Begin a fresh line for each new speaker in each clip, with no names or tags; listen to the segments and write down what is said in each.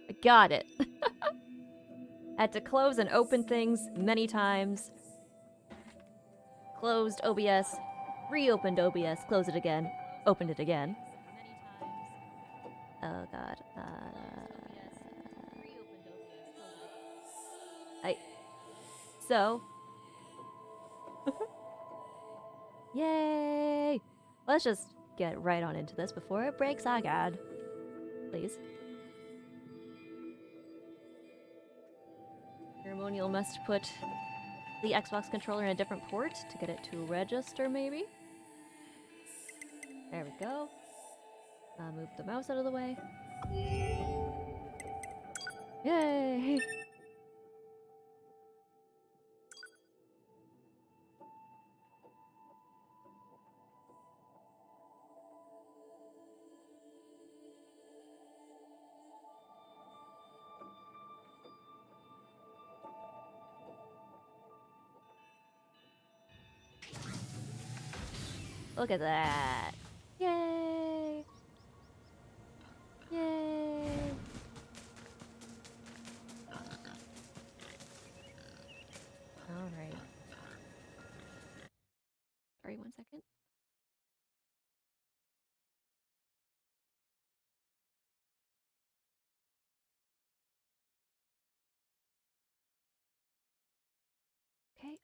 I got it. Had to close and open things many times. Closed OBS, reopened OBS, close it again, opened it again. Oh god. So. Yay! Let's just get right on into this before it breaks our god. Please. Ceremonial must put the Xbox controller in a different port to get it to register, maybe? There we go. Move the mouse out of the way. Yay! Look at that! Yay! Yay! Alright. Sorry, 1 second. Okay.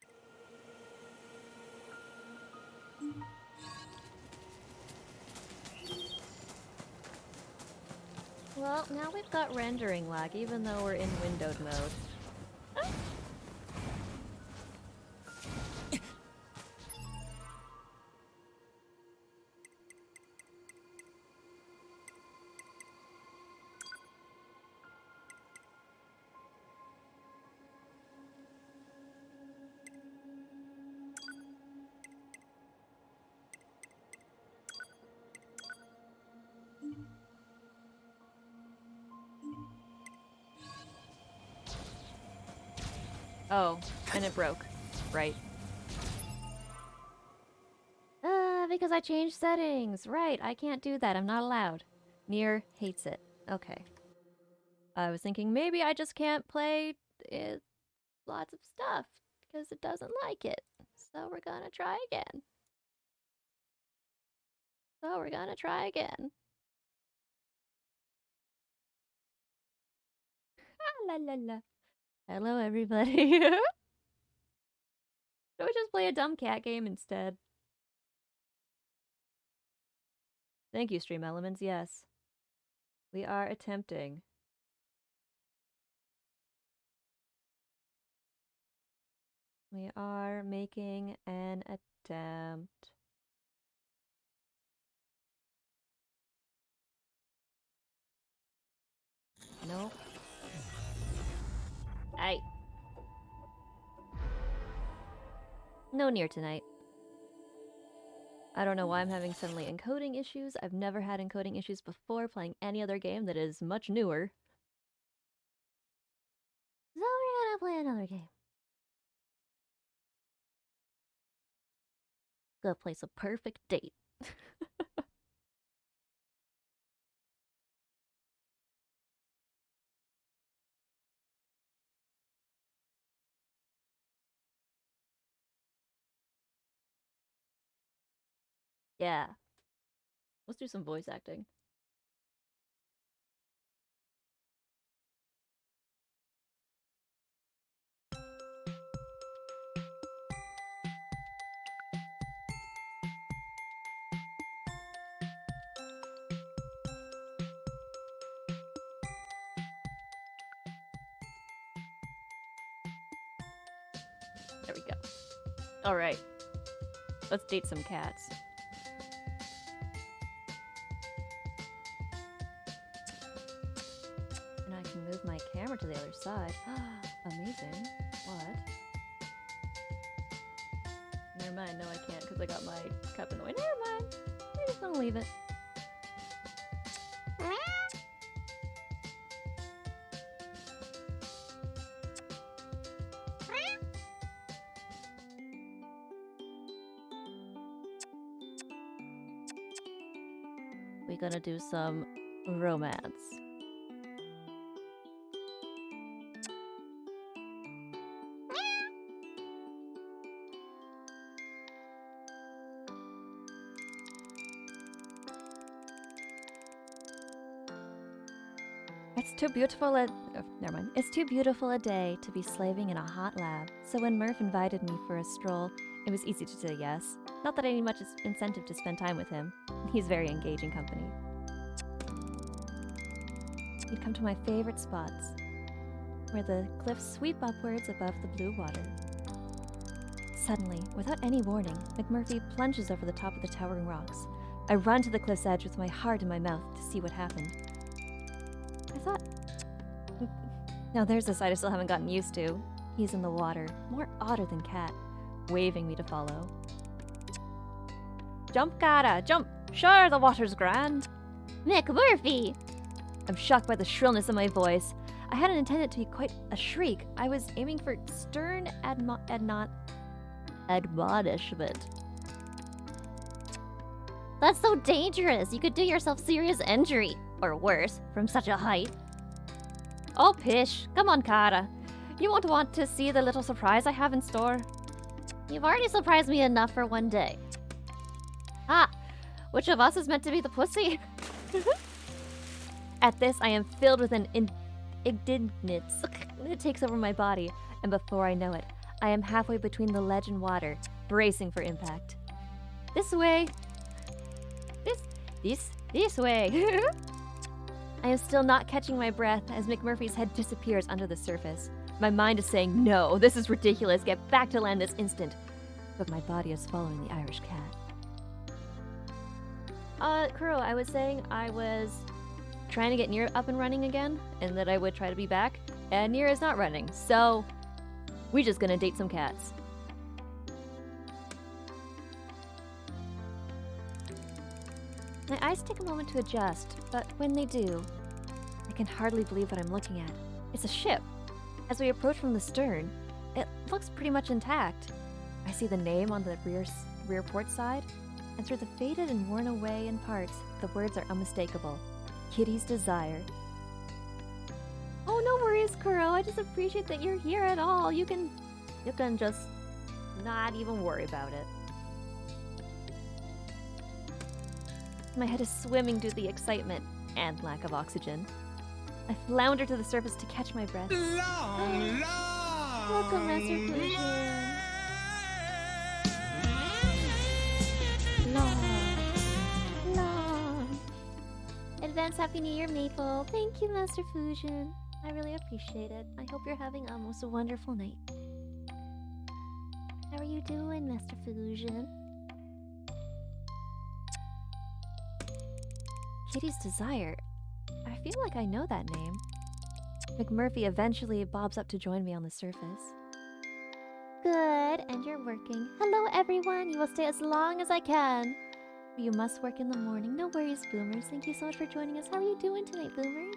Well, now we've got rendering lag, even though we're in windowed mode. Oh, and it broke. Right. Because I changed settings. Right, I can't do that. I'm not allowed. NieR hates it. Okay. I was thinking maybe I just can't play lots of stuff because it doesn't like it. So we're gonna try again. Ah, la la la. Hello, everybody. Should we just play a dumb cat game instead? Thank you, Stream Elements. Yes. We are attempting. We are making an attempt. Nope. Aye. No NieR tonight. I don't know why I'm having suddenly encoding issues. I've never had encoding issues before playing any other game that is much newer. So we're gonna play another game. Gonna place a perfect date. Yeah. Let's do some voice acting. There we go. Alright. Let's date some cats. And I can move my camera to the other side. Amazing. What? Never mind, no I can't because I got my cup in the way. Never mind. I'm just gonna leave it. We're gonna do some romance. It's too beautiful never mind. It's too beautiful a day to be slaving in a hot lab. So when Murph invited me for a stroll, it was easy to say yes. Not that I need much incentive to spend time with him. He's very engaging company. We'd come to my favorite spots, where the cliffs sweep upwards above the blue water. Suddenly, without any warning, McMurphy plunges over the top of the towering rocks. I run to the cliff's edge with my heart in my mouth to see what happened. I thought... Now there's a sight I still haven't gotten used to. He's in the water, more otter than cat, waving me to follow. Jump, Cara, jump! Sure, the water's grand!
McMurphy!
I'm shocked by the shrillness of my voice. I hadn't intended it to be quite a shriek. I was aiming for stern admonishment.
That's so dangerous. You could do yourself serious injury, or worse, from such a height.
Oh, pish. Come on, Cara. You won't want to see the little surprise I have in store.
You've already surprised me enough for one day.
Ah, which of us is meant to be the pussy? At this, I am filled with an indignance. It takes over my body, and before I know it, I am halfway between the ledge and water, bracing for impact. This way. This way. I am still not catching my breath as McMurphy's head disappears under the surface. My mind is saying, no, this is ridiculous, get back to land this instant. But my body is following the Irish cat. Kuro, I was saying I was trying to get NieR up and running again, and that I would try to be back, and NieR is not running, so we're just gonna date some cats. My eyes take a moment to adjust, but when they do, I can hardly believe what I'm looking at. It's a ship. As we approach from the stern, it looks pretty much intact. I see the name on the rear port side, and through the faded and worn away in parts, the words are unmistakable. Kitty's Desire. Oh, no worries, Kuro. I just appreciate that you're here at all. You can just not even worry about it. My head is swimming due to the excitement and lack of oxygen. I flounder to the surface to catch my breath.
Long,
Welcome, Master Fusion. Long. Advance Happy New Year, Maple. Thank you, Master Fusion. I really appreciate it. I hope you're having a most wonderful night. How are you doing, Master Fusion?
Kitty's Desire. I feel like I know that name. McMurphy eventually bobs up to join me on the surface.
Good, and you're working. Hello, everyone. You will stay as long as I can.
You must work in the morning. No worries, Boomers. Thank you so much for joining us. How are you doing tonight, Boomers?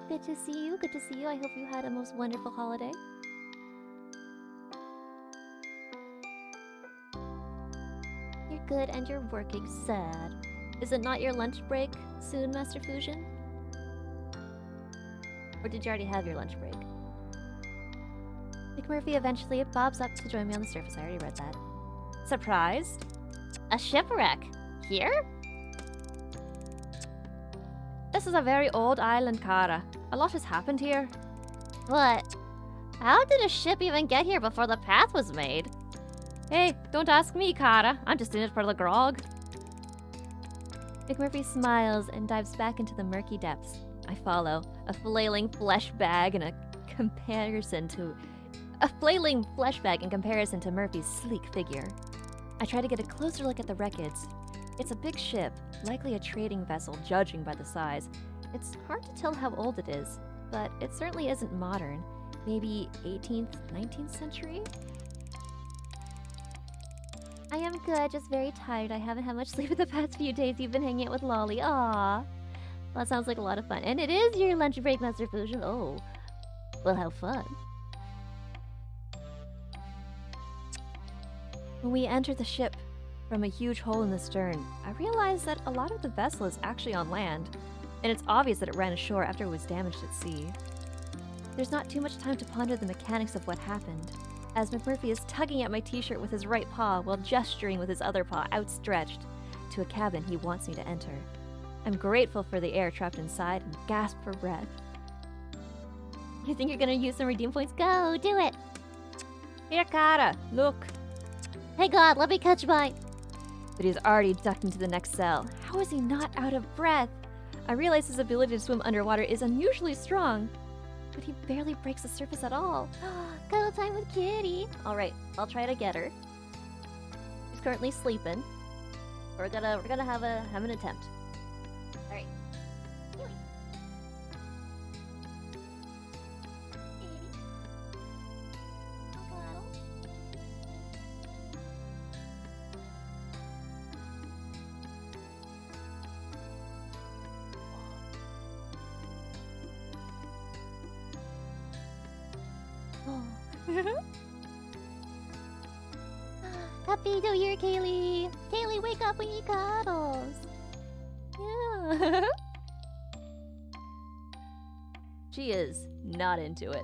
Good to see you. Good to see you. I hope you had a most wonderful holiday. You're good, and you're working. Sad. Is it not your lunch break soon, Master Fusion? Or did you already have your lunch break?
McMurphy eventually bobs up to join me on the surface. I already read that. Surprised?
A shipwreck? Here?
This is a very old island, Cara. A lot has happened here.
What? How did a ship even get here before the path was made?
Hey, don't ask me, Cara. I'm just in it for the grog. McMurphy smiles and dives back into the murky depths. I follow, a flailing flesh bag in comparison to Murphy's sleek figure. I try to get a closer look at the wreckage. It's a big ship, likely a trading vessel judging by the size. It's hard to tell how old it is, but it certainly isn't modern. Maybe 18th, 19th century?
I am good, just very tired. I haven't had much sleep in the past few days. You've been hanging out with Lolly. Aww. Well, that sounds like a lot of fun. And it is your lunch break, Master Fusion. Oh. Well, how fun.
When we enter the ship from a huge hole in the stern, I realized that a lot of the vessel is actually on land, and it's obvious that it ran ashore after it was damaged at sea. There's not too much time to ponder the mechanics of what happened, as McMurphy is tugging at my t-shirt with his right paw while gesturing with his other paw outstretched to a cabin he wants me to enter. I'm grateful for the air trapped inside and gasp for breath.
You think you're gonna use some redeem points? Go, do it!
Here, Kara, look!
Hey God, let me catch my...
But he's already ducked into the next cell. How is he not out of breath? I realize his ability to swim underwater is unusually strong, but he barely breaks the surface at all.
Cuddle time with Kitty!
Alright, I'll try to get her. She's currently sleeping. We're gonna have an attempt. Alright.
Happy New Year, Kaylee! Kaylee, wake up, we need cuddles!
Yeah. She is not into it.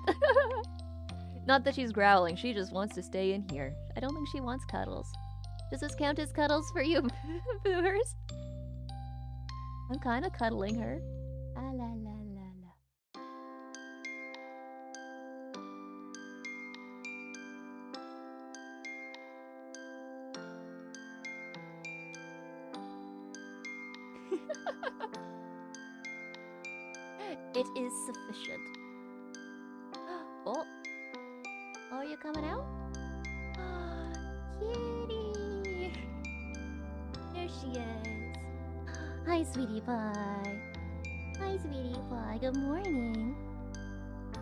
Not that she's growling, she just wants to stay in here. I don't think she wants cuddles. Does this count as cuddles for you, boomers? I'm kind of cuddling her.
Ah, la la la la.
It is sufficient. Oh.
Oh, you coming out? Kitty! There she is. Hi, sweetie pie. Hi, sweetie pie. Good morning.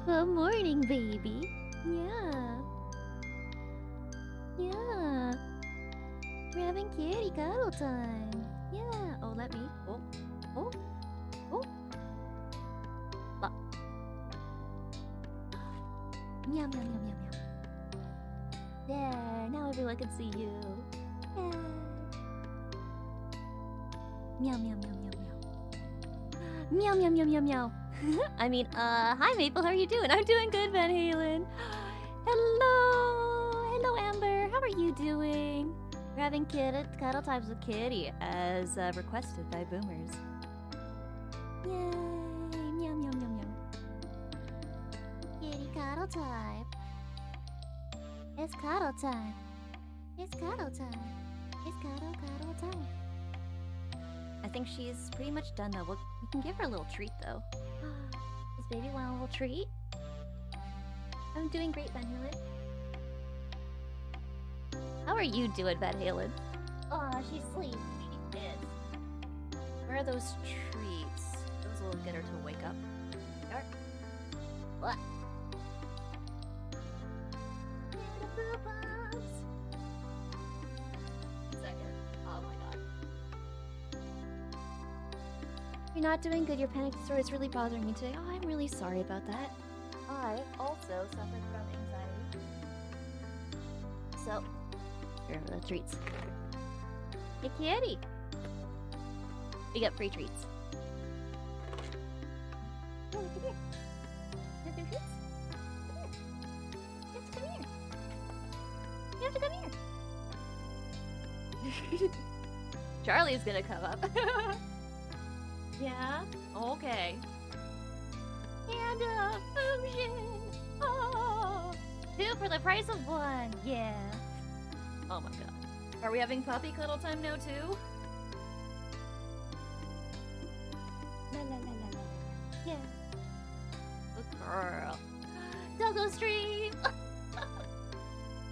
Good morning, baby. Yeah. Yeah. We're having kitty cuddle time. Yeah.
Oh, let me. Oh. Oh. Oh.
Meow, meow, meow, meow, meow. There, now everyone can see you. Yeah. Meow, meow, meow, meow, meow. Meow, meow, meow, meow, meow.
I mean, hi Maple, how are you doing? I'm doing good, Van Halen.
Hello! Hello, Amber. How are you doing?
We're having cuddle times with Kitty, as requested by boomers.
Yay! Meow, meow, meow, meow. Kitty cuddle time. It's cuddle time. It's cuddle time. It's cuddle time.
I think she's pretty much done though. We can give her a little treat though.
Does baby want a little treat?
I'm doing great, Van Halen. How are you doing, Van Halen?
Aw, she's asleep.
She is. Where are those treats? Those will get her to wake up. There. What? Second. Oh my god.
You're not doing good. Your panic disorder is really bothering me today.
Oh, I'm really sorry about that. I also suffered from anxiety. So, here are the treats.
Hey, kitty.
We get free treats.
Oh, look at here. You have some treats? Come here. You have to come here. You have to come here.
Charlie's gonna come up.
Yeah?
Okay.
And a function. Oh. 2 for the price of 1. Yeah.
Oh my god. Are we having puppy cuddle time now too?
La la la la la. Yeah.
Good girl.
Doggo stream.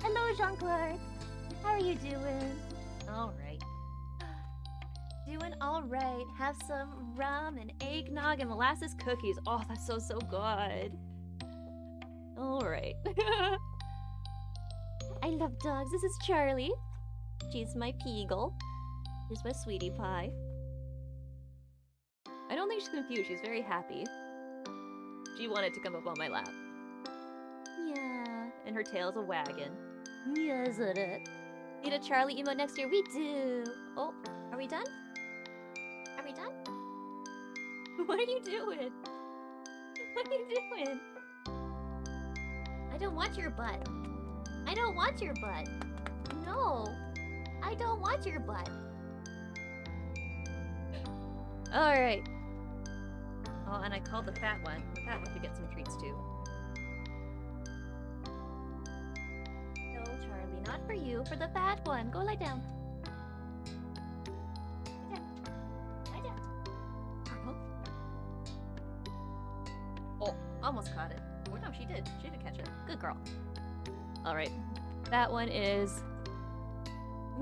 Hello, Jean-Claude. How are you doing?
Alright. Doing alright. Have some rum and eggnog and molasses cookies. Oh, that's so good. Alright.
I love dogs. This is Charlie.
She's my Peagle. Here's my sweetie pie. I don't think she's confused. She's very happy. She wanted to come up on my lap.
Yeah.
And her tail's a wagon.
Yeah, isn't it?
Need a Charlie emote next year? We do. Oh, are we done? Are we done? What are you doing? What are you doing?
I don't want your butt. I don't want your butt. No. I don't want your butt.
Alright. Oh, and I called the fat one. The fat one could get some treats too.
No, Charlie, not for you. For the fat one. Go lie down. Lie down. Lie down.
Oh, almost caught it. Oh no, she did. She did catch it. Good girl. Alright. That one is...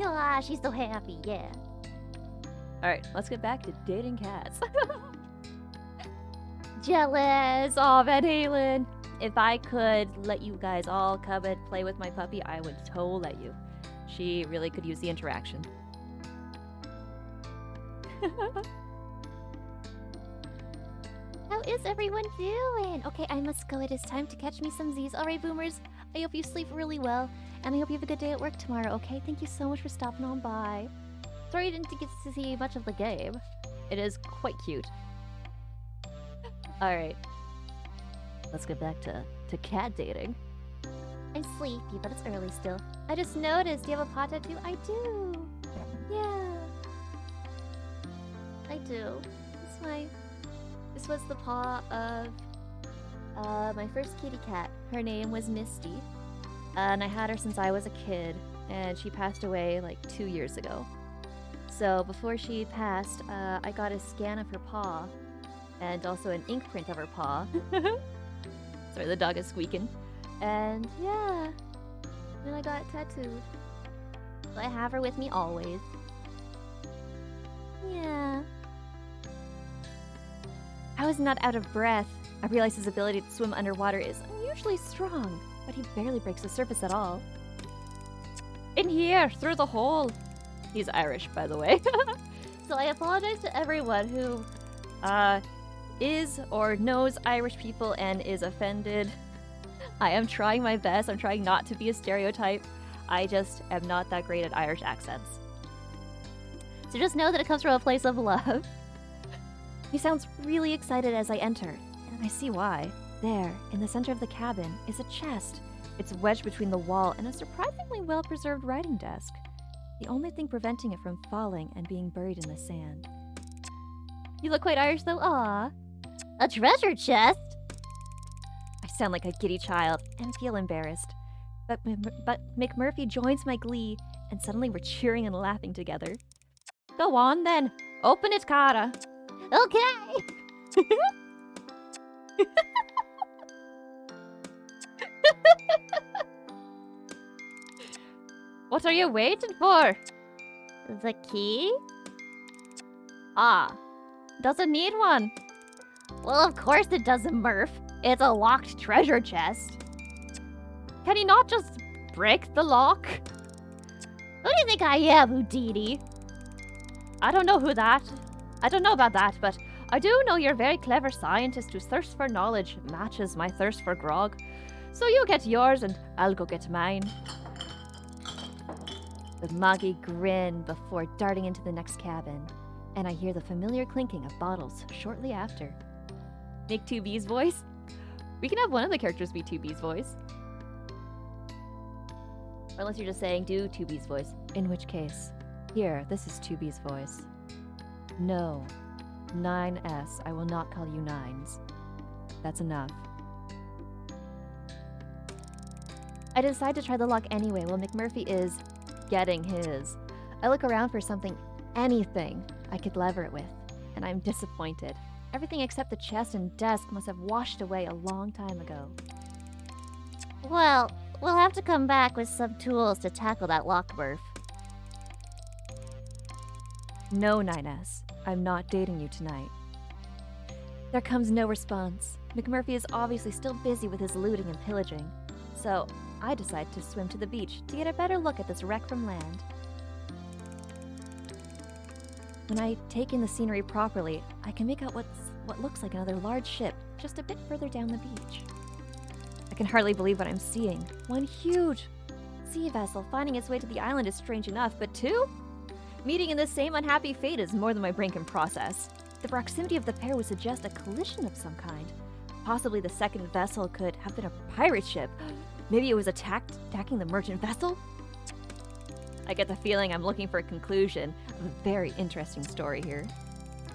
Ah, she's so happy, yeah.
Alright, let's get back to dating cats.
Jealous.
Aw, Van Halen. If I could let you guys all come and play with my puppy, I would totally let you. She really could use the interaction.
How is everyone doing? Okay, I must go. It is time to catch me some Z's. Alright, boomers. I hope you sleep really well. And I hope you have a good day at work tomorrow, okay? Thank you so much for stopping on by. Sorry I didn't get to see much of the game.
It is quite cute. Alright. Let's get back to cat dating.
I'm sleepy, but it's early still. I just noticed. Do you have a paw tattoo? I do. Yeah. I do. This was the paw of my first kitty cat. Her name was Misty.
And I had her since I was a kid, and she passed away like 2 years ago. So before she passed, I got a scan of her paw, and also an ink print of her paw. Sorry, the dog is squeaking.
And yeah, then I got tattooed. So I have her with me always. Yeah.
I was not out of breath. I realized his ability to swim underwater is unusually strong, but he barely breaks the surface at all. In here, through the hole. He's Irish, by the way.
So I apologize to everyone who
is or knows Irish people and is offended. I am trying my best. I'm trying not to be a stereotype. I just am not that great at Irish accents.
So just know that it comes from a place of love.
He sounds really excited as I enter, and I see why. There, in the center of the cabin, is a chest. It's wedged between the wall and a surprisingly well-preserved writing desk. The only thing preventing it from falling and being buried in the sand.
You look quite Irish though. Aw. A treasure chest?
I sound like a giddy child and feel embarrassed. But McMurphy joins my glee, and suddenly we're cheering and laughing together. Go on then. Open it, Cara.
Okay.
What are you waiting for?
The key?
Ah, doesn't need one.
Well, of course it doesn't, Murph. It's a locked treasure chest.
Can he not just break the lock?
Who do you think I am, Houdini?
I don't know about that, but I do know you're a very clever scientist whose thirst for knowledge matches my thirst for grog. So you get yours and I'll go get mine. The Moggy grin before darting into the next cabin, and I hear the familiar clinking of bottles shortly after. Make 2B's voice? We can have one of the characters be 2B's voice. Or unless you're just saying, do 2B's voice. In which case, here, this is 2B's voice. No. 9S, I will not call you nines. That's enough. I decide to try the lock anyway while McMurphy is getting his. I look around for something, anything, I could lever it with, and I'm disappointed. Everything except the chest and desk must have washed away a long time ago.
Well, we'll have to come back with some tools to tackle that lock, Murph.
No, 9S, I'm not dating you tonight. There comes no response. McMurphy is obviously still busy with his looting and pillaging, so I decide to swim to the beach to get a better look at this wreck from land. When I take in the scenery properly, I can make out what looks like another large ship just a bit further down the beach. I can hardly believe what I'm seeing. One huge sea vessel finding its way to the island is strange enough, but two? Meeting in the same unhappy fate is more than my brain can process. The proximity of the pair would suggest a collision of some kind. Possibly the second vessel could have been a pirate ship. Maybe it was attacking the merchant vessel? I get the feeling I'm looking for a conclusion of a very interesting story here.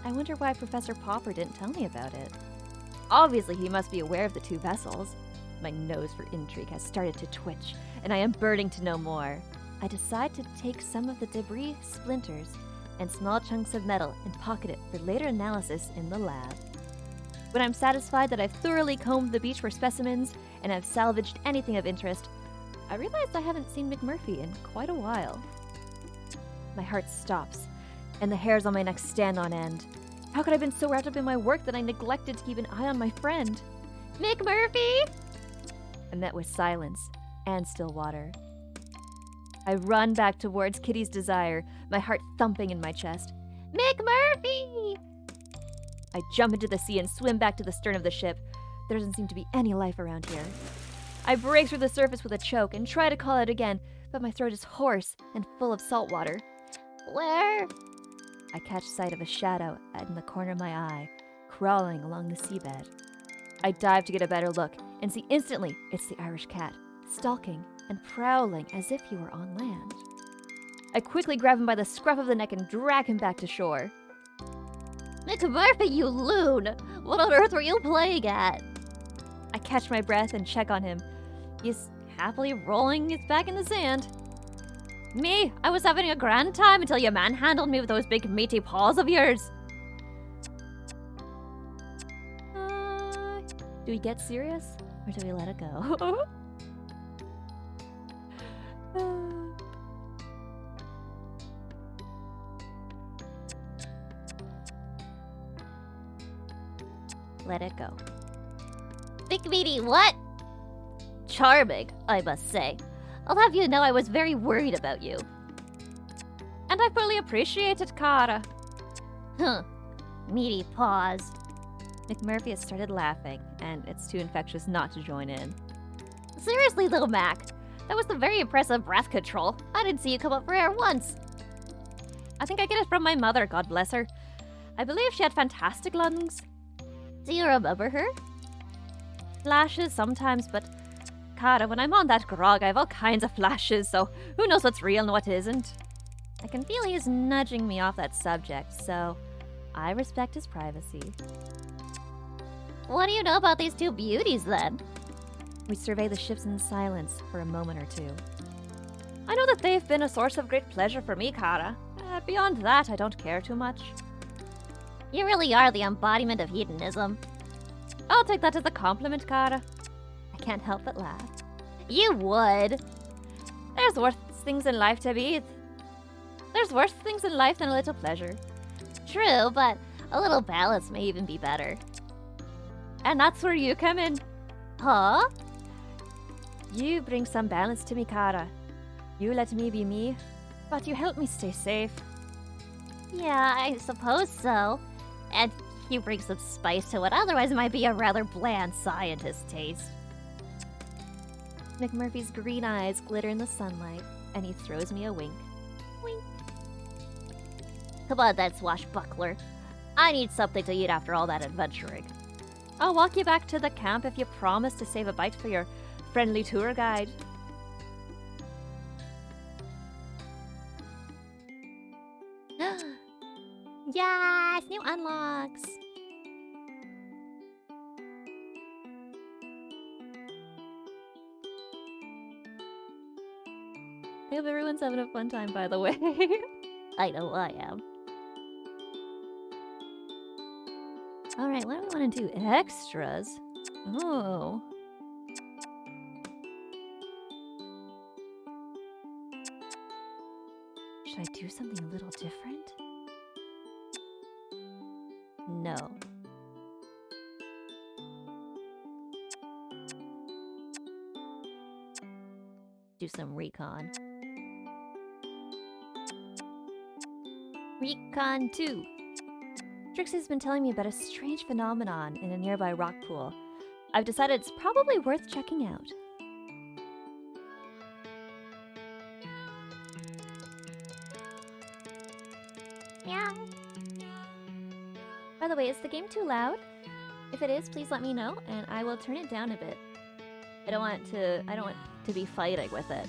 I wonder why Professor Popper didn't tell me about it. Obviously, he must be aware of the 2 vessels. My nose for intrigue has started to twitch, and I am burning to know more. I decide to take some of the debris, splinters, and small chunks of metal and pocket it for later analysis in the lab. When I'm satisfied that I've thoroughly combed the beach for specimens and have salvaged anything of interest, I realize I haven't seen McMurphy in quite a while. My heart stops, and the hairs on my neck stand on end. How could I have been so wrapped up in my work that I neglected to keep an eye on my friend?
McMurphy!
I'm met with silence and still water. I run back towards Kitty's desire, my heart thumping in my chest.
McMurphy!
I jump into the sea and swim back to the stern of the ship. There doesn't seem to be any life around here. I break through the surface with a choke and try to call out again, but my throat is hoarse and full of salt water.
Where?
I catch sight of a shadow in the corner of my eye, crawling along the seabed. I dive to get a better look and see instantly it's the Irish cat, stalking and prowling as if he were on land. I quickly grab him by the scruff of the neck and drag him back to shore.
McMurphy, you loon! What on earth were you playing at?
I catch my breath and check on him. He's happily rolling his back in the sand.
Me? I was having a grand time until you manhandled me with those big meaty paws of yours.
Do we get serious or do we let it go? Let it go.
Big meaty what? Charming, I must say. I'll have you know I was very worried about you.
And I fully appreciate it, Cara.
Huh. Meaty paws.
McMurphy has started laughing, and it's too infectious not to join in.
Seriously though, Mac. That was some very impressive breath control. I didn't see you come up for air once.
I think I get it from my mother, God bless her. I believe she had fantastic lungs.
Do you remember her?
Flashes sometimes, but Cara, when I'm on that grog, I have all kinds of flashes, so who knows what's real and what isn't. I can feel he's nudging me off that subject, so I respect his privacy.
What do you know about these 2 beauties, then?
We survey the ships in silence for a moment or two. I know that they've been a source of great pleasure for me, Cara. Beyond that, I don't care too much.
You really are the embodiment of hedonism.
I'll take that as a compliment, Cara. I can't help but laugh.
You would.
There's worse things in life to be. There's worse things in life than a little pleasure.
True, but a little balance may even be better.
And that's where you come in.
Huh?
You bring some balance to me, Cara. You let me be me, but you help me stay safe.
Yeah, I suppose so. And you bring some spice to what otherwise might be a rather bland scientist taste.
McMurphy's green eyes glitter in the sunlight, and he throws me a wink.
Wink. Come on then, swashbuckler. I need something to eat after all that adventuring.
I'll walk you back to the camp if you promise to save a bite for your friendly tour guide.
Yes, new unlocks.
I hope everyone's having a fun time, by the way.
I know I am.
Alright, what do I want to do? Extras? Oh. Should I do something a little different? No. Do some recon. Recon 2. Trixie's been telling me about a strange phenomenon in a nearby rock pool. I've decided it's probably worth checking out.
Meow.
By the way, is the game too loud? If it is, please let me know, and I will turn it down a bit. I don't want to be fighting with it.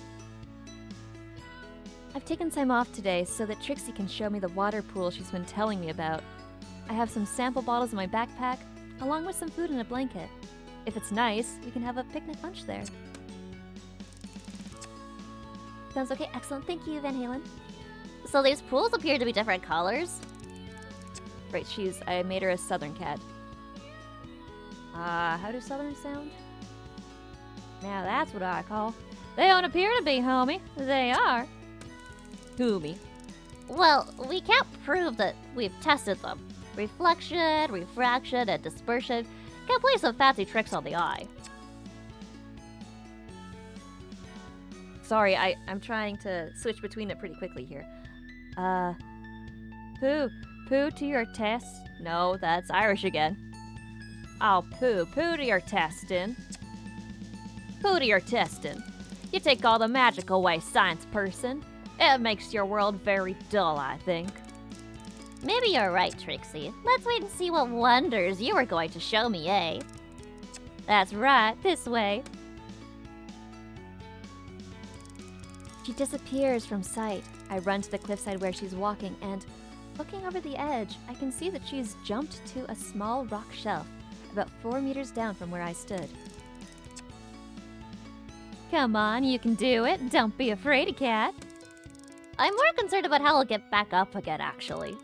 I've taken time off today so that Trixie can show me the water pool she's been telling me about. I have some sample bottles in my backpack, along with some food and a blanket. If it's nice, we can have a picnic lunch there.
Sounds okay. Excellent. Thank you, Van Halen. So these pools appear to be different colors?
Right, I made her a southern cat. How do southern sound? Now that's what I call. They don't appear to be, homie. They are. Homie.
Well, we can't prove that we've tested them. Reflection, refraction, and dispersion can play some fancy tricks on the eye.
Sorry, I'm trying to switch between it pretty quickly here. Poo to your test. No, that's Irish again. Oh, poo to your testing. Poo to your testing. You take all the magic away, science person. It makes your world very dull, I think.
Maybe you're right, Trixie. Let's wait and see what wonders you are going to show me, eh?
That's right, this way. She disappears from sight. I run to the cliffside where she's walking, and looking over the edge, I can see that she's jumped to a small rock shelf, about 4 meters down from where I stood. Come on, you can do it. Don't be afraid, cat.
I'm more concerned about how I'll get back up again, actually.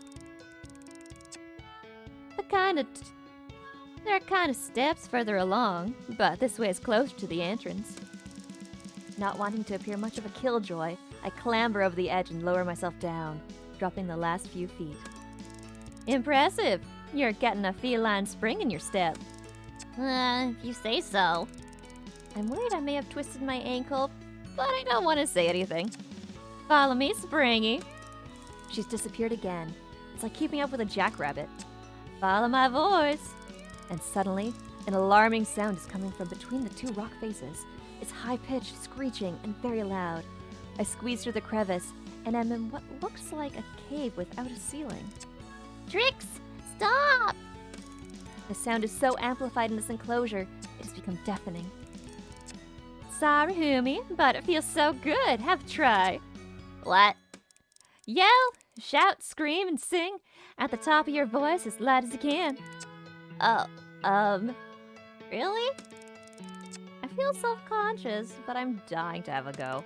There are kind of steps further along, but this way is closer to the entrance. Not wanting to appear much of a killjoy, I clamber over the edge and lower myself down, dropping the last few feet. Impressive! You're getting a feline spring in your step.
If you say so.
I'm worried I may have twisted my ankle, but I don't want to say anything. Follow me, Springy. She's disappeared again. It's like keeping up with a jackrabbit. Follow my voice. And suddenly, an alarming sound is coming from between the two rock faces. It's high-pitched, screeching, and very loud. I squeeze through the crevice, and I'm in what looks like a cave without a ceiling.
Trix, stop!
The sound is so amplified in this enclosure, it has become deafening. Sorry, Humi, but it feels so good. Have a try.
What?
Yell, shout, scream, and sing at the top of your voice as loud as you can.
Really?
I feel self-conscious, but I'm dying to have a go.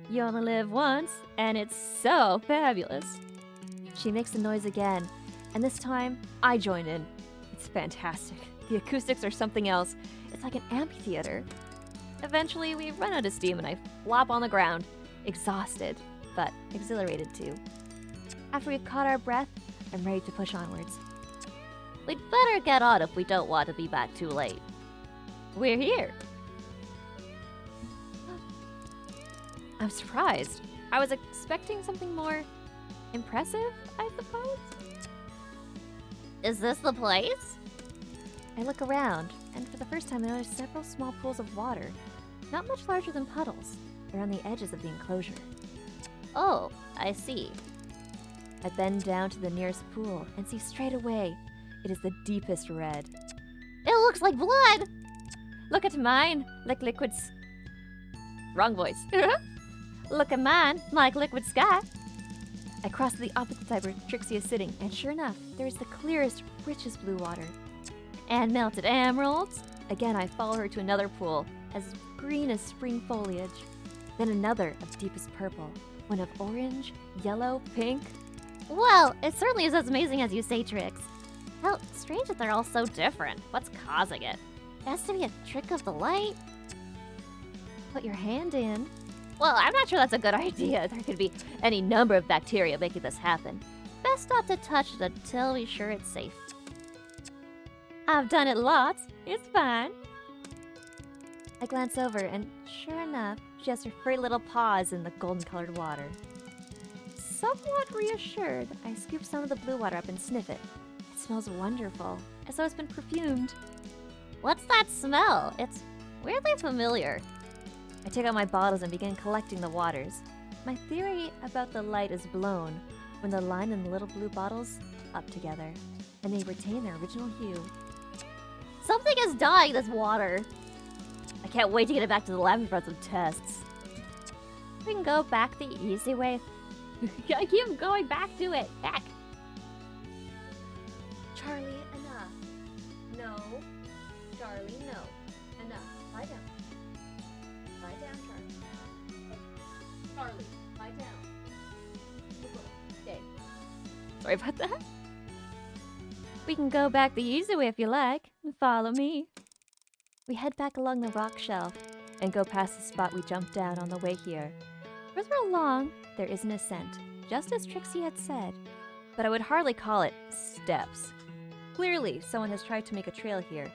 You only live once, and it's so fabulous. She makes the noise again, and this time, I join in. It's fantastic. The acoustics are something else. It's like an amphitheater. Eventually, we run out of steam and I flop on the ground, exhausted, but exhilarated too. After we've caught our breath, I'm ready to push onwards.
We'd better get on if we don't want to be back too late.
We're here. I'm surprised. I was expecting something more impressive, I suppose.
Is this the place?
I look around, and for the first time I notice several small pools of water, not much larger than puddles, around the edges of the enclosure.
Oh, I see.
I bend down to the nearest pool and see straight away it is the deepest red.
It looks like blood!
Look at mine, like liquids. Wrong voice. Look at mine, like liquid sky. I cross to the opposite side where Trixie is sitting, and sure enough, there is the clearest, richest blue water. And melted emeralds. Again, I follow her to another pool, as green as spring foliage. Then another of deepest purple, one of orange, yellow, pink.
Well, it certainly is as amazing as you say, Trix. How strange that they're all so different. What's causing it? It has to be a trick of the light.
Put your hand in.
Well, I'm not sure that's a good idea. There could be any number of bacteria making this happen. Best not to touch it until we're sure it's safe.
I've done it lots. It's fine. I glance over, and sure enough, she has her furry little paws in the golden-colored water. Somewhat reassured, I scoop some of the blue water up and sniff it. It smells wonderful, as though it's been perfumed.
What's that smell? It's weirdly familiar.
I take out my bottles and begin collecting the waters. My theory about the light is blown when the line and the little blue bottles up together, and they retain their original hue.
Something is dying this water. I can't wait to get it back to the lab and run some tests.
We can go back the easy way.
I keep going back to it. Back.
Charlie, no. Enough. Lie down. Lie down, Charlie. Charlie, lie down. Okay. Sorry about that. We can go back the easy way if you like. Follow me. We head back along the rock shelf and go past the spot we jumped down on the way here. Further along, there is an ascent, just as Trixie had said, but I would hardly call it steps. Clearly, someone has tried to make a trail here,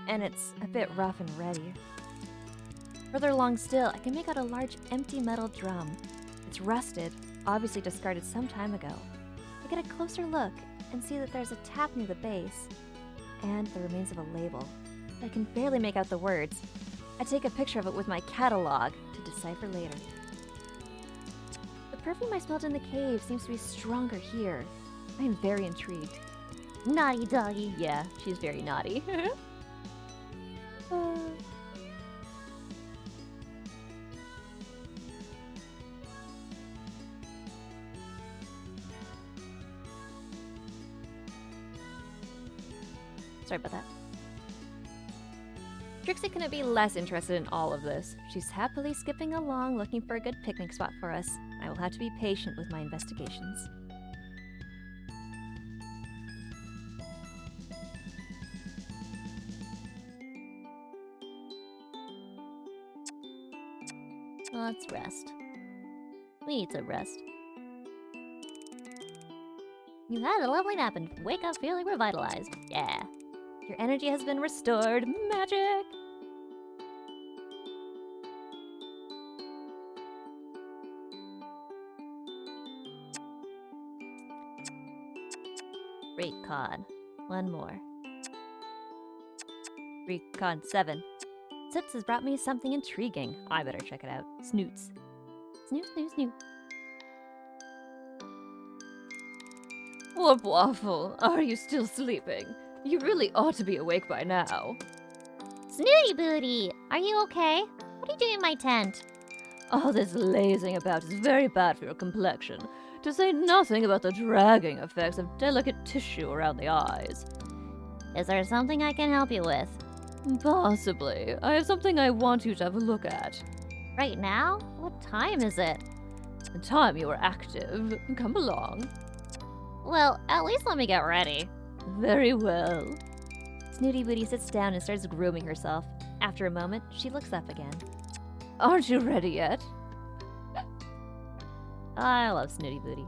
and it's a bit rough and ready. Further along still, I can make out a large empty metal drum. It's rusted, obviously discarded some time ago. I get a closer look and see that there's a tap near the base, and the remains of a label. I can barely make out the words. I take a picture of it with my catalog to decipher later. The perfume I smelled in the cave seems to be stronger here. I am very intrigued.
Naughty doggy.
Yeah, she's very naughty. Sorry about that. Trixie couldn't be less interested in all of this. She's happily skipping along looking for a good picnic spot for us. I will have to be patient with my investigations. Let's rest. We need to rest.
You had a lovely nap and wake up feeling revitalized. Yeah.
Your energy has been restored. Magic! Recon. One more. Recon 7. Sips has brought me something intriguing. I better check it out. Snoots. Snoot, snoot, snoot. Warp Waffle, are you still sleeping? You really ought to be awake by now.
Snooty Booty, are you okay? What are you doing in my tent?
All this lazing about is very bad for your complexion, to say nothing about the dragging effects of delicate tissue around the eyes.
Is there something I can help you with?
Possibly. I have something I want you to have a look at.
Right now? What time is it?
The time you are active. Come along.
Well, at least let me get ready.
Very well. Snooty Booty sits down and starts grooming herself. After a moment, she looks up again. Aren't you ready yet? I love Snooty Booty.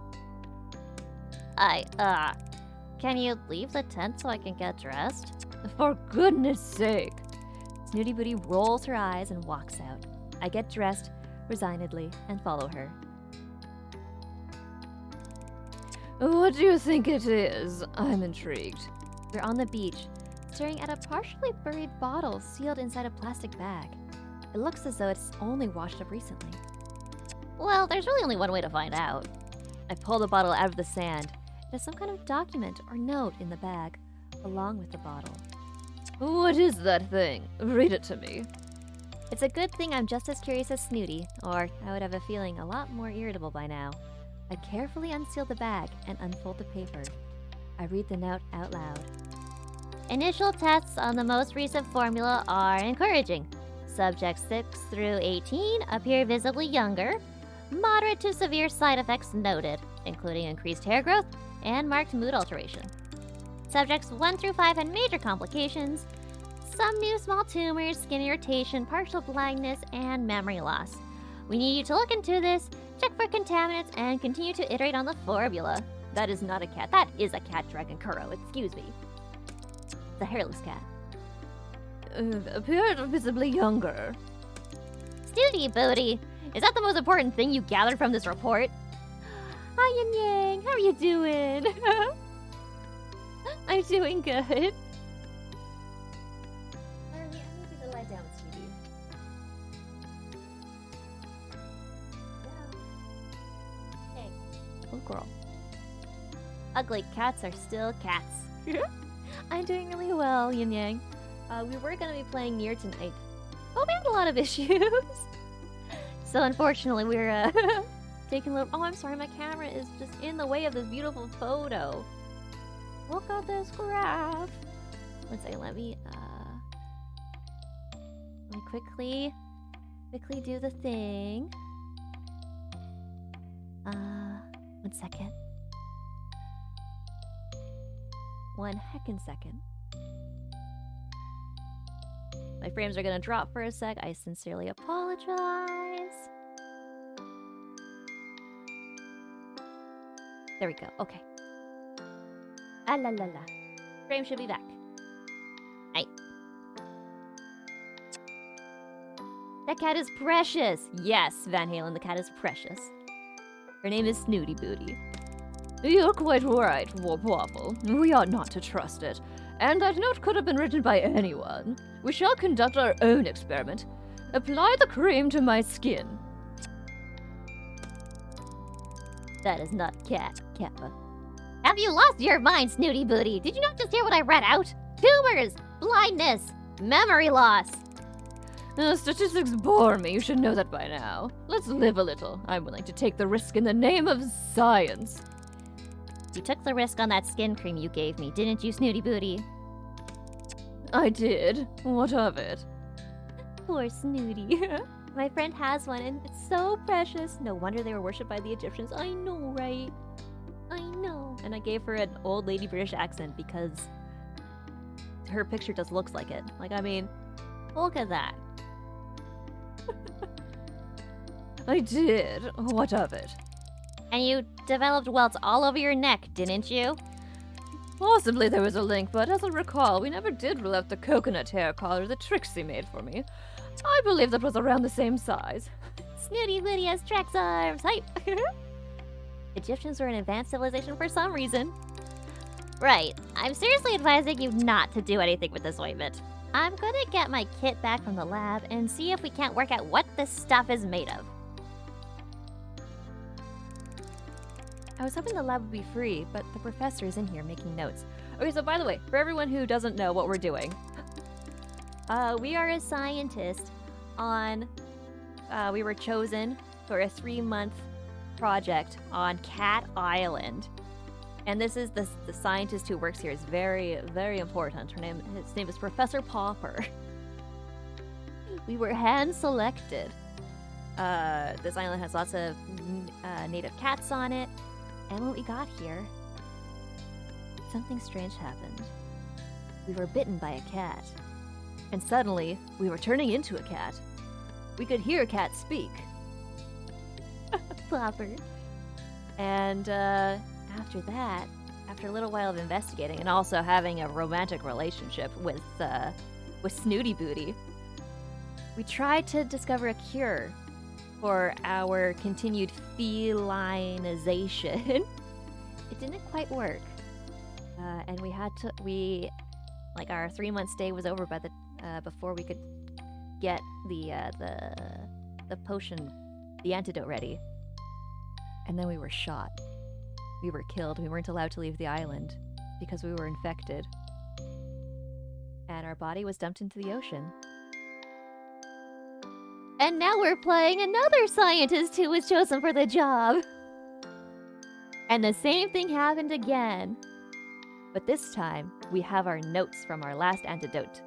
Can you leave the tent so I can get dressed?
For goodness sake! Snooty Booty rolls her eyes and walks out. I get dressed, resignedly, and follow her. What do you think it is? I'm intrigued. We're on the beach, staring at a partially buried bottle sealed inside a plastic bag. It looks as though it's only washed up recently.
Well, there's really only one way to find out.
I pull the bottle out of the sand. It has some kind of document or note in the bag, along with the bottle. What is that thing? Read it to me. It's a good thing I'm just as curious as Snooty, or I would have a feeling a lot more irritable by now. I carefully unseal the bag and unfold the paper. I read the note out loud.
Initial tests on the most recent formula are encouraging. Subjects 6 through 18 appear visibly younger. Moderate to severe side effects noted, including increased hair growth and marked mood alteration. Subjects 1 through 5 had major complications. Some new small tumors, skin irritation, partial blindness, and memory loss. We need you to look into this, check for contaminants, and continue to iterate on the formula.
That is not a cat. That is a cat, Dragon Kuro. Excuse me. The hairless cat. Appeared visibly younger.
Snooty Booty, is that the most important thing you gathered from this report?
Hi, Yin Yang. How are you doing? I'm doing good. Harley, I need you to lie down, sweetie. Yeah. Hey. Oh, girl. Ugly cats are still cats. I'm doing really well, Yin Yang. We were gonna be playing NieR tonight, but we had a lot of issues. So unfortunately, we're taking a little. Oh, I'm sorry, my camera is just in the way of this beautiful photo. Look at this graph. Let's say, let me Let me quickly do the thing.
1 second.
1 heckin' second. My frames are gonna drop for a sec. I sincerely apologize. There we go. Okay. Ah la la la. Frame should be back. Hey. That cat is precious. Yes, Van Halen, the cat is precious. Her name is Snooty Booty. You're quite right, Warp Waffle. We ought not to trust it. And that note could have been written by anyone. We shall conduct our own experiment. Apply the cream to my skin. That is not a cat, Kappa.
Have you lost your mind, Snooty Booty? Did you not just hear what I read out? Tumors, blindness, memory loss.
Statistics bore me. You should know that by now. Let's live a little. I'm willing to take the risk in the name of science.
You took the risk on that skin cream you gave me, didn't you, Snooty Booty?
I did. What of it?
Poor Snooty. My friend has one, and it's so precious. No wonder they were worshipped by the Egyptians. I know, right? I know.
And I gave her an old lady British accent because her picture just looks like it. Like, I mean, look at that. I did. What of it?
And you developed welts all over your neck, didn't you?
Possibly there was a link, but as I recall, we never did rule out the coconut hair collar that Trixie made for me. I believe that was around the same size.
Snooty Booty has Trex arms. Hype.
Egyptians were an advanced civilization for some reason.
Right. I'm seriously advising you not to do anything with this ointment. I'm gonna get my kit back from the lab and see if we can't work out what this stuff is made of.
I was hoping the lab would be free, but the professor is in here making notes. Okay, so by the way, for everyone who doesn't know what we're doing, we are a scientist on, we were chosen for a 3-month project on Cat Island. And this is the scientist who works here is very, very important. His name is Professor Popper. We were hand-selected. This island has lots of native cats on it. And when we got here, something strange happened. We were bitten by a cat. And suddenly, we were turning into a cat. We could hear cats speak.
Popper.
And after that, after a little while of investigating and also having a romantic relationship with Snooty Booty, we tried to discover a cure for our continued felinization. It didn't quite work. And our 3-month stay was over by before we could get the potion, the antidote ready. And then we were shot. We were killed. We weren't allowed to leave the island because we were infected. And our body was dumped into the ocean.
And now we're playing another scientist who was chosen for the job.
And the same thing happened again. But this time, we have our notes from our last antidote.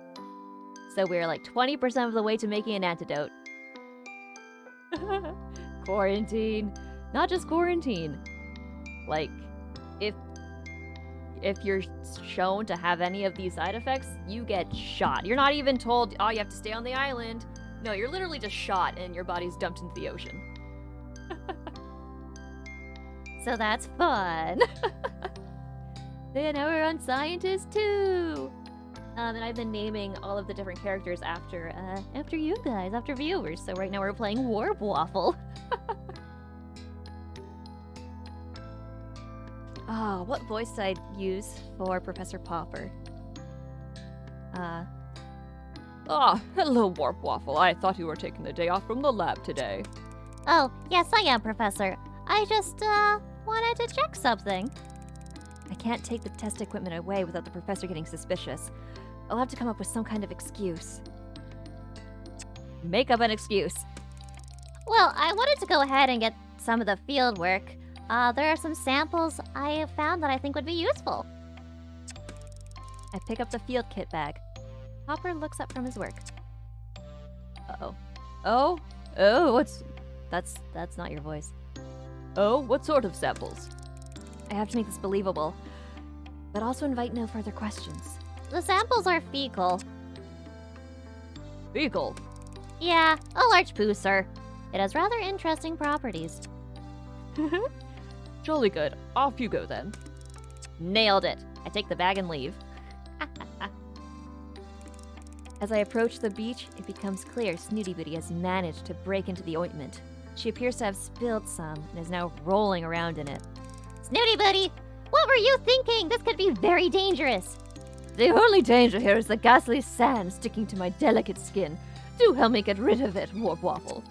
So we're like 20% of the way to making an antidote. Quarantine. Not just quarantine. Like, if you're shown to have any of these side effects, you get shot. You're not even told, oh, you have to stay on the island. No, you're literally just shot and your body's dumped into the ocean.
So that's fun.
Yeah, now we're on Scientist 2! And I've been naming all of the different characters after you guys, after viewers. So right now we're playing Warp Waffle. Oh, what voice did I use for Professor Popper?
Ah, hello, Warp Waffle. I thought you were taking the day off from the lab today.
Oh, yes, I am, Professor. I just, wanted to check something.
I can't take the test equipment away without the professor getting suspicious. I'll have to come up with some kind of excuse. Make up an excuse.
Well, I wanted to go ahead and get some of the field work. There are some samples I have found that I think would be useful.
I pick up the field kit bag. Hopper looks up from his work. Uh-oh. Oh? Oh, what's... That's not your voice.
Oh, what sort of samples?
I have to make this believable, but also invite no further questions.
The samples are fecal.
Fecal.
Yeah, a large poo, sir. It has rather interesting properties.
Jolly good. Off you go then.
Nailed it. I take the bag and leave. As I approach the beach, it becomes clear Snooty Booty has managed to break into the ointment. She appears to have spilled some and is now rolling around in it.
Snooty Booty, what were you thinking? This could be very dangerous.
The only danger here is the ghastly sand sticking to my delicate skin. Do help me get rid of it, Warp Waffle.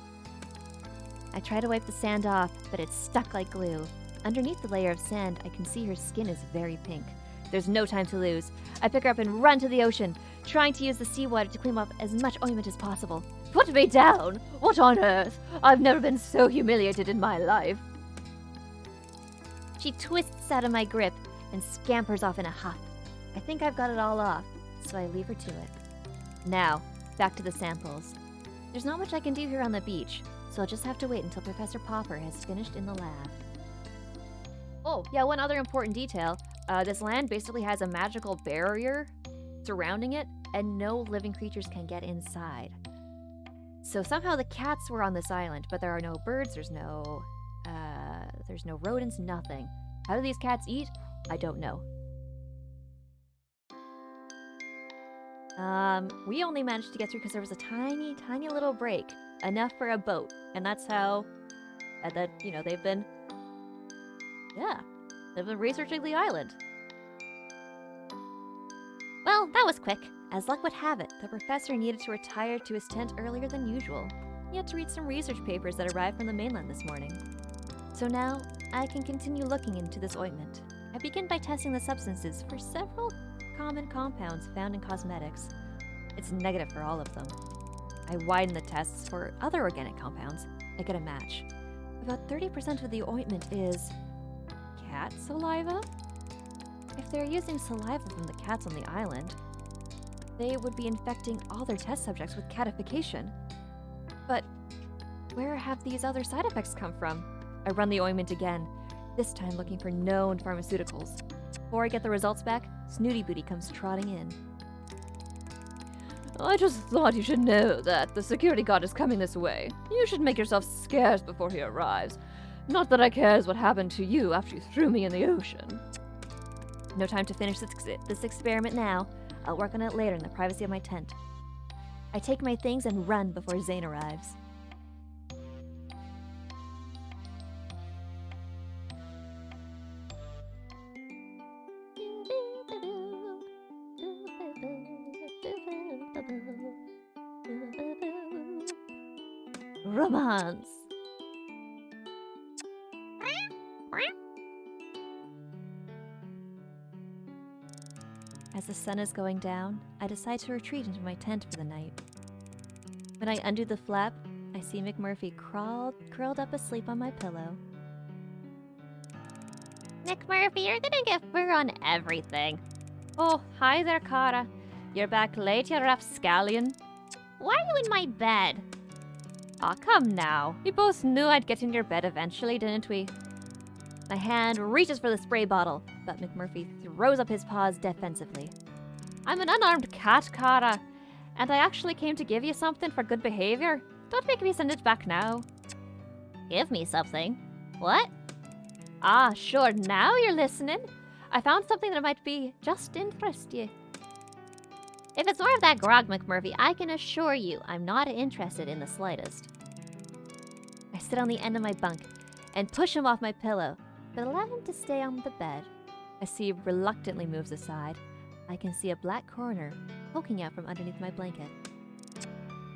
I try to wipe the sand off, but it's stuck like glue. Underneath the layer of sand, I can see her skin is very pink. There's no time to lose. I pick her up and run to the ocean, trying to use the seawater to clean up as much ointment as possible. Put me down! What on earth? I've never been so humiliated in my life. She twists out of my grip and scampers off in a huff. I think I've got it all off, so I leave her to it. Now, back to the samples. There's not much I can do here on the beach, so I'll just have to wait until Professor Popper has finished in the lab. Oh, yeah, one other important detail. This land basically has a magical barrier surrounding it, and no living creatures can get inside. So somehow the cats were on this island, but there are no birds, there's no rodents, nothing. How do these cats eat? I don't know. We only managed to get through because there was a tiny, tiny little break. Enough for a boat. And that's how, they've been researching the island.
Well, that was quick.
As luck would have it, the professor needed to retire to his tent earlier than usual. He had to read some research papers that arrived from the mainland this morning. So now, I can continue looking into this ointment. I begin by testing the substances for several common compounds found in cosmetics. It's negative for all of them. I widen the tests for other organic compounds. I get a match. About 30% of the ointment is cat saliva? If they're using saliva from the cats on the island, they would be infecting all their test subjects with catification. But where have these other side effects come from? I run the ointment again, this time looking for known pharmaceuticals. Before I get the results back, Snooty Booty comes trotting in.
I just thought you should know that the security guard is coming this way. You should make yourself scarce before he arrives. Not that I cares what happened to you after you threw me in the ocean.
No time to finish this experiment now. I'll work on it later in the privacy of my tent. I take my things and run before Zane arrives. Romance. As the sun is going down, I decide to retreat into my tent for the night. When I undo the flap, I see McMurphy curled up asleep on my pillow.
McMurphy, you're gonna get fur on everything.
Oh, hi there, Cara. You're back late, you rapscallion.
Why are you in my bed?
Aw, come now. We both knew I'd get in your bed eventually, didn't we? My hand reaches for the spray bottle, but McMurphy throws up his paws defensively. I'm an unarmed cat, Cara, and I actually came to give you something for good behavior. Don't make me send it back now.
Give me something. What?
Ah, sure, now you're listening. I found something that might be just interest you.
If it's more of that grog, McMurphy, I can assure you I'm not interested in the slightest.
I sit on the end of my bunk and push him off my pillow, but allow him to stay on the bed. As he reluctantly moves aside, I can see a black corner poking out from underneath my blanket.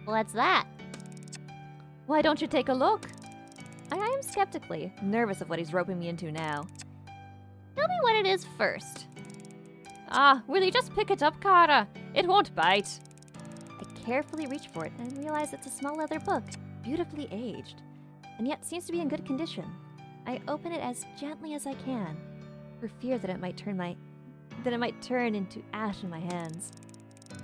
What's that?
Why don't you take a look? I am skeptically, nervous of what he's roping me into now.
Tell me what it is first.
Ah, will you just pick it up, Cara? It won't bite. I carefully reach for it and realize it's a small leather book, beautifully aged, and yet seems to be in good condition. I open it as gently as I can, for fear that it might turn into ash in my hands.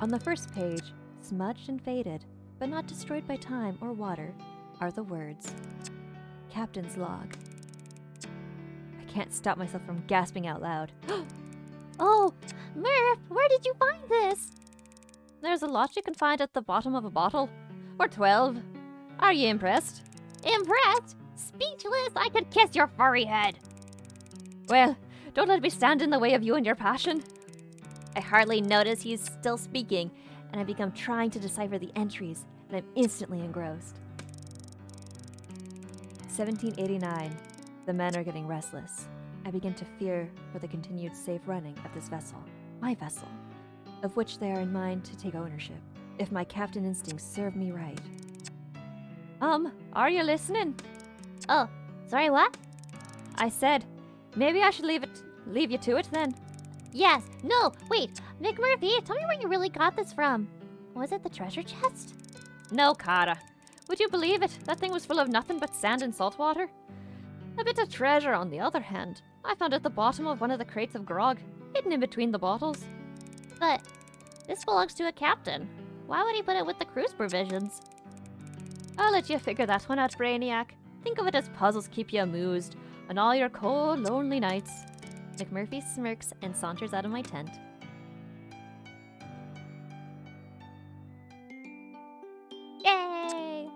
On the first page, smudged and faded, but not destroyed by time or water, are the words Captain's Log. I can't stop myself from gasping out loud.
Oh, Murph, where did you find this?
There's a lot you can find at the bottom of a bottle. Or 12. Are you impressed?
Impressed? Speechless? I could kiss your furry head.
Well, don't let me stand in the way of you and your passion.
I hardly notice he's still speaking, and I become trying to decipher the entries, and I'm instantly engrossed.
1789. The men are getting restless. I begin to fear for the continued safe running of this vessel, my vessel, of which they are in mind to take ownership, if my captain instincts serve me right. Are you listening?
Oh, sorry, what?
I said, maybe I should leave you to it then.
Yes, no, wait, McMurphy, tell me where you really got this from. Was it the treasure chest?
No, Cara. Would you believe it? That thing was full of nothing but sand and salt water. A bit of treasure, on the other hand, I found at the bottom of one of the crates of grog, hidden in between the bottles.
But this belongs to a captain. Why would he put it with the cruise provisions?
I'll let you figure that one out, Brainiac. Think of it as puzzles keep you amused on all your cold, lonely nights.
McMurphy smirks and saunters out of my tent. Yay!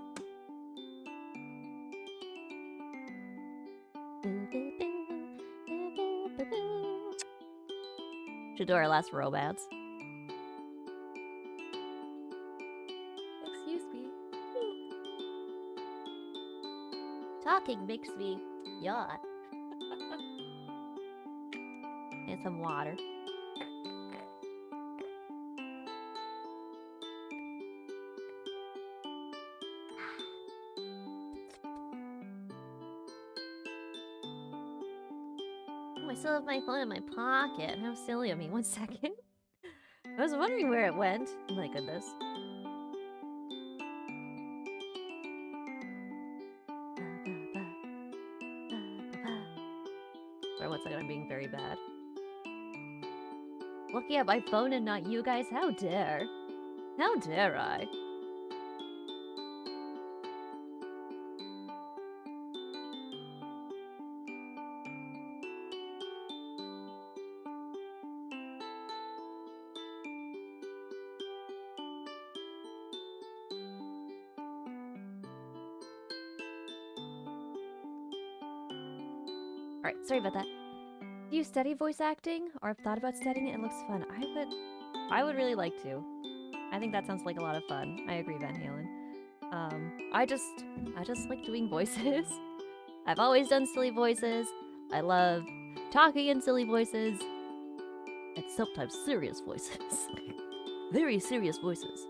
Should do our last romance. Excuse me.
Talking makes me yawn.
And some water.
Oh, I still have my phone in my pocket. How silly of me. 1 second.
I was wondering where it went. My goodness. Sorry, 1 second, I'm being very bad. Looking at my phone and not you guys, how dare? How dare I? Alright, sorry about that. Do you study voice acting, or have thought about studying it? It looks fun. I would really like to. I think that sounds like a lot of fun. I agree, Van Halen. I just like doing voices. I've always done silly voices. I love talking in silly voices. And sometimes serious voices. Very serious voices.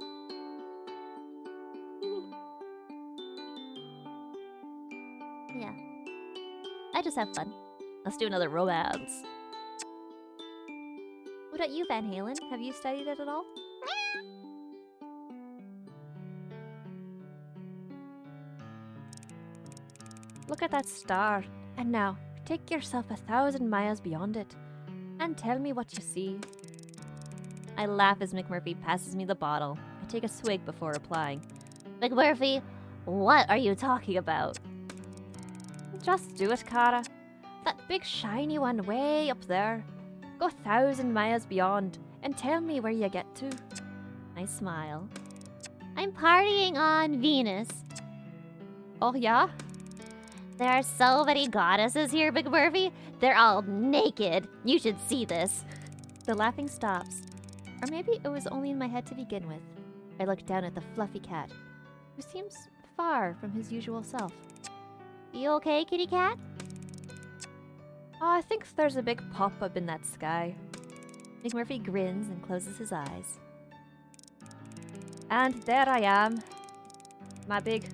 Yeah. I just have fun.
Let's do another romance.
What about you, Van Halen? Have you studied it at all?
Look at that star. And now, take yourself 1,000 miles beyond it. And tell me what you see. I laugh as McMurphy passes me the bottle. I take a swig before replying.
McMurphy, what are you talking about?
Just do it, Cara. That big shiny one way up there. Go 1,000 miles beyond and tell me where you get to. I smile.
I'm partying on Venus.
Oh, yeah?
There are so many goddesses here, McMurphy. They're all naked. You should see this.
The laughing stops. Or maybe it was only in my head to begin with. I look down at the fluffy cat, who seems far from his usual self.
You okay, kitty cat?
Oh, I think there's a big pop up in that sky. McMurphy grins and closes his eyes. And there I am. My big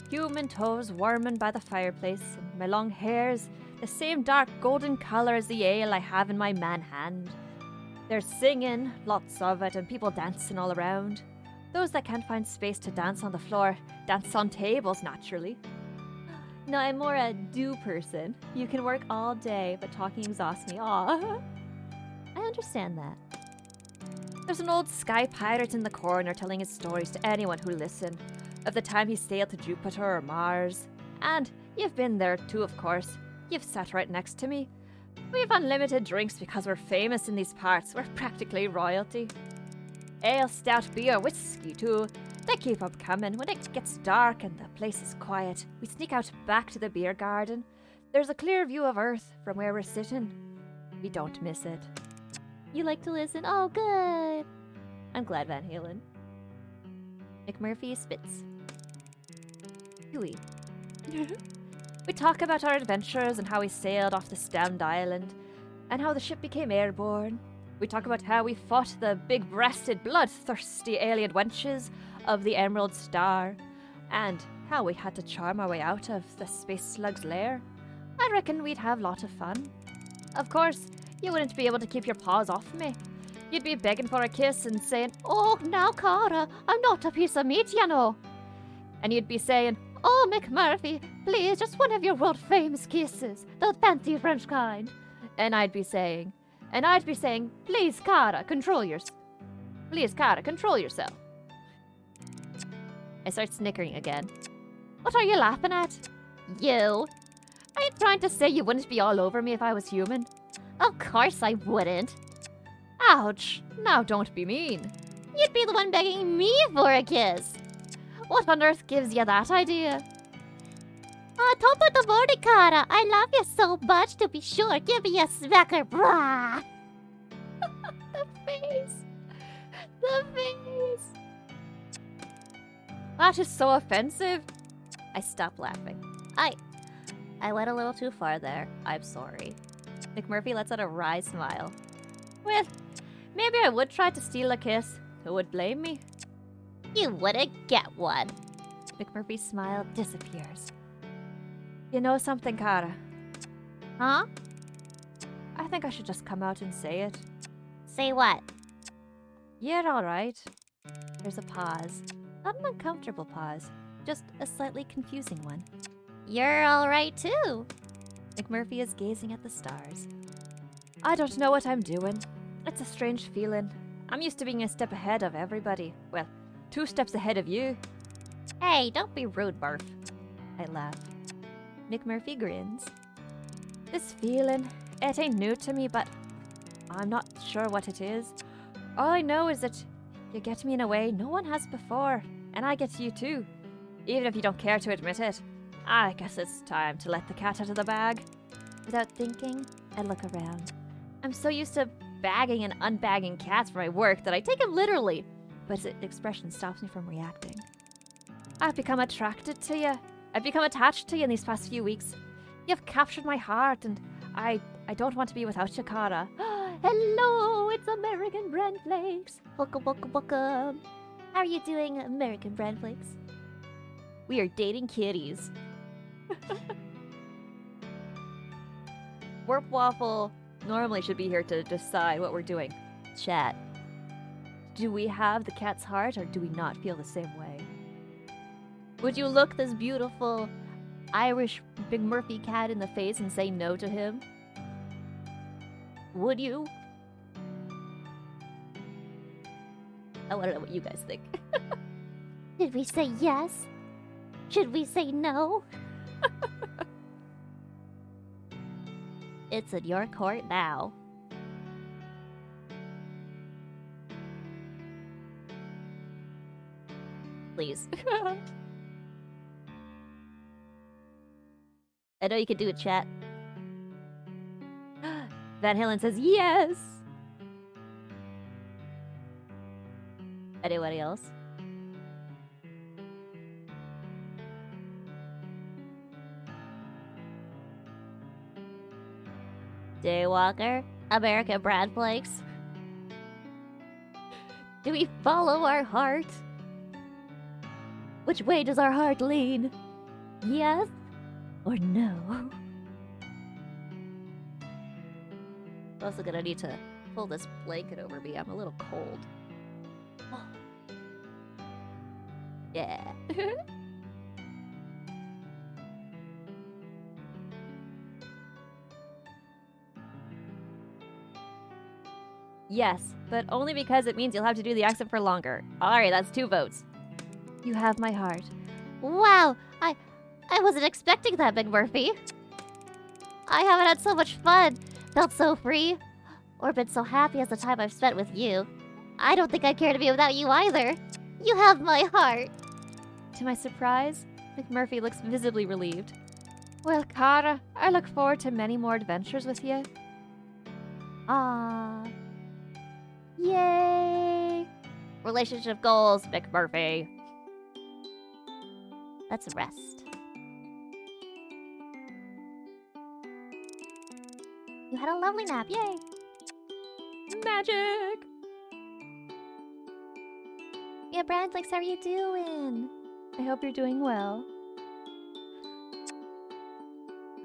human toes warming by the fireplace, and my long hair's the same dark golden colour as the ale I have in my man hand. There's singing, lots of it, and people dancing all around. Those that can't find space to dance on the floor dance on tables, naturally. No, I'm more a do person. You can work all day, but talking exhausts me. Aw. I understand that.
There's an old sky pirate in the corner telling his stories to anyone who'll listen, of the time he sailed to Jupiter or Mars. And you've been there too, of course. You've sat right next to me. We've unlimited drinks because we're famous in these parts. We're practically royalty. Ale, stout, beer, whiskey too. They keep up coming. When it gets dark and the place is quiet, we sneak out back to the beer garden. There's a clear view of Earth from where we're sitting. We don't miss it.
You like to listen? Oh, good.
I'm glad, Van Halen. McMurphy spits. Hooey. We talk about our adventures and how we sailed off the Stammed Island, and how the ship became airborne. We talk about how we fought the big-breasted, bloodthirsty alien wenches of the Emerald Star, and how we had to charm our way out of the space slug's lair. I reckon we'd have a lot of fun. Of course, you wouldn't be able to keep your paws off me. You'd be begging for a kiss and saying,
Oh, now, Cara, I'm not a piece of meat, you know.
and you'd be saying,
Oh, McMurphy, please, just one of your world-famous kisses. The fancy French kind.
and I'd be saying, please, Cara, control yourself. Please, Cara, control yourself. I start snickering again.
What are you laughing at? You.
Are you trying to say you wouldn't be all over me if I was human?
Of course I wouldn't.
Ouch! Now don't be mean.
You'd be the one begging me for a kiss.
What on earth gives you that idea?
Topo the morning, Cara. I love you so much, to be sure. Give me a smacker, brah.
The face! The face! That is so offensive. I stopped laughing. I went a little too far there. I'm sorry. McMurphy lets out a wry smile. Well, maybe I would try to steal a kiss. Who would blame me?
You wouldn't get one.
McMurphy's smile disappears. You know something, Cara?
Huh?
I think I should just come out and say it.
Say what?
You're alright. There's a pause. Not an uncomfortable pause, just a slightly confusing one.
You're alright too.
McMurphy is gazing at the stars. I don't know what I'm doing. It's a strange feeling. I'm used to being a step ahead of everybody. Well, 2 steps ahead of you.
Hey, don't be rude, Barf.
I laugh. McMurphy grins. This feeling, it ain't new to me, but I'm not sure what it is. All I know is that you get me in a way no one has before, and I get you too. Even if you don't care to admit it. I guess it's time to let the cat out of the bag. Without thinking, I look around. I'm so used to bagging and unbagging cats for my work that I take him literally, but his expression stops me from reacting. I've become attracted to you. I've become attached to you in these past few weeks. You've captured my heart, and I don't want to be without you, Cara.
Hello, it's American Brand Flakes. Welcome, welcome, welcome. How are you doing, American Brand Flakes?
We are dating kitties. Warp Waffle normally should be here to decide what we're doing. Chat. Do we have the cat's heart, or do we not feel the same way? Would you look this beautiful Irish Big Murphy cat in the face and say no to him? Would you? I want to know what you guys think.
Did we say yes? Should we say no?
It's in your court now. Please. I know you can do it, chat. Van Halen says yes! Anybody else? Daywalker? American Brand Flakes? Do we follow our heart? Which way does our heart lean? Yes or no? I'm also gonna need to pull this blanket over me. I'm a little cold. Oh. Yeah. Yes, but only because it means you'll have to do the accent for longer. Alright, that's 2 votes. You have my heart.
Wow, I wasn't expecting that, McMurphy. I haven't had so much fun, felt so free, or been so happy as the time I've spent with you. I don't think I'd care to be without you either. You have my heart.
To my surprise, McMurphy looks visibly relieved. Well, Kara, I look forward to many more adventures with you.
Ah. Yay!
Relationship goals, McMurphy.
Let's rest. You had a lovely nap, yay!
Magic!
Yeah, Brad, like, how are you doing?
I hope you're doing well.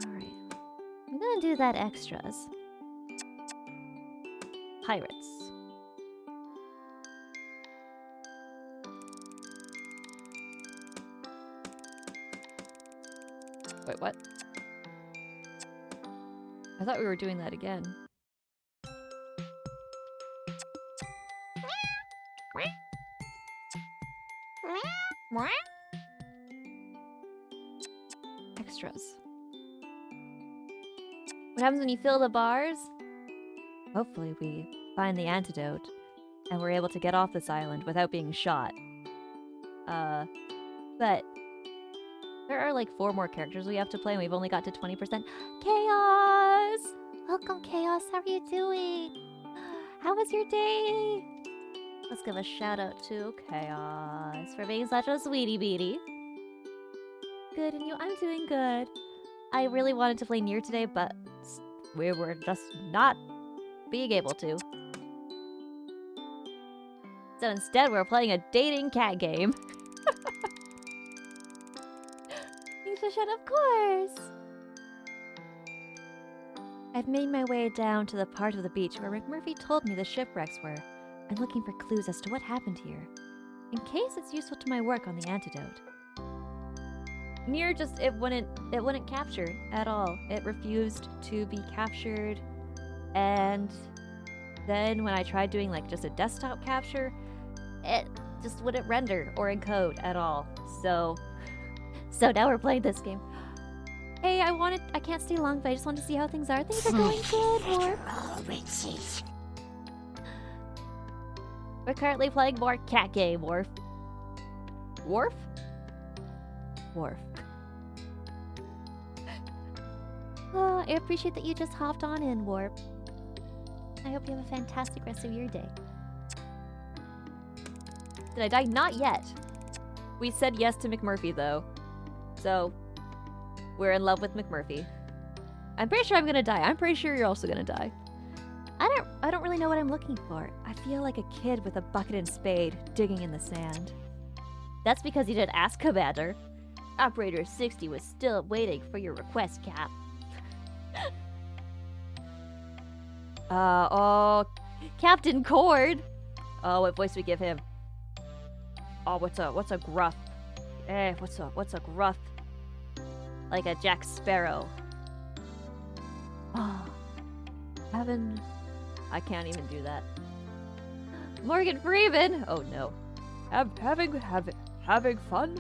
Alright.
I'm gonna do that extras.
Pirates. Wait, what? I thought we were doing that again. Extras. What happens when you fill the bars? Hopefully we find the antidote and we're able to get off this island without being shot. But there are like 4 more characters we have to play and we've only got to 20%. Chaos!
Welcome, Chaos. How are you doing? How was your day? Let's give a shout out to Chaos for being such a sweetie beatie.
Good, and you? I'm doing good. I really wanted to play NieR today, but we were just not being able to. So instead, we're playing a dating cat game.
You should, of course.
I've made my way down to the part of the beach where McMurphy told me the shipwrecks were. I'm looking for clues as to what happened here, in case it's useful to my work on the antidote. NieR just it wouldn't capture at all. It refused to be captured, and then when I tried doing like just a desktop capture, it just wouldn't render or encode at all. So now we're playing this game. Hey, I can't stay long, but I just wanted to see how things are. Things are going good, Warp. We're currently playing more cat game, Worf. Worf? Worf.
Oh, I appreciate that you just hopped on in, Warp. I hope you have a fantastic rest of your day.
Did I die? Not yet. We said yes to McMurphy, though. So, we're in love with McMurphy. I'm pretty sure I'm gonna die. I'm pretty sure you're also gonna die. I don't really know what I'm looking for. I feel like a kid with a bucket and spade digging in the sand. That's because you did ask Commander. Operator 60 was still waiting for your request, Cap. Oh, Captain Cord. Oh, what voice we give him? Oh, what's a gruff? What's a gruff? Like a Jack Sparrow. Oh, I can't even do that. Morgan Freeman. Oh no. Having fun.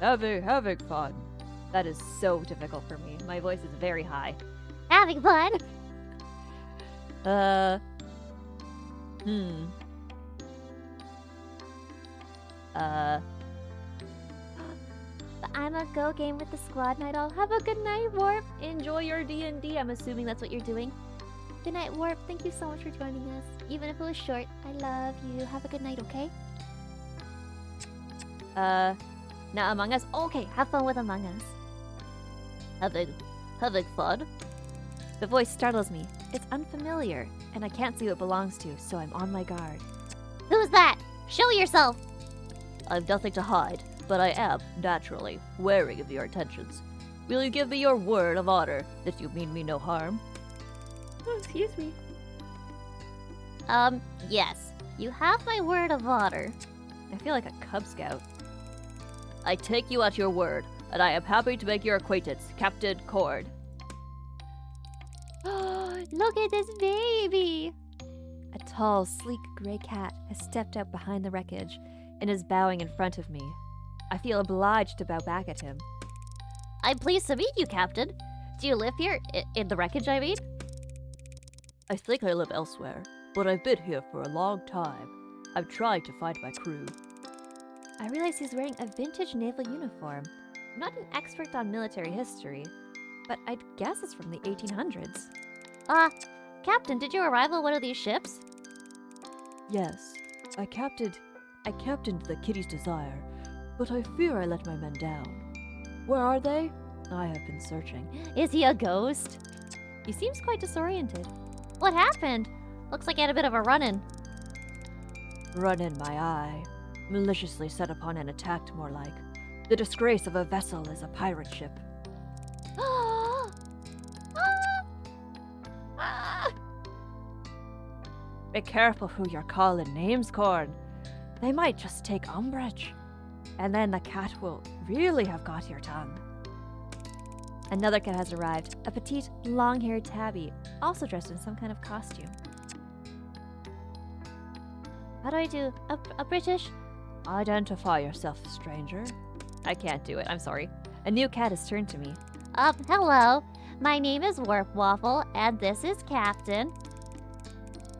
Having fun. That is so difficult for me. My voice is very high.
Having fun. I'm a go game with the squad night all. Have a good night, Warp.
Enjoy your D&D. I'm assuming that's what you're doing.
Good night, Warp. Thank you so much for joining us. Even if it was short, I love you. Have a good night, okay?
Not Among Us?
Okay, have fun with Among Us.
Having fun? The voice startles me. It's unfamiliar, and I can't see who it belongs to, so I'm on my guard.
Who's that? Show yourself!
I've nothing to hide, but I am, naturally, wary of your attentions. Will you give me your word of honor that you mean me no harm? Oh, excuse me.
Yes. You have my word of honor.
I feel like a Cub Scout. I take you at your word, and I am happy to make your acquaintance, Captain Cord.
Look at this baby!
A
tall, sleek gray cat has stepped out behind the wreckage and is bowing in front of me. I feel obliged to bow back at him.
I'm pleased to meet you, Captain. Do you live here? In the wreckage, I mean?
I think I live elsewhere, but I've been here for a long time. I'm trying to find my crew. I realize he's wearing a vintage naval uniform. I'm not an expert on military history, but I'd guess it's from the 1800s.
Captain, did you arrive on one of these ships?
Yes, I captained the Kitty's Desire, but I fear I let my men down. Where are they? I have been searching.
Is he a ghost?
He seems quite disoriented.
What happened? Looks like he had a bit of a run-in.
Run in my eye. Maliciously set upon and attacked, more like. The disgrace of a vessel is a pirate ship. Be careful who you're calling names, Corn. They might just take umbrage. And then the cat will really have got your tongue. Another cat has arrived, a petite, long-haired tabby, also dressed in some kind of costume.
How do I do? A British?
Identify yourself, stranger. I can't do it, I'm sorry. A new cat has turned to me.
Hello. My name is Warp Waffle, and this is Captain.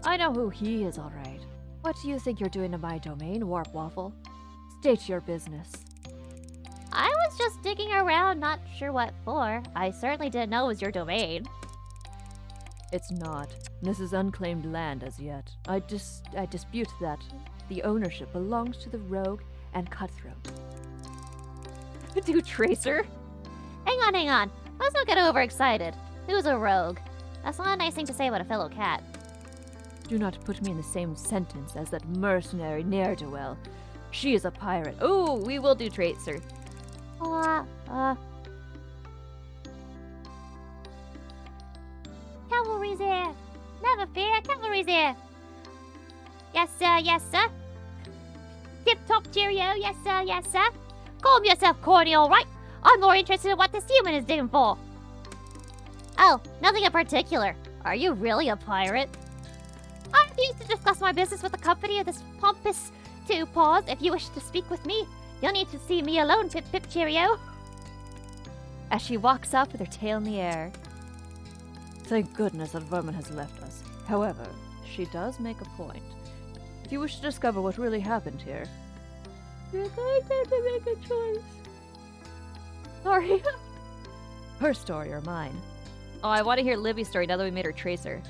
I know who he is, all right. What do you think you're doing in my domain, Warp Waffle? State your business.
I was just digging around, not sure what for. I certainly didn't know it was your domain.
It's not. This is unclaimed land as yet. I dispute that the ownership belongs to the rogue and cutthroat.
Do Tracer? Hang on. Let's not get overexcited. Who's a rogue? That's not a nice thing to say about a fellow cat.
Do not put me in the same sentence as that mercenary ne'er-do-well. She is a pirate. Oh, we will do Tracer.
Cavalry's here. Never fear, cavalry's here. Yes, sir. Tip-top cheerio, yes, sir. Calm yourself, Corny, all right? I'm more interested in what this human is digging for. Oh, nothing in particular. Are you really a pirate? I refuse to discuss my business with the company of this pompous two paws. If you wish to speak with me, you'll need to see me alone, pip cheerio.
As she walks off with her tail in the air. Thank goodness that Vermin has left us. However, she does make a point. If you wish to discover what really happened here, you're going to have to make a choice. Sorry. Her story or mine? Oh, I want to hear Libby's story now that we made her Tracer.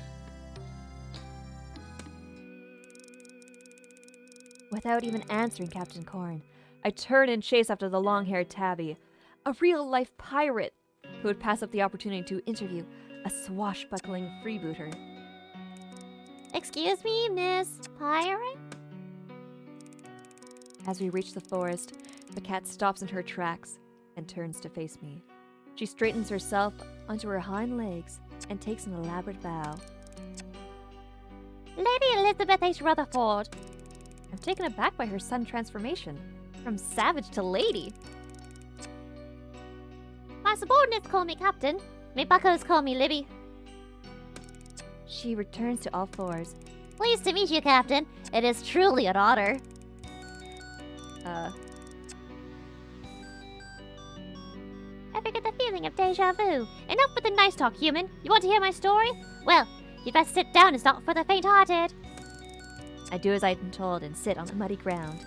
Without even answering Captain Corn, I turn and chase after the long-haired tabby, a real-life pirate who would pass up the opportunity to interview a swashbuckling freebooter.
Excuse me, Miss Pirate?
As we reach the forest, the cat stops in her tracks and turns to face me. She straightens herself onto her hind legs and takes an elaborate bow.
Lady Elizabeth H. Rutherford.
I'm taken aback by her sudden transformation, from savage to lady.
My subordinates call me Captain. Me buckos call me Libby.
She returns to all fours.
Pleased to meet you, Captain. It is truly an honor. Ever get the feeling of deja vu? Enough with the nice talk, human. You want to hear my story? Well, you'd best sit down. It's not for the faint-hearted.
I do as I've been told and sit on the muddy ground.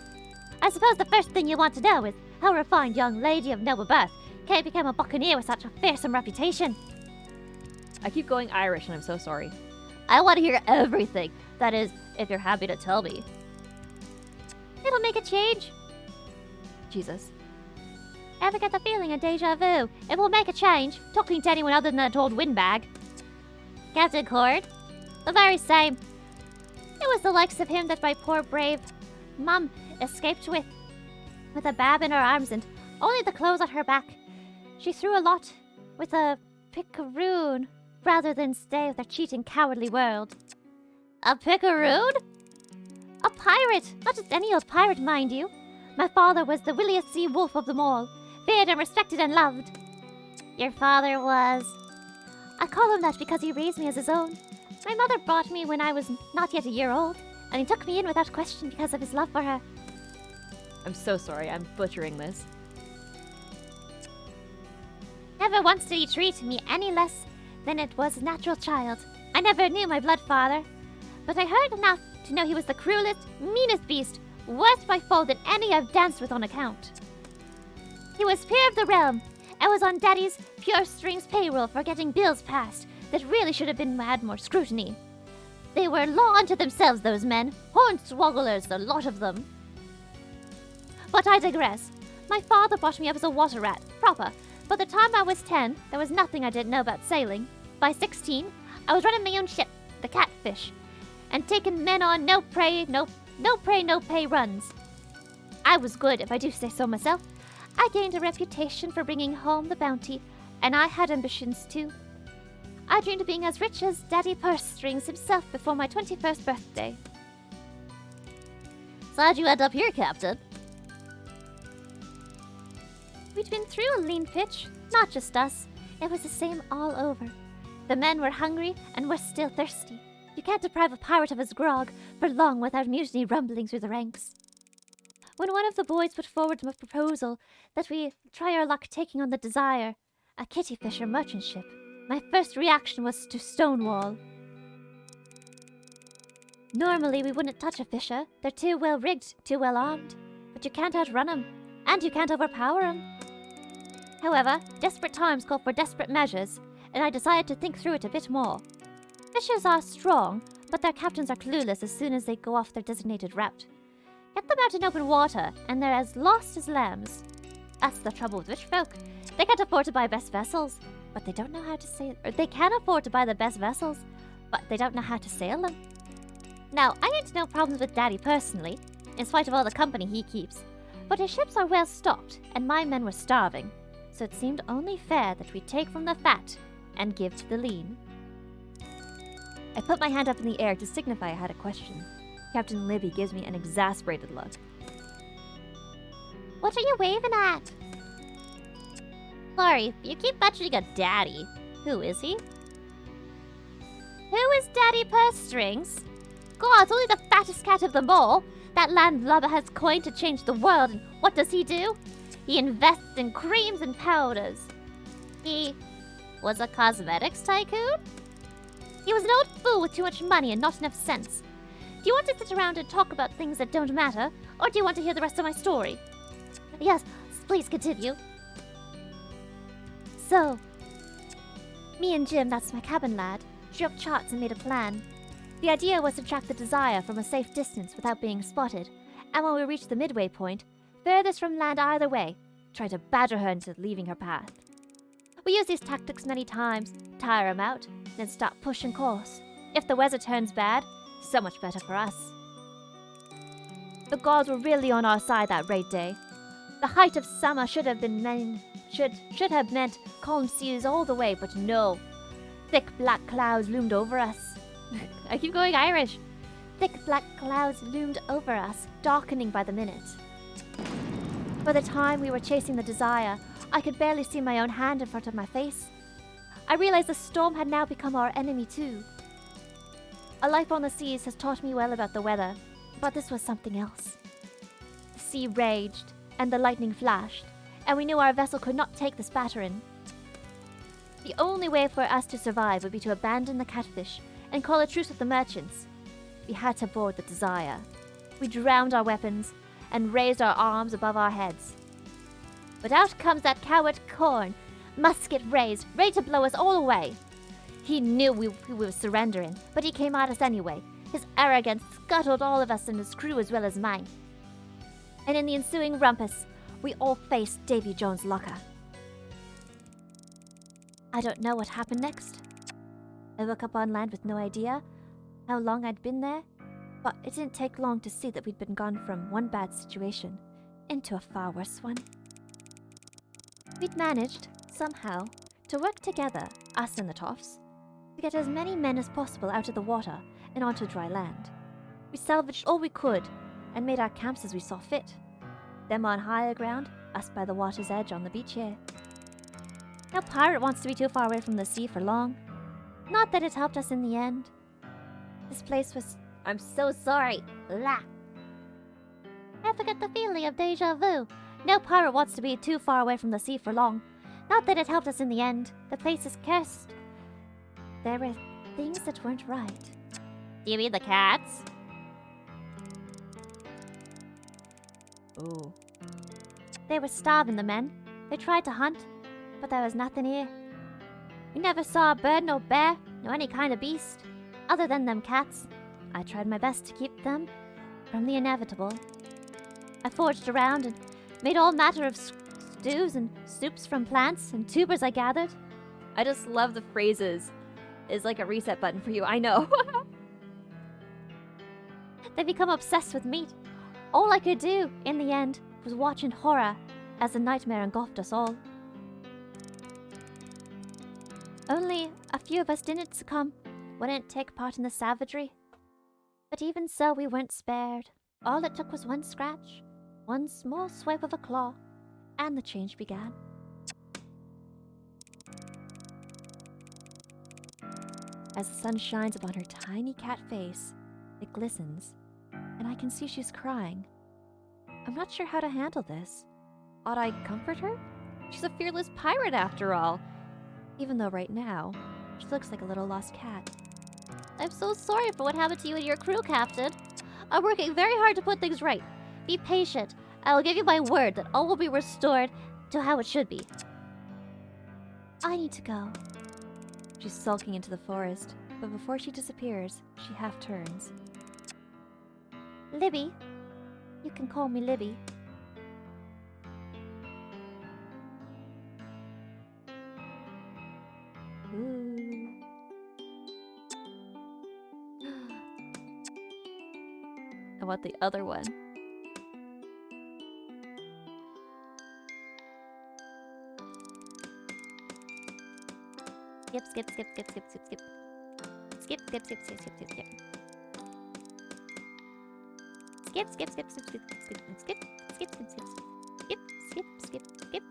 I suppose the first thing you want to know is how a refined young lady of noble birth can become a buccaneer with such a fearsome reputation.
I keep going Irish and I'm so sorry.
I want to hear everything. That is, if you're happy to tell me. It'll make a change.
Jesus.
Ever get the feeling of deja vu? It will make a change. Talking to anyone other than that old windbag. Captain Cord? The very same. It was the likes of him that my poor brave mum escaped with a bab in her arms and only the clothes on her back. She threw a lot with a picaroon rather than stay with her cheating, cowardly world. A picaroon? A pirate! Not just any old pirate, mind you. My father was the williest sea wolf of them all, feared and respected and loved. Your father was... I call him that because he raised me as his own. My mother brought me when I was not yet a year old, and he took me in without question because of his love for her.
I'm so sorry, I'm butchering this.
Never once did he treat me any less than it was a natural child. I never knew my blood father, but I heard enough to know he was the cruelest, meanest beast, worse by far than any I've danced with on account. He was peer of the realm, and was on Daddy's pure strings payroll for getting bills passed that really should have had more scrutiny. They were law unto themselves, those men. Hornswogglers, the lot of them. But I digress. My father brought me up as a water rat, proper. By the time I was 10, there was nothing I didn't know about sailing. By 16, I was running my own ship, the Catfish, and taking men on no pay, no runs. I was good, if I do say so myself. I gained a reputation for bringing home the bounty, and I had ambitions too. I dreamed of being as rich as Daddy Purse Strings himself before my 21st birthday. So how'd you end up here, Captain? We'd been through a lean pitch, not just us. It was the same all over. The men were hungry and were still thirsty. You can't deprive a pirate of his grog for long without mutiny rumbling through the ranks. When one of the boys put forward a proposal that we try our luck taking on the Desire, a kitty fisher merchant ship, my first reaction was to stonewall. Normally we wouldn't touch a fisher. They're too well rigged, too well armed. But you can't outrun 'em, and you can't overpower 'em. However, desperate times call for desperate measures, and I decided to think through it a bit more. Fishers are strong, but their captains are clueless as soon as they go off their designated route. Get them out in open water, and they're as lost as lambs. That's the trouble with rich folk. They can't afford to buy best vessels, but they don't know how to sail. Or they can afford to buy the best vessels, but they don't know how to sail them. Now, I ain't no problems with Daddy personally, in spite of all the company he keeps. But his ships are well stocked, and my men were starving, so it seemed only fair that we take from the fat and give to the lean.
I put my hand up in the air to signify I had a question. Captain Libby gives me an exasperated look.
What are you waving at? Sorry, you keep mentioning a daddy. Who is he? Who is Daddy Purse Strings? God, it's only the fattest cat of them all. That landlubber has coined to change the world, and what does he do? He invests in creams and powders. He was a cosmetics tycoon? He was an old fool with too much money and not enough sense. Do you want to sit around and talk about things that don't matter, or do you want to hear the rest of my story? Yes, please continue. So, me and Jim, that's my cabin lad, drew up charts and made a plan. The idea was to track the Desire from a safe distance without being spotted, and when we reached the midway point, furthest from land either way, try to badger her into leaving her path. We used these tactics many times, tire 'em out, then stop pushing course. If the weather turns bad, so much better for us. The gods were really on our side that raid day. The height of summer should have meant calm seas all the way, but no. Thick black clouds loomed over us. I keep going Irish. Thick black clouds loomed over us, darkening by the minute. By the time we were chasing the Desire, I could barely see my own hand in front of my face. I realized the storm had now become our enemy too. A life on the seas has taught me well about the weather, but this was something else. The sea raged, and the lightning flashed, and we knew our vessel could not take this battering. The only way for us to survive would be to abandon the Catfish and call a truce with the merchants. We had to board the Desire. We drowned our weapons and raised our arms above our heads. But out comes that coward Corn, musket raised, ready to blow us all away. He knew we were surrendering, but he came at us anyway. His arrogance scuttled all of us and his crew as well as mine. And in the ensuing rumpus, we all faced Davy Jones' locker. I don't know what happened next. I woke up on land with no idea how long I'd been there, but it didn't take long to see that we'd been gone from one bad situation into a far worse one. We'd managed, somehow, to work together, us and the Toffs, to get as many men as possible out of the water and onto dry land. We salvaged all we could and made our camps as we saw fit. Them on higher ground, us by the water's edge on the beach here. No pirate wants to be too far away from the sea for long. Not that it helped us in the end. This place was... I'm so sorry. La. I forget the feeling of deja vu. No pirate wants to be too far away from the sea for long. Not that it helped us in the end. The place is cursed. There were things that weren't right. Do you mean the cats?
Ooh.
They were starving, the men. They tried to hunt, but there was nothing here. We never saw a bird, no bear, no any kind of beast, other than them cats. I tried my best to keep them from the inevitable. I foraged around and made all matter of stews and soups from plants and tubers I gathered.
I just love the phrases. Is like a reset button for you, I know.
They become obsessed with meat. All I could do, in the end, was watch in horror as the nightmare engulfed us all. Only a few of us didn't succumb, wouldn't take part in the savagery. But even so, we weren't spared. All it took was one scratch, one small swipe of a claw, and the change began.
As the sun shines upon her tiny cat face, it glistens, and I can see she's crying. I'm not sure how to handle this. Ought I comfort her? She's a fearless pirate after all. Even though right now, she looks like a little lost cat.
I'm so sorry for what happened to you and your crew, Captain. I'm working very hard to put things right. Be patient. I will give you my word that all will be restored to how it should be. I need to go.
She's sulking into the forest, but before she disappears, she half turns.
Libby. You can call me Libby.
Ooh. I want the other one.
Skip, skip, skip, skip, skip, skip, skip. Skip, skip, skip, skip, skip, skip, skip. Skip, skip, skip, skip, skip, skip, skip, skip, skip, skip, skip, skip, skip, skip, skip.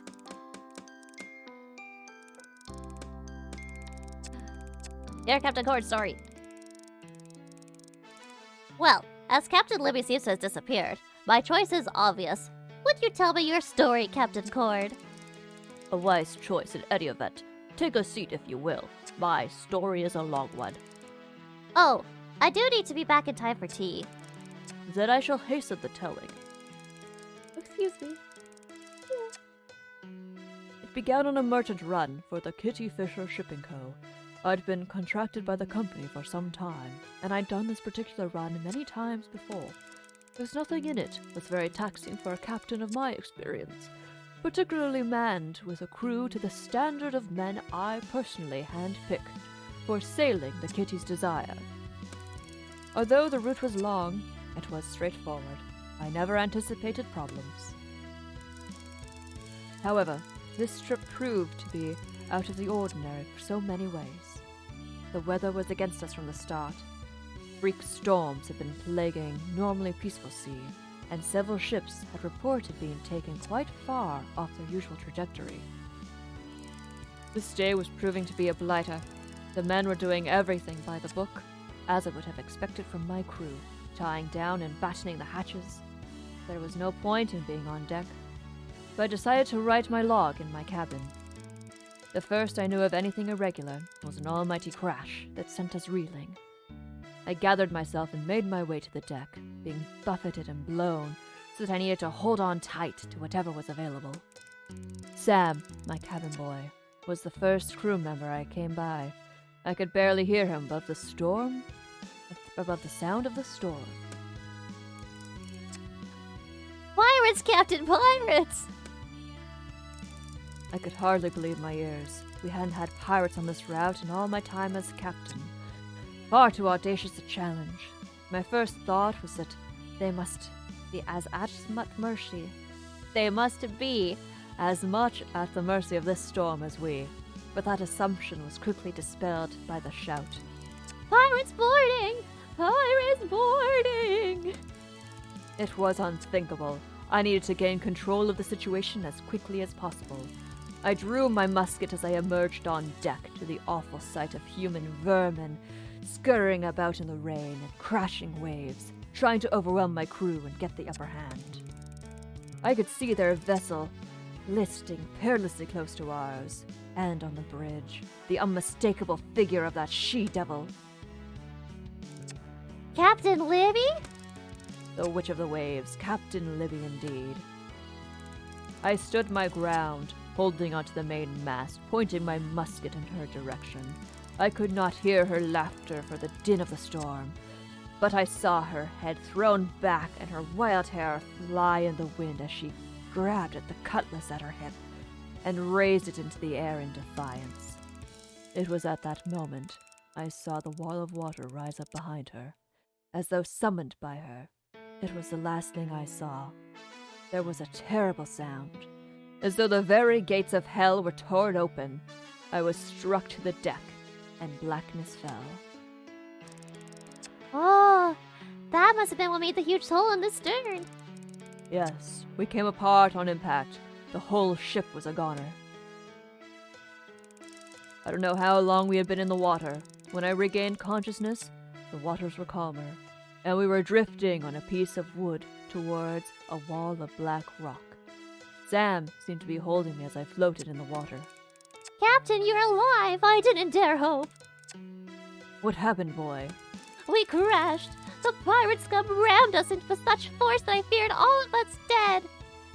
Yeah, Captain Cord, sorry.
Well, as Captain Libby seems to have disappeared, my choice is obvious. Would you tell me your story, Captain Cord?
A wise choice in any event. Take a seat if you will. My story is a long one.
Oh, I do need to be back in time for tea.
Then I shall hasten the telling.
Excuse me.
It began on a merchant run for the Kitty Fisher Shipping Co. I'd been contracted by the company for some time, and I'd done this particular run many times before. There's nothing in it that's very taxing for a captain of my experience, particularly manned with a crew to the standard of men I personally handpick for sailing the Kitty's Desire. Although the route was long, it was straightforward. I never anticipated problems. However, this trip proved to be out of the ordinary for so many ways. The weather was against us from the start. Freak storms had been plaguing normally peaceful sea, and several ships had reported being taken quite far off their usual trajectory. This day was proving to be a blighter. The men were doing everything by the book, as I would have expected from my crew, tying down and battening the hatches. There was no point in being on deck, so I decided to write my log in my cabin. The first I knew of anything irregular was an almighty crash that sent us reeling. I gathered myself and made my way to the deck, being buffeted and blown, so that I needed to hold on tight to whatever was available. Sam, my cabin boy, was the first crew member I came by. I could barely hear him above the sound of the storm.
Pirates, Captain, pirates!
I could hardly believe my ears. We hadn't had pirates on this route in all my time as captain. Far too audacious a challenge. My first thought was that they must be as much at the mercy of this storm as we. But that assumption was quickly dispelled by the shout.
Pirates boarding!
Pirates boarding!
It was unthinkable. I needed to gain control of the situation as quickly as possible. I drew my musket as I emerged on deck to the awful sight of human vermin scurrying about in the rain and crashing waves, trying to overwhelm my crew and get the upper hand. I could see their vessel listing perilously close to ours, and on the bridge, the unmistakable figure of that she-devil,
Captain Libby?
the Witch of the Waves, Captain Libby indeed. I stood my ground, holding onto the main mast, pointing my musket in her direction. I could not hear her laughter for the din of the storm, but I saw her head thrown back and her wild hair fly in the wind as she grabbed at the cutlass at her hip and raised it into the air in defiance. It was at that moment I saw the wall of water rise up behind her, as though summoned by her. It was the last thing I saw. There was a terrible sound, as though the very gates of hell were torn open. I was struck to the deck, and blackness fell.
Oh, that must have been what made the huge hole in the stern.
Yes, we came apart on impact. The whole ship was a goner. I don't know how long we had been in the water. When I regained consciousness, the waters were calmer, and we were drifting on a piece of wood towards a wall of black rock. Sam seemed to be holding me as I floated in the water.
Captain, you're alive! I didn't dare hope.
What happened, boy?
We crashed. The pirate scum rammed us with such force that I feared all of us dead.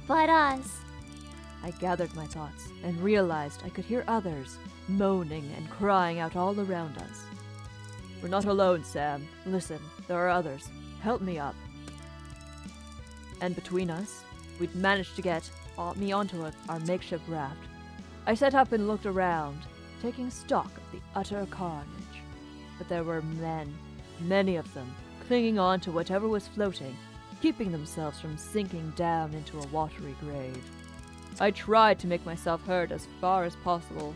But us.
I gathered my thoughts and realized I could hear others moaning and crying out all around us. We're not alone, Sam. Listen, there are others. Help me up. And between us, we'd managed to get me onto our makeshift raft. I sat up and looked around, taking stock of the utter carnage. But there were men, many of them, clinging on to whatever was floating, keeping themselves from sinking down into a watery grave. I tried to make myself heard as far as possible.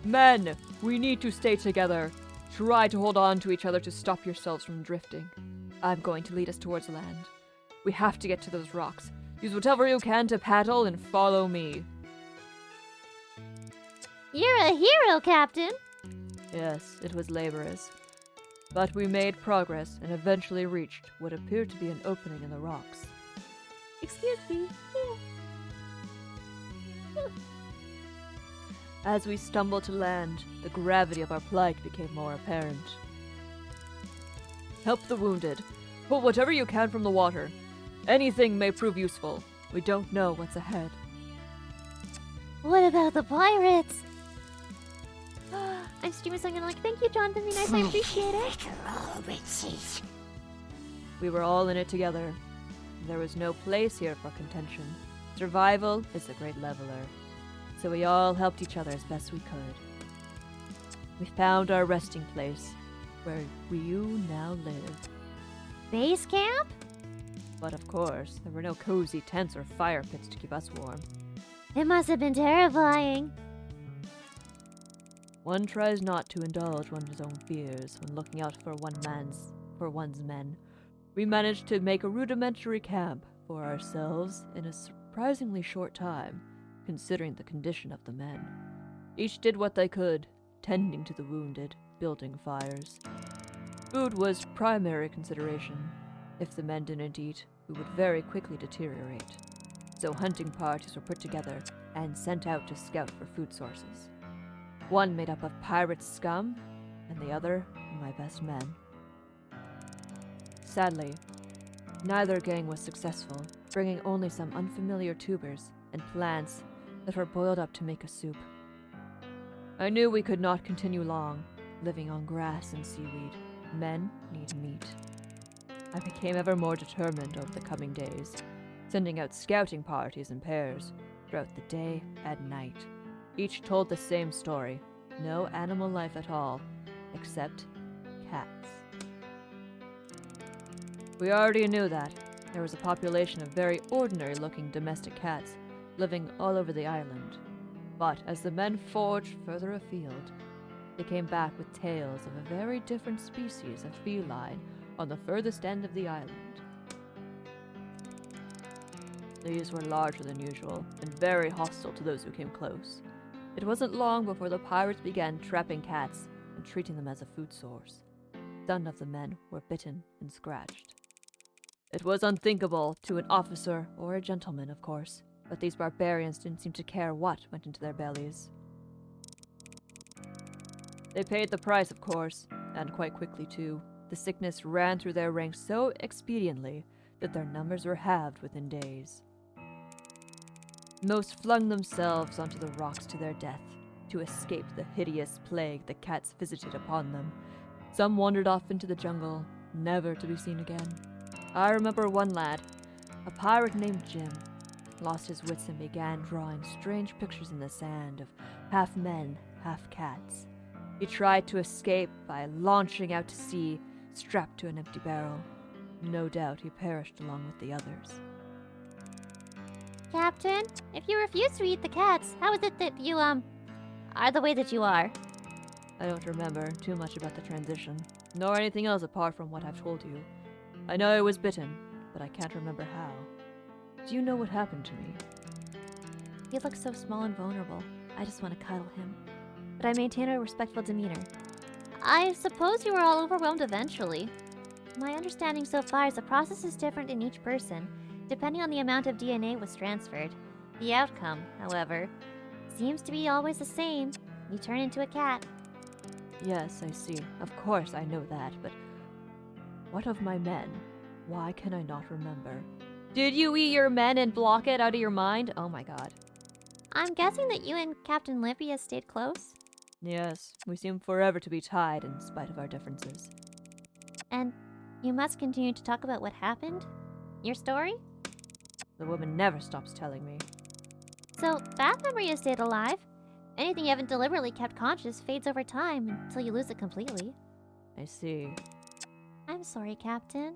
Men, we need to stay together. Try to hold on to each other to stop yourselves from drifting. I'm going to lead us towards land. We have to get to those rocks. Use whatever you can to paddle and follow me.
You're a hero, Captain.
Yes, it was laborious. But we made progress and eventually reached what appeared to be an opening in the rocks.
Excuse me.
As we stumbled to land, the gravity of our plight became more apparent. Help the wounded. Pull whatever you can from the water. Anything may prove useful. We don't know what's ahead.
What about the pirates? I'm streaming, so I'm gonna thank you, Jonathan. Be nice, I appreciate it.
We were all in it together. There was no place here for contention. Survival is the great leveler. So we all helped each other as best we could. We found our resting place, where you now live.
Base camp?
But of course, there were no cozy tents or fire pits to keep us warm.
It must have been terrifying.
One tries not to indulge one's own fears when looking out for one's men. We managed to make a rudimentary camp for ourselves in a surprisingly short time, considering the condition of the men. Each did what they could, tending to the wounded, building fires. Food was primary consideration. If the men didn't eat, we would very quickly deteriorate. So hunting parties were put together and sent out to scout for food sources. One made up of pirate scum, and the other my best men. Sadly, neither gang was successful, bringing only some unfamiliar tubers and plants that were boiled up to make a soup. I knew we could not continue long, living on grass and seaweed. Men need meat. I became ever more determined over the coming days, sending out scouting parties in pairs throughout the day and night. Each told the same story. No animal life at all, except cats. We already knew that. There was a population of very ordinary-looking domestic cats living all over the island. But as the men forged further afield, they came back with tales of a very different species of feline on the furthest end of the island. These were larger than usual, and very hostile to those who came close. It wasn't long before the pirates began trapping cats and treating them as a food source. None of the men were bitten and scratched. It was unthinkable to an officer or a gentleman, of course, but these barbarians didn't seem to care what went into their bellies. They paid the price, of course, and quite quickly, too. The sickness ran through their ranks so expediently that their numbers were halved within days. Most flung themselves onto the rocks to their death to escape the hideous plague the cats visited upon them. Some wandered off into the jungle, never to be seen again. I remember one lad, a pirate named Jim, lost his wits and began drawing strange pictures in the sand of half men, half cats. He tried to escape by launching out to sea, strapped to an empty barrel. No doubt he perished along with the others.
Captain, if you refuse to eat the cats, how is it that you, are the way that you are?
I don't remember too much about the transition, nor anything else apart from what I've told you. I know I was bitten, but I can't remember how. Do you know what happened to me?
He looks so small and vulnerable. I just want to cuddle him. But I maintain a respectful demeanor.
I suppose you were all overwhelmed eventually. My understanding so far is the process is different in each person, depending on the amount of DNA was transferred. The outcome, however, seems to be always the same. You turn into a cat.
Yes, I see. Of course I know that, but what of my men? Why can I not remember? Did you eat your men and block it out of your mind? Oh my god.
I'm guessing that you and Captain Livia stayed close?
Yes, we seem forever to be tied in spite of our differences.
And you must continue to talk about what happened? Your story?
The woman never stops telling me.
So that memory has stayed alive. Anything you haven't deliberately kept conscious fades over time until you lose it completely.
I see.
I'm sorry, Captain.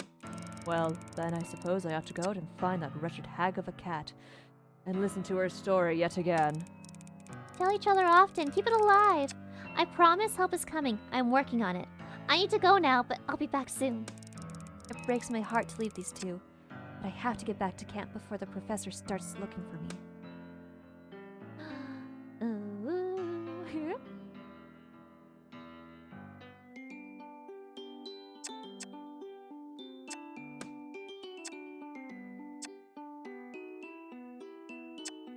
Well, then I suppose I ought to go out and find that wretched hag of a cat and listen to her story yet again.
Tell each other often. Keep it alive. I promise help is coming. I'm working on it. I need to go now, but I'll be back soon.
It breaks my heart to leave these two, but I have to get back to camp before the professor starts looking for me.
Ooh.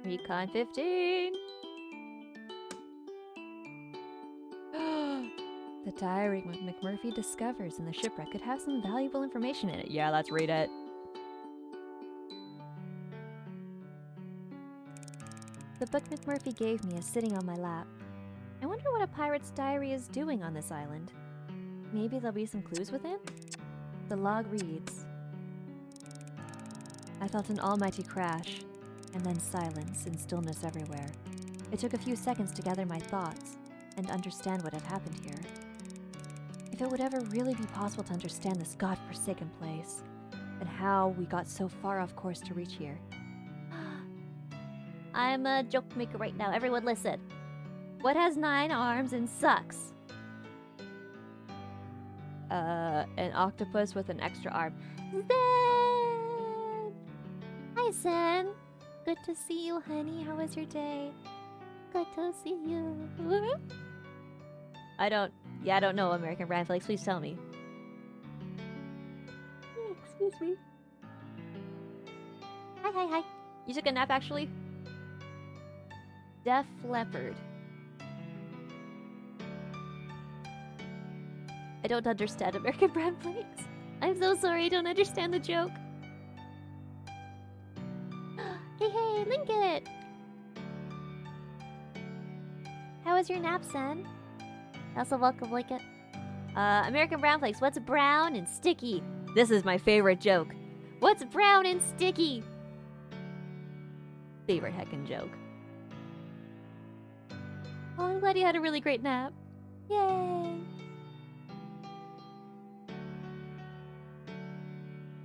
'Recon 15! The diary McMurphy discovers in the shipwreck could have some valuable information in it.
Yeah, let's read it.
The book McMurphy gave me is sitting on my lap. I wonder what a pirate's diary is doing on this island. Maybe there'll be some clues within? The log reads, I felt an almighty crash, and then silence and stillness everywhere. It took a few seconds to gather my thoughts and understand what had happened here. If it would ever really be possible to understand this godforsaken place, and how we got so far off course to reach here.
I'm a joke maker right now. Everyone listen. What has 9 arms and sucks?
An octopus with an extra arm.
Zen! Hi, Zen. Good to see you, honey. How was your day? Good to see you.
I don't know American Brand Flakes. Please tell me.
Excuse me. Hi.
You took a nap, actually? Def Leopard. I don't understand American Brand Flakes.
I'm so sorry. I don't understand the joke. Hey, Linkit. How was your nap, Sen? Also welcome, Linkit.
American Brown Flakes, what's brown and sticky?
This is my favorite joke.
What's brown and sticky? Favorite heckin' joke.
Oh, I'm glad you had a really great nap. Yay!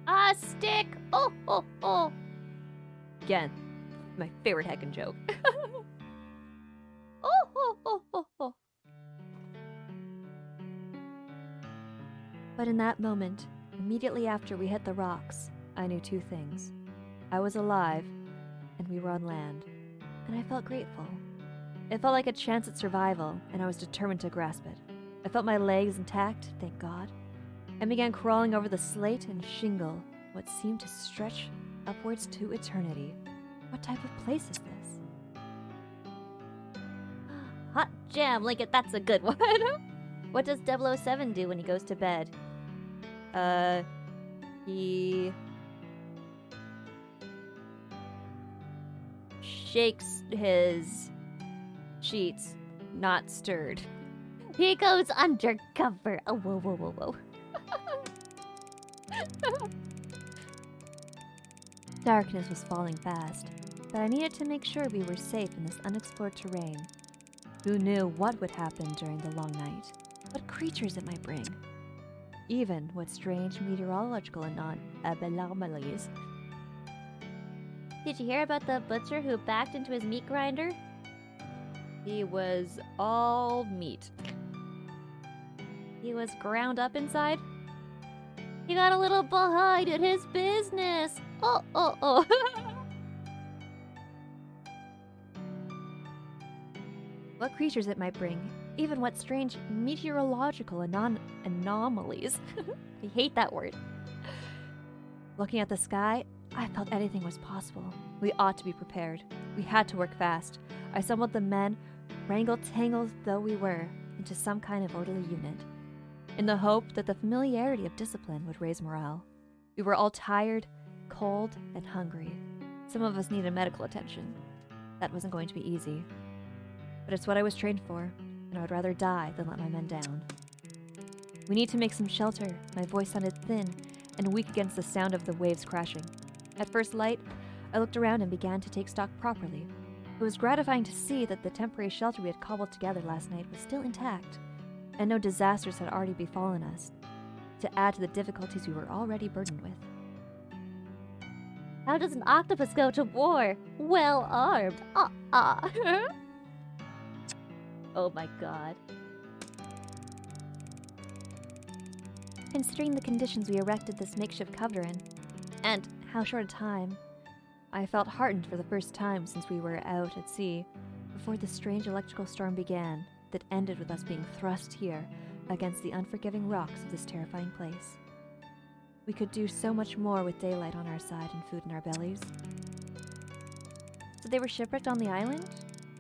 Ah, stick! Oh!
Again, my favorite heckin' joke.
Oh. But in that moment, immediately after we hit the rocks, I knew two things. I was alive, and we were on land. And I felt grateful. It felt like a chance at survival, and I was determined to grasp it. I felt my legs intact, thank God.
and began crawling over the slate and shingle, what seemed to stretch upwards to eternity. What type of place is this?
Hot jam, Lincoln, that's a good one. What does 007 do when he goes to bed? He shakes his sheets, not stirred.
He goes undercover. Oh, whoa, whoa, whoa, whoa.
Darkness was falling fast, but I needed to make sure we were safe in this unexplored terrain. Who knew what would happen during the long night? What creatures it might bring? Even what strange meteorological anomalies.
Did you hear about the butcher who backed into his meat grinder?
He was all meat. He was ground up inside.
He got a little behind in his business. Oh.
What creatures it might bring, even what strange meteorological anomalies.
I hate that word.
Looking at the sky, I felt anything was possible. We ought to be prepared. We had to work fast. I summoned the men, wrangle-tangled though we were, into some kind of orderly unit, in the hope that the familiarity of discipline would raise morale. We were all tired, cold, and hungry. Some of us needed medical attention. That wasn't going to be easy. But it's what I was trained for, and I would rather die than let my men down. We need to make some shelter. My voice sounded thin and weak against the sound of the waves crashing. At first light, I looked around and began to take stock properly. It was gratifying to see that the temporary shelter we had cobbled together last night was still intact, and no disasters had already befallen us, to add to the difficulties we were already burdened with.
How does an octopus go to war? Well armed.
Oh my god.
Considering the conditions we erected this makeshift cover in, and how short a time, I felt heartened for the first time since we were out at sea, before the strange electrical storm began that ended with us being thrust here against the unforgiving rocks of this terrifying place. We could do so much more with daylight on our side and food in our bellies. So they were shipwrecked on the island?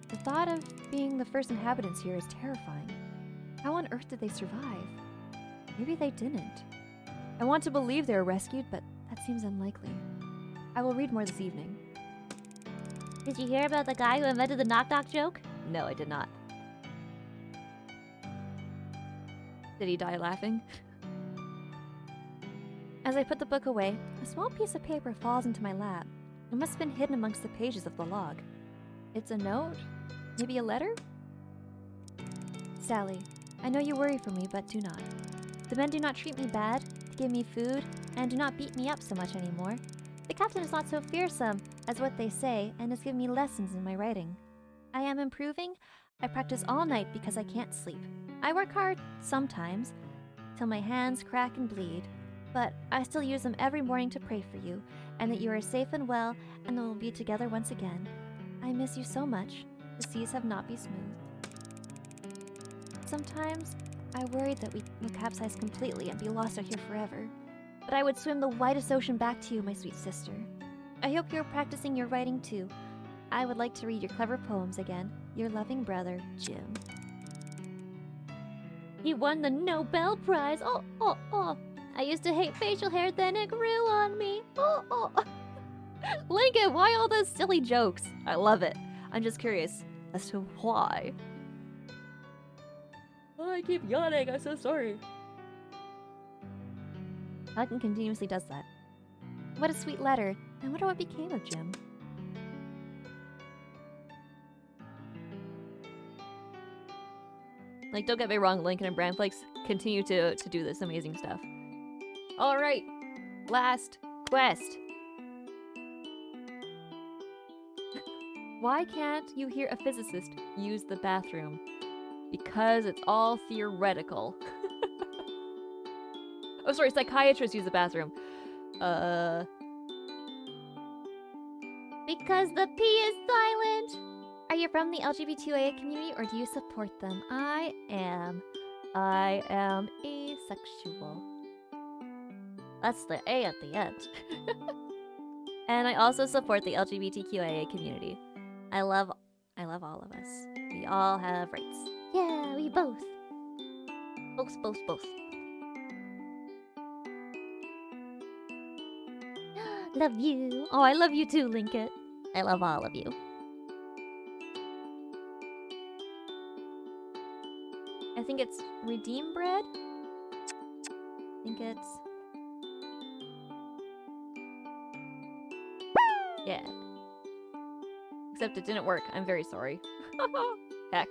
The thought of being the first inhabitants here is terrifying. How on earth did they survive? Maybe they didn't. I want to believe they were rescued, but that seems unlikely. I will read more this evening.
Did you hear about the guy who invented the knock-knock joke?
No, I did not.
Did he die laughing? As I put the book away, a small piece of paper falls into my lap. It must have been hidden amongst the pages of the log. It's a note? Maybe a letter? Sally, I know you worry for me, but do not. The men do not treat me bad, they give me food, and do not beat me up so much anymore. The captain is not so fearsome as what they say, and has given me lessons in my writing. I am improving. I practice all night because I can't sleep. I work hard, sometimes, till my hands crack and bleed. But I still use them every morning to pray for you, and that you are safe and well, and that we'll be together once again. I miss you so much. The seas have not been smooth. Sometimes I worried that we would capsize completely and be lost out here forever. But I would swim the widest ocean back to you, my sweet sister. I hope you're practicing your writing too. I would like to read your clever poems again. Your loving brother, Jim.
He won the Nobel Prize. Oh. I used to hate facial hair, then it grew on me. Oh.
Lincoln, why all those silly jokes? I love it. I'm just curious as to why. Oh, I keep yawning. I'm so sorry.
Hutton continuously does that. What a sweet letter. I wonder what became of Jim.
Like, don't get me wrong, Lincoln and Bramflakes continue to do this amazing stuff. Alright, last quest. Why can't you hear a physicist use the bathroom? Because it's all theoretical. Oh, sorry, psychiatrists use the bathroom.
Because the P is silent. Are you from the LGBTQIA community or do you support them?
I am asexual. That's the A at the end. And I also support the LGBTQIA community. I love all of us. We all have rights.
Yeah, we both.
Both.
Love you.
Oh, I love you too, Linkit. I love all of you. I think it's Redeem Bread. I think it's... Yeah. Except it didn't work. I'm very sorry. Heck.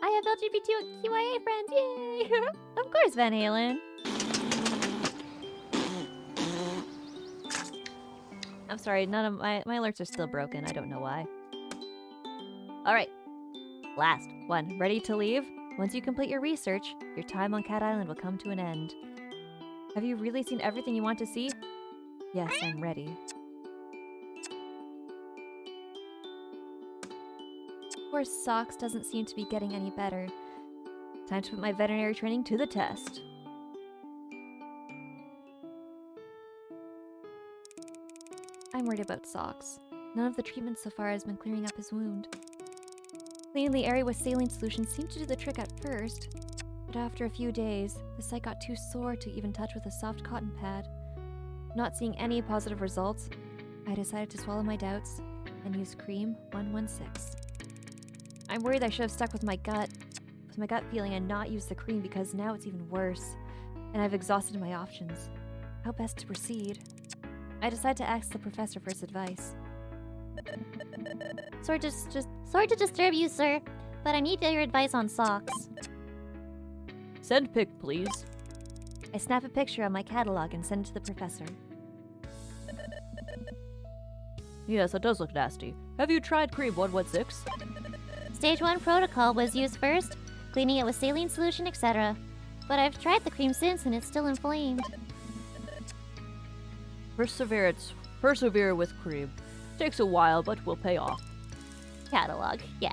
I have LGBTQIA friends. Yay!
Of course, Van Halen. I'm sorry, none of my alerts are still broken. I don't know why. Alright. Last one. Ready to leave? Once you complete your research, your time on Cat Island will come to an end. Have you really seen everything you want to see? Yes, I'm ready. Poor Socks doesn't seem to be getting any better. Time to put my veterinary training to the test. I'm worried about Socks. None of the treatments so far has been clearing up his wound. Cleaning the area with saline solution seemed to do the trick at first, but after a few days, the site got too sore to even touch with a soft cotton pad. Not seeing any positive results, I decided to swallow my doubts and use Cream 116. I'm worried I should have stuck with my gut feeling and not used the cream because now it's even worse, and I've exhausted my options. How best to proceed? I decided to ask the professor for his advice.
Sorry to disturb you, sir, but I need your advice on Socks.
Send pic, please. I snap a picture on my catalog and send it to the professor. Yes, it does look nasty. Have you tried Cream 116?
Stage 1 protocol was used first, cleaning it with saline solution, etc. But I've tried the cream since and it's still inflamed.
Persevere with Cream. Takes a while, but will pay off.
Catalog, yeah.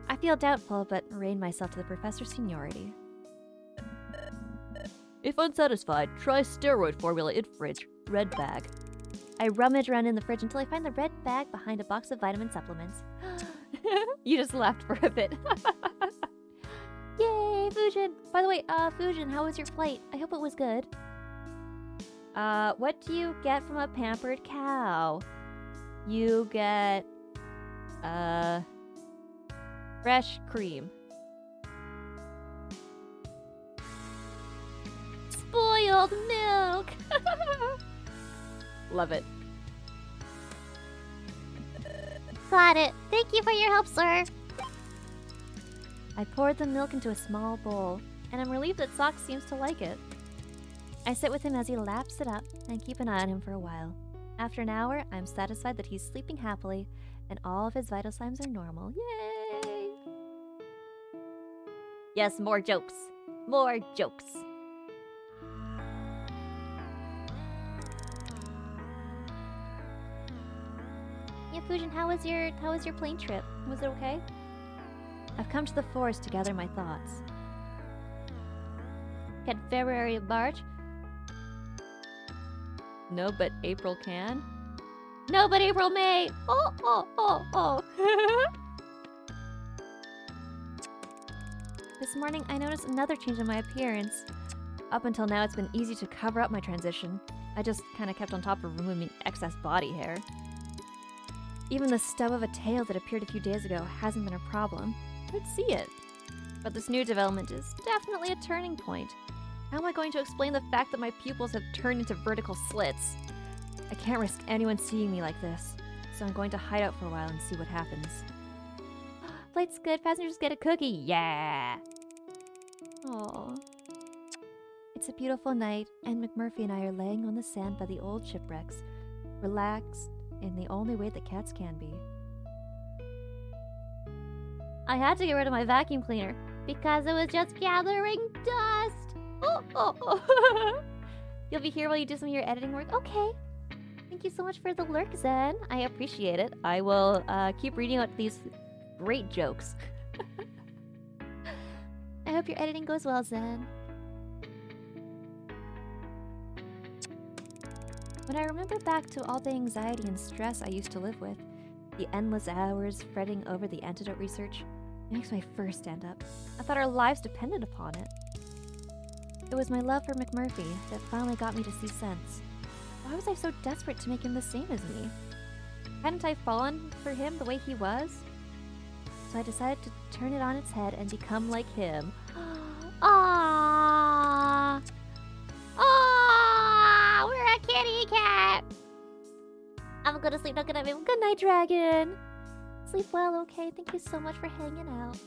I feel doubtful, but rein myself to the professor's seniority.
If unsatisfied, try steroid formula in fridge. Red bag.
I rummage around in the fridge until I find the red bag behind a box of vitamin supplements. You just laughed for a bit.
Yay, Fusion! By the way, Fusion, how was your flight? I hope it was good.
What do you get from a pampered cow? You get, fresh cream.
Spoiled milk!
Love it.
Got it. Thank you for your help, sir.
I poured the milk into a small bowl, and I'm relieved that Socks seems to like it. I sit with him as he laps it up and keep an eye on him for a while. After an hour, I'm satisfied that he's sleeping happily and all of his vital signs are normal. Yay! Yes, more jokes. More jokes.
Yeah, Fusion, how was your plane trip? Was it okay?
I've come to the forest to gather my thoughts.
Got February and March?
No, but April can.
No, but April, May! Oh!
This morning, I noticed another change in my appearance. Up until now, it's been easy to cover up my transition. I just kind of kept on top of removing excess body hair. Even the stub of a tail that appeared a few days ago hasn't been a problem. I'd see it. But this new development is definitely a turning point. How am I going to explain the fact that my pupils have turned into vertical slits? I can't risk anyone seeing me like this, so I'm going to hide out for a while and see what happens.
Flight's good. Passengers get a cookie.
Yeah! Aww. It's a beautiful night, and McMurphy and I are laying on the sand by the old shipwrecks, relaxed in the only way that cats can be.
I had to get rid of my vacuum cleaner because it was just gathering dust. Oh.
You'll be here while you do some of your editing work?
Okay. Thank you so much for the lurk, Zen.
I appreciate it. I will keep reading out these great jokes.
I hope your editing goes well, Zen.
When I remember back to all the anxiety and stress I used to live with, the endless hours fretting over the antidote research, it makes my fur stand up. I thought our lives depended upon it. It was my love for McMurphy that finally got me to see sense. Why was I so desperate to make him the same as me? Hadn't I fallen for him the way he was? So I decided to turn it on its head and become like him.
Aww. Aww. We're a kitty cat. I'm gonna sleep. Not gonna. Good night, dragon. Sleep well, okay? Thank you so much for hanging out.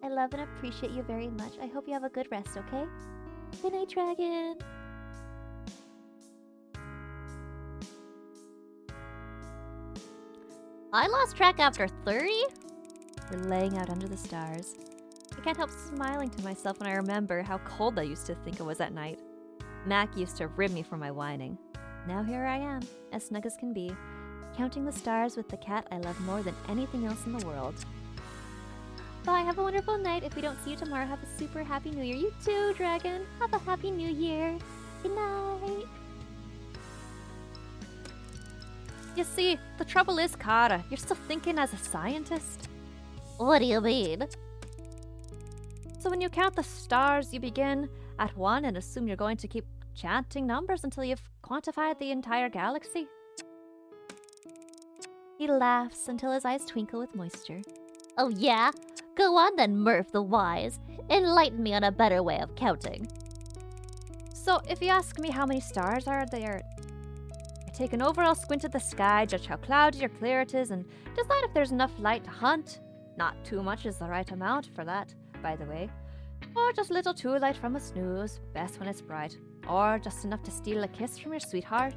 I love and appreciate you very much. I hope you have a good rest, okay? Good night, dragon. I lost track after 30?
We're laying out under the stars. I can't help smiling to myself when I remember how cold I used to think it was at night. Mac used to rib me for my whining. Now here I am, as snug as can be, counting the stars with the cat I love more than anything else in the world.
Bye, have a wonderful night. If we don't see you tomorrow, have a super happy new year. You too, dragon. Have a happy new year. Good night.
You see, the trouble is, Kara, you're still thinking as a scientist.
What do you mean?
So when you count the stars, you begin at 1 and assume you're going to keep chanting numbers until you've quantified the entire galaxy.
He laughs until his eyes twinkle with moisture. Oh yeah? Go on then, Murph the Wise. Enlighten me on a better way of counting.
So if you ask me how many stars are there, I take an overall squint at the sky, judge how cloudy or clear it is, and decide if there's enough light to hunt. Not too much is the right amount for that, by the way. Or just a little too light from a snooze, best when it's bright. Or just enough to steal a kiss from your sweetheart.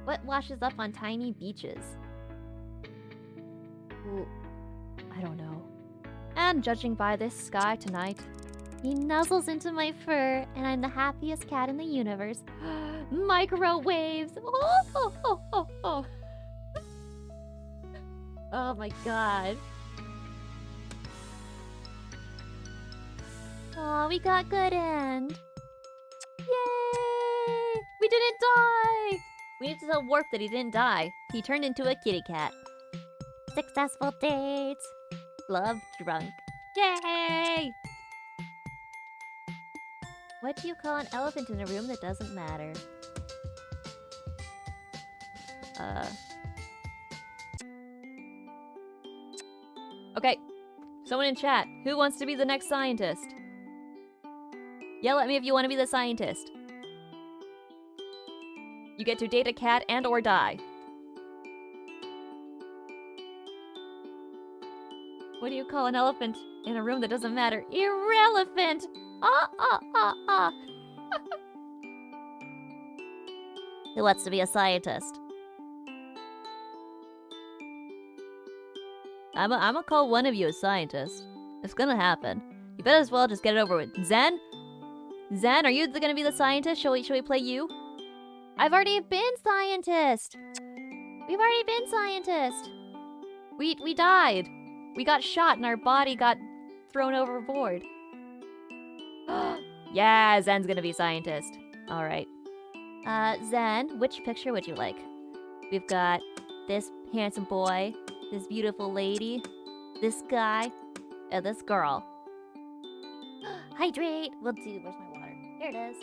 What washes up on tiny beaches?
Ooh, I don't know. And judging by this sky tonight,
He nuzzles into my fur, and I'm the happiest cat in the universe. Microwaves! Oh. Oh my god. Oh, we got good end. Yay! We didn't die! We need to tell Warp that he didn't die. He turned into a kitty cat. Successful dates. Love drunk. Yay! What do you call an elephant in a room that doesn't matter?
Okay, someone in chat, who wants to be the next scientist? Yell at me if you want to be the scientist. You get to date a cat and or die. What do you call an elephant in a room that doesn't matter?
Irrelevant! Who wants to be a scientist? I'm gonna call one of you a scientist. It's gonna happen. You better as well just get it over with. Zen? Zen, are you gonna be the scientist? Shall we play you? I've already been scientist! We've already been scientist! We died. We got shot and our body got thrown overboard. Yeah, Zen's gonna be scientist. Alright. Zen, which picture would you like? We've got this handsome boy, this beautiful lady, this guy, and this girl. Hydrate! We'll do. Where's my water? Here it is.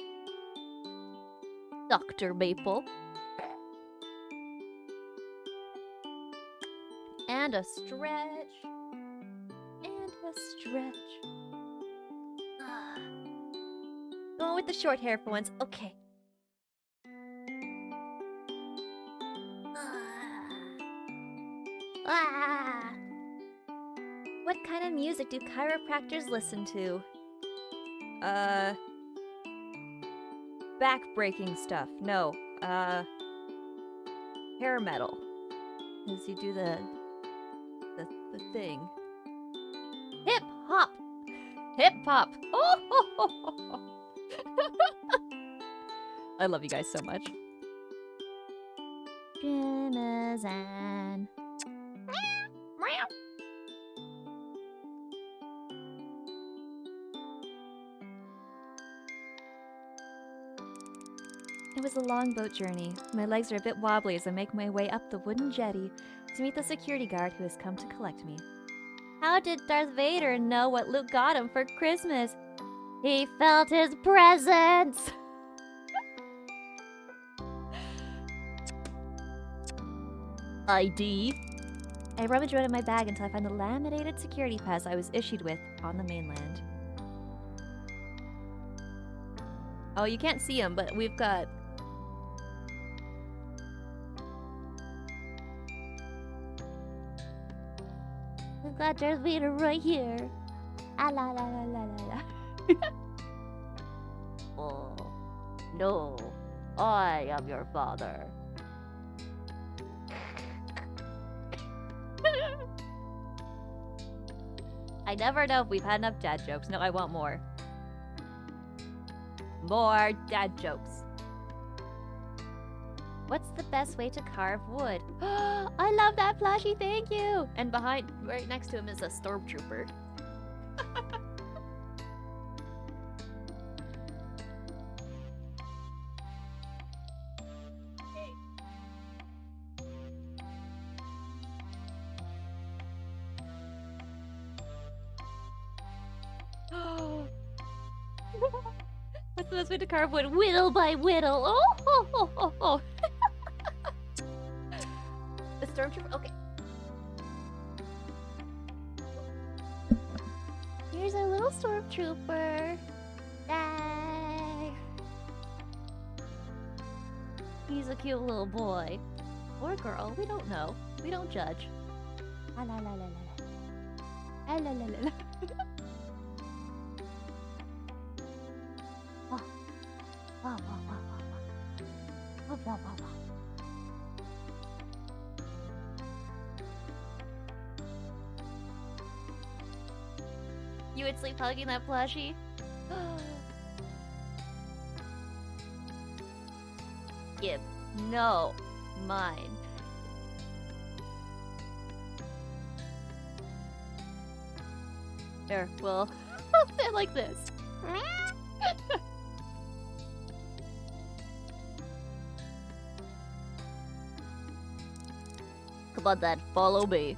Dr. Maple. And a stretch. And a stretch. Going with the short hair for once. Okay. What kind of music do chiropractors listen to?
Back-breaking stuff. No. Hair metal. As you do the thing.
Hip hop.
Hip hop. Oh! I love you guys so much.
Jimazan.
It was a long boat journey. My legs are a bit wobbly as I make my way up the wooden jetty to meet the security guard who has come to collect me. How did Darth Vader know what Luke got him for Christmas?
He felt his presence.
ID. I rummage around in my bag until I find the laminated security pass I was issued with on the mainland. Oh, you can't see him, but we've got...
We've got Darth Vader right here. Ah la la la la la la. Oh, no. I am your father.
I never know if we've had enough dad jokes. No, I want more. More dad jokes. What's the best way to carve wood?
I love that plushie, thank you.
And behind, right next to him is a stormtrooper. What's the best way to carve wood?
Whittle by whittle. Oh, oh, oh, oh, oh.
The stormtrooper. Okay.
Here's our little stormtrooper. Yay. He's a cute little boy.
Or girl. We don't know. We don't judge.
Ah la la la la la. Ah la la la la. Wow, wow, wow, wow, wow. Wow, wow, wow, wow.
You would sleep hugging that plushie? Give. No. Mine. There, well, I like this. Come on then, follow me.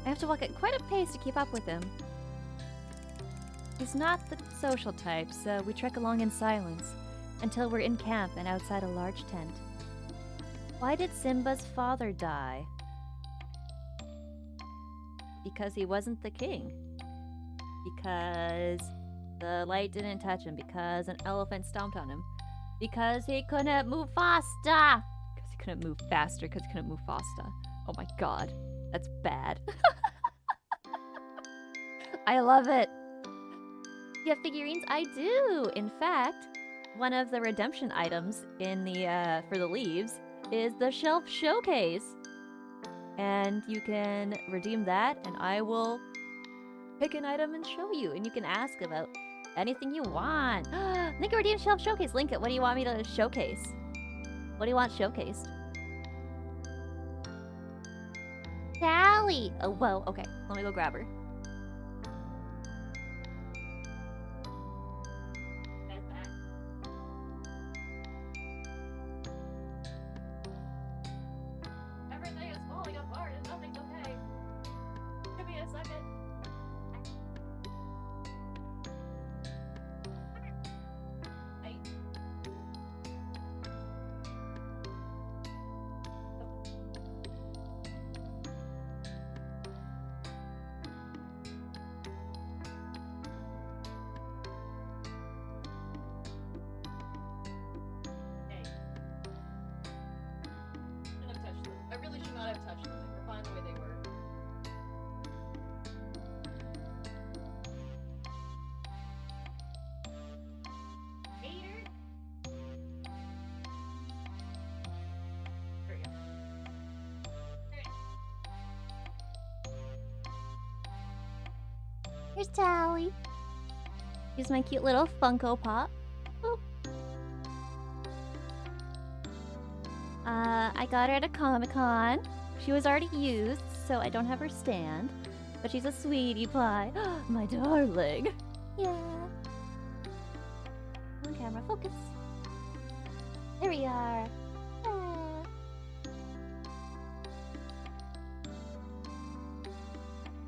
I have to walk at quite a pace to keep up with him. He's not the social type, so we trek along in silence until we're in camp and outside a large tent. Why did Simba's father die? Because he wasn't the king. Because the light didn't touch him. Because an elephant stomped on him. Because he couldn't move faster. Because he couldn't move faster. Because he couldn't move faster. Oh my god. That's bad. I love it. You have figurines? I do. In fact, one of the redemption items in the for the leaves is the shelf showcase. And you can redeem that, and I will pick an item and show you. And you can ask about anything you want. Link a redeem shelf showcase. Link it. What do you want me to showcase? What do you want showcased?
Sally.
Oh, whoa. Okay. Let me go grab her. Everything is falling apart and nothing's okay. Give me a second. Hey. Hey. Shouldn't have touched them. I really should not have touched them. They were fine the way they were. Hater. There we go.
Here's Tally.
Here's my cute little Funko Pop. I got her at a Comic-Con. She was already used, so I don't have her stand. But she's a sweetie pie. My darling.
Yeah. On camera, focus. Here we are.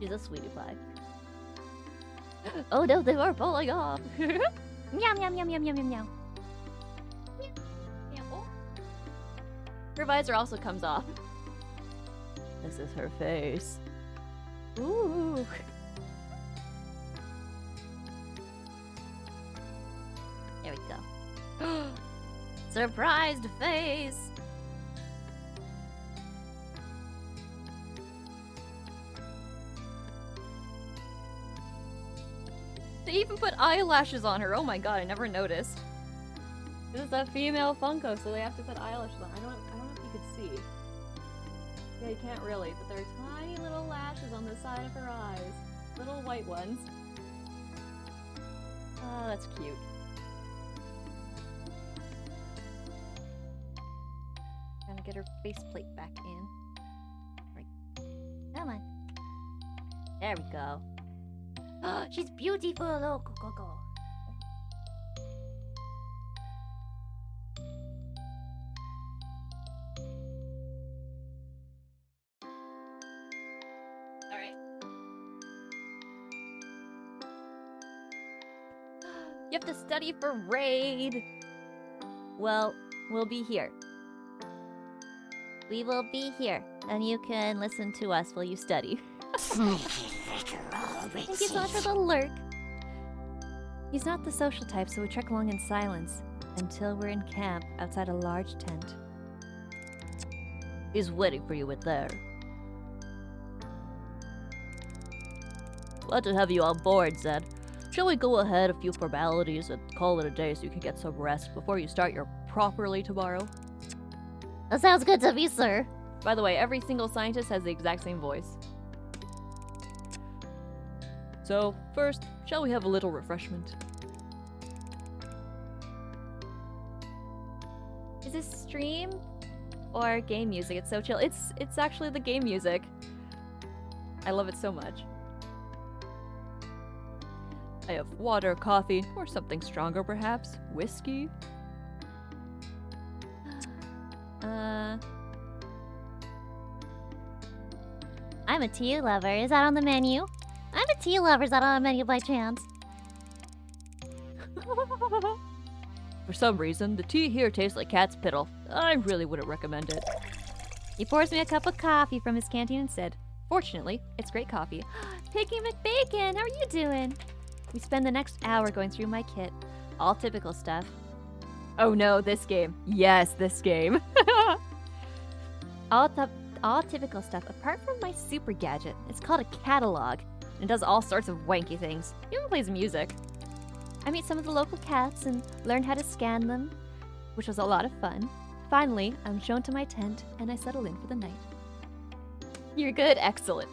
She's a sweetie pie. Oh no, they are falling off.
Meow meow meow meow meow meow meow.
Her visor also comes off. This is her face. Ooh. There we go. Surprised face. They even put eyelashes on her. Oh my god, I never noticed. This is a female Funko, so they have to put eyelashes on. I don't know if you could see. Yeah, you can't really, but there are tiny little lashes on the side of her eyes. Little white ones. Oh, that's cute. Gonna get her faceplate back in. Right.
Come on.
There we go.
She's beautiful. Oh, go.
Alright. You have to study for raid. Well, we'll be here. We will be here, and you can listen to us while you study.
Thank you so much for the lurk.
He's not the social type, so we trek along in silence until we're in camp outside a large tent.
He's waiting for you in there. Glad to have you on board, Zed. Shall we go ahead a few formalities and call it a day so you can get some rest before you start your properly tomorrow?
That sounds good to me, sir.
By the way, every single scientist has the exact same voice. So, first, shall we have a little refreshment? Is this stream or game music? It's so chill. It's actually the game music. I love it so much. I have water, coffee, or something stronger perhaps. Whiskey?
I'm a tea lover. Is that on the menu? I'm a tea lover. Is that on the menu by chance?
For some reason, the tea here tastes like cat's piddle. I really wouldn't recommend it.
He pours me a cup of coffee from his canteen and said, "Fortunately, it's great coffee."
Piggy McBacon, how are you doing?
We spend the next hour going through my kit. All typical stuff.
Oh no, this game. Yes, this game.
All typical stuff, apart from my super gadget. It's called a catalog.
It does all sorts of wanky things. It even plays music.
I meet some of the local cats and learn how to scan them, which was a lot of fun. Finally, I'm shown to my tent and I settle in for the night.
You're good. Excellent.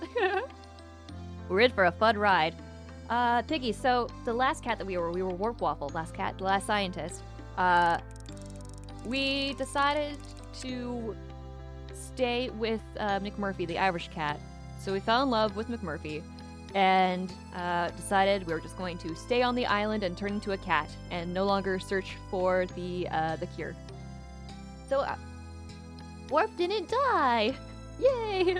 We're in for a fun ride. Piggy, so the last cat that we were Warp Waffle, the last scientist. We decided to stay with McMurphy, the Irish cat. So we fell in love with McMurphy and decided we were just going to stay on the island and turn into a cat and no longer search for the cure. So Warp didn't die. Yay!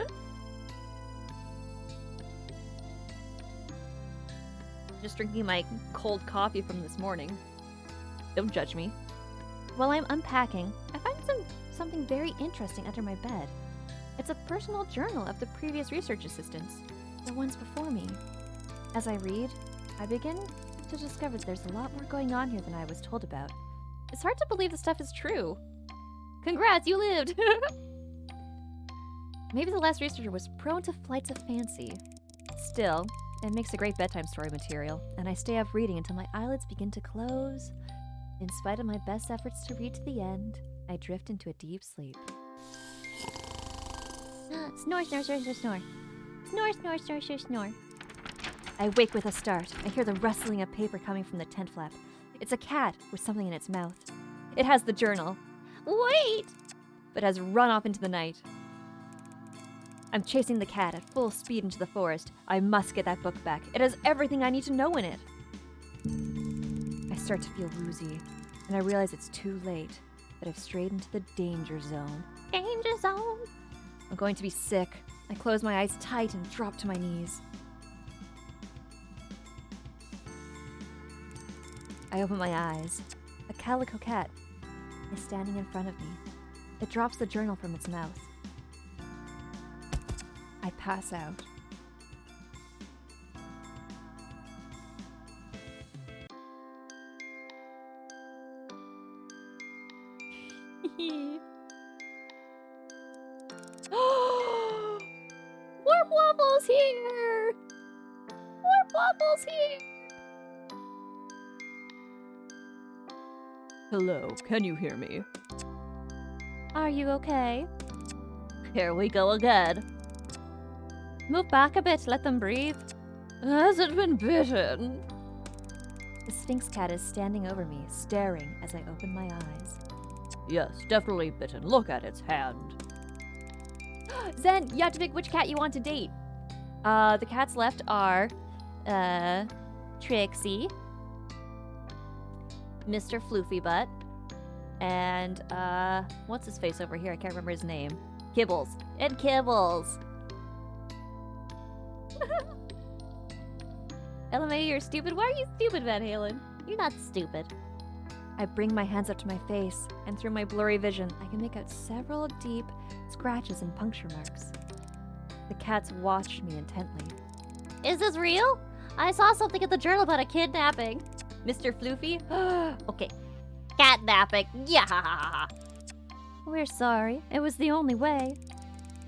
Just drinking my cold coffee from this morning. Don't judge me.
While I'm unpacking, I find something very interesting under my bed. It's a personal journal of the previous research assistants, the ones before me. As I read, I begin to discover there's a lot more going on here than I was told about.
It's hard to believe this stuff is true. Congrats, you lived!
Maybe the last researcher was prone to flights of fancy. Still, it makes a great bedtime story material, and I stay up reading until my eyelids begin to close. In spite of my best efforts to read to the end, I drift into a deep sleep.
Snore, snore, snore, snore, snore. Snore, snore, snore, snore, snore.
I wake with a start. I hear the rustling of paper coming from the tent flap. It's a cat with something in its mouth. It has the journal,
Wait!
but has run off into the night. I'm chasing the cat at full speed into the forest. I must get that book back. It has everything I need to know in it. I start to feel woozy, and I realize it's too late. that I've strayed into the danger zone.
Danger zone.
I'm going to be sick. I close my eyes tight and drop to my knees. I open my eyes. A calico cat is standing in front of me. It drops the journal from its mouth. I pass out.
Warp Waffles here! Warp Waffles here!
Hello, can you hear me?
Are you okay?
Here we go again.
Move back a bit, let them breathe.
Has it been bitten? The Sphinx cat is standing over me, staring as I open my eyes. Yes, definitely bitten. Look at its hand.
Zen, you have to pick which cat you want to date. The cats left are, Trixie, Mr. Floofy Butt, and, what's his face over here? I can't remember his name. Kibbles. And Kibbles. LMA, you're stupid. Why are you stupid, Van Halen?
You're not stupid.
I bring my hands up to my face, and through my blurry vision, I can make out several deep scratches and puncture marks. The cats watched me intently.
Is this real? I saw something in the journal about a kidnapping.
Mr. Floofy?
Okay. Catnapping. Yeah.
We're sorry. It was the only way.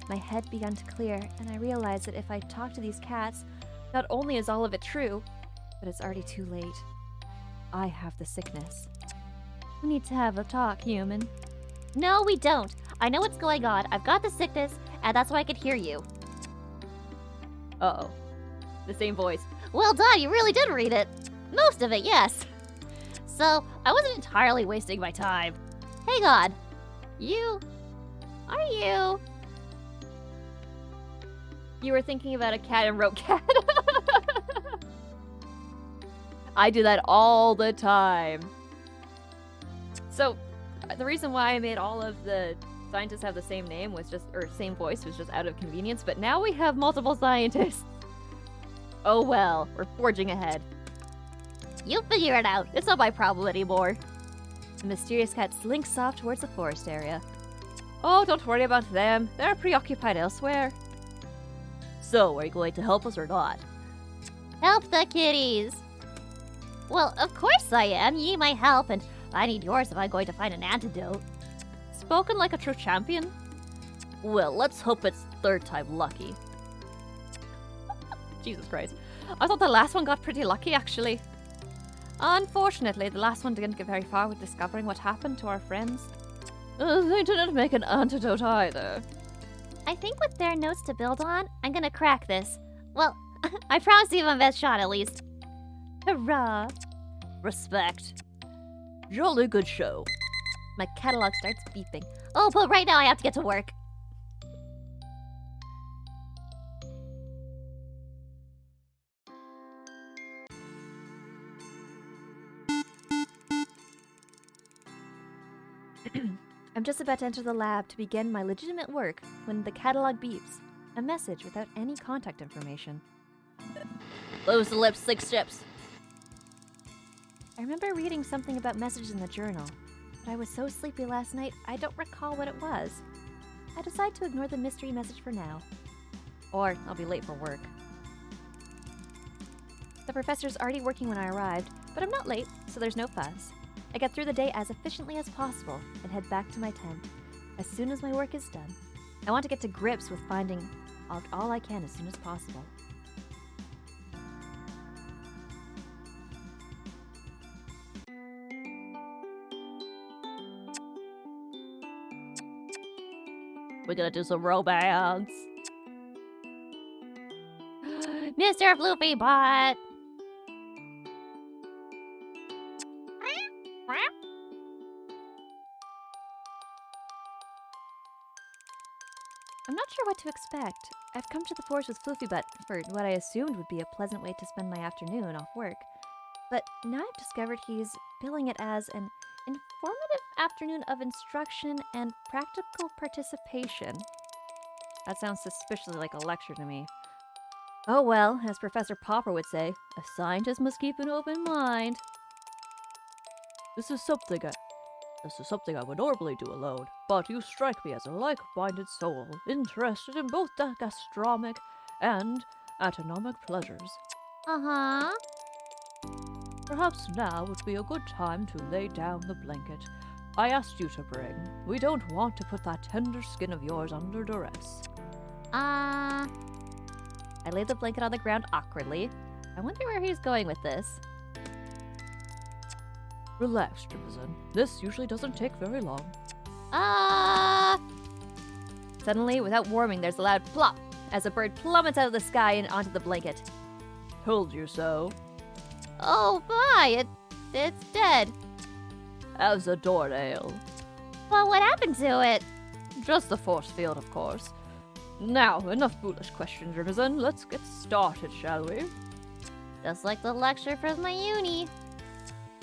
My head began to clear, and I realized that if I talk to these cats, not only is all of it true, but it's already too late. I have the sickness. We need to have a talk, human.
No, we don't. I know what's going on. I've got the sickness, and that's why I could hear you.
Uh-oh. The same voice.
Well done, you really did read it. Most of it, yes. So, I wasn't entirely wasting my time. Hang on. Are you?
You were thinking about a cat and wrote cat. I do that all the time. So, the reason why I made all of the scientists have the same name was just, or same voice was just out of convenience, but now we have multiple scientists. Oh well, we're forging ahead.
You figure it out. It's not my problem anymore.
The mysterious cat slinks off towards the forest area.
Oh, don't worry about them. They're preoccupied elsewhere. So, are you going to help us or not?
Help the kitties. Well, of course I am. You need my help, and I need yours if I'm going to find an antidote.
Spoken like a true champion. Well, let's hope it's third time lucky. Jesus Christ. I thought the last one got pretty lucky, actually. Unfortunately, the last one didn't get very far with discovering what happened to our friends. They didn't make an antidote either.
I think with their notes to build on, I'm gonna crack this. Well, I promise to give my best shot at least.
Hurrah!
Respect. Jolly good show.
My catalog starts beeping.
Oh, but right now I have to get to work.
I'm just about to enter the lab to begin my legitimate work when the catalog beeps. A message without any contact information.
Close the lips, 6 steps.
I remember reading something about messages in the journal, but I was so sleepy last night I don't recall what it was. I decide to ignore the mystery message for now.
Or I'll be late for work.
The professor's already working when I arrived, but I'm not late, so there's no fuss. I get through the day as efficiently as possible and head back to my tent as soon as my work is done. I want to get to grips with finding out all I can as soon as possible.
We're gonna do some romance.
Mr. Floofy Bot!
I'm not sure what to expect. I've come to the forest with Floofy Butt for what I assumed would be a pleasant way to spend my afternoon off work.
But now I've discovered he's billing it as an informative afternoon of instruction and practical participation. That sounds suspiciously like a lecture to me. Oh well, as Professor Popper would say, a scientist must keep an open mind.
This is something I would normally do alone, but you strike me as a like-minded soul, interested in both the gastronomic and anatomic pleasures.
Uh-huh.
Perhaps now would be a good time to lay down the blanket I asked you to bring. We don't want to put that tender skin of yours under duress.
I laid the blanket on the ground awkwardly. I wonder where he's going with this.
Relax, Jimison. This usually doesn't take very long.
Suddenly, without warming, there's a loud plop as a bird plummets out of the sky and onto the blanket.
Told you so.
Oh, my! It's dead.
As a doornail.
Well, what happened to it?
Just the force field, of course. Now, enough foolish questions, Jimison. Let's get started, shall we?
Just like the lecture from my uni.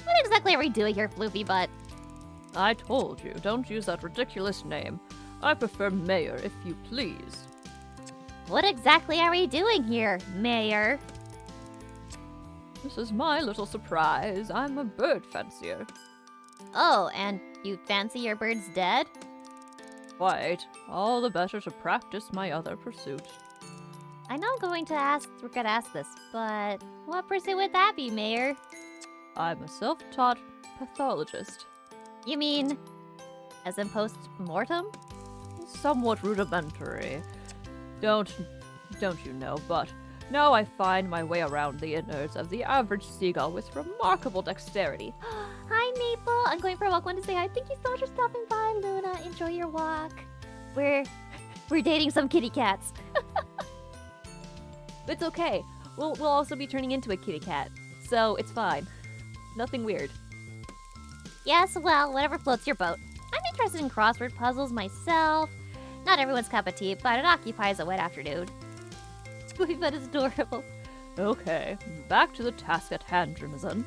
What exactly are we doing here, Floopy Butt?
I told you, don't use that ridiculous name. I prefer Mayor, if you please.
What exactly are we doing here, Mayor?
This is my little surprise. I'm a bird fancier.
Oh, and you fancy your birds dead?
Quite. All the better to practice my other pursuit.
I know I'm going to ask this, but what pursuit would that be, Mayor?
I'm a self-taught pathologist.
You mean, as in post-mortem?
Somewhat rudimentary. Don't you know, but now I find my way around the innards of the average seagull with remarkable dexterity.
Hi, Maple. I'm going for a walk. Want to say hi. Thank you so much for stopping by, Luna. Enjoy your walk. We're dating some kitty cats.
It's okay. We'll also be turning into a kitty cat, so it's fine. Nothing weird.
Yes, well, whatever floats your boat. I'm interested in crossword puzzles myself. Not everyone's cup of tea, but it occupies a wet afternoon.
Squeeze, that is adorable.
Okay, back to the task at hand, Jimison.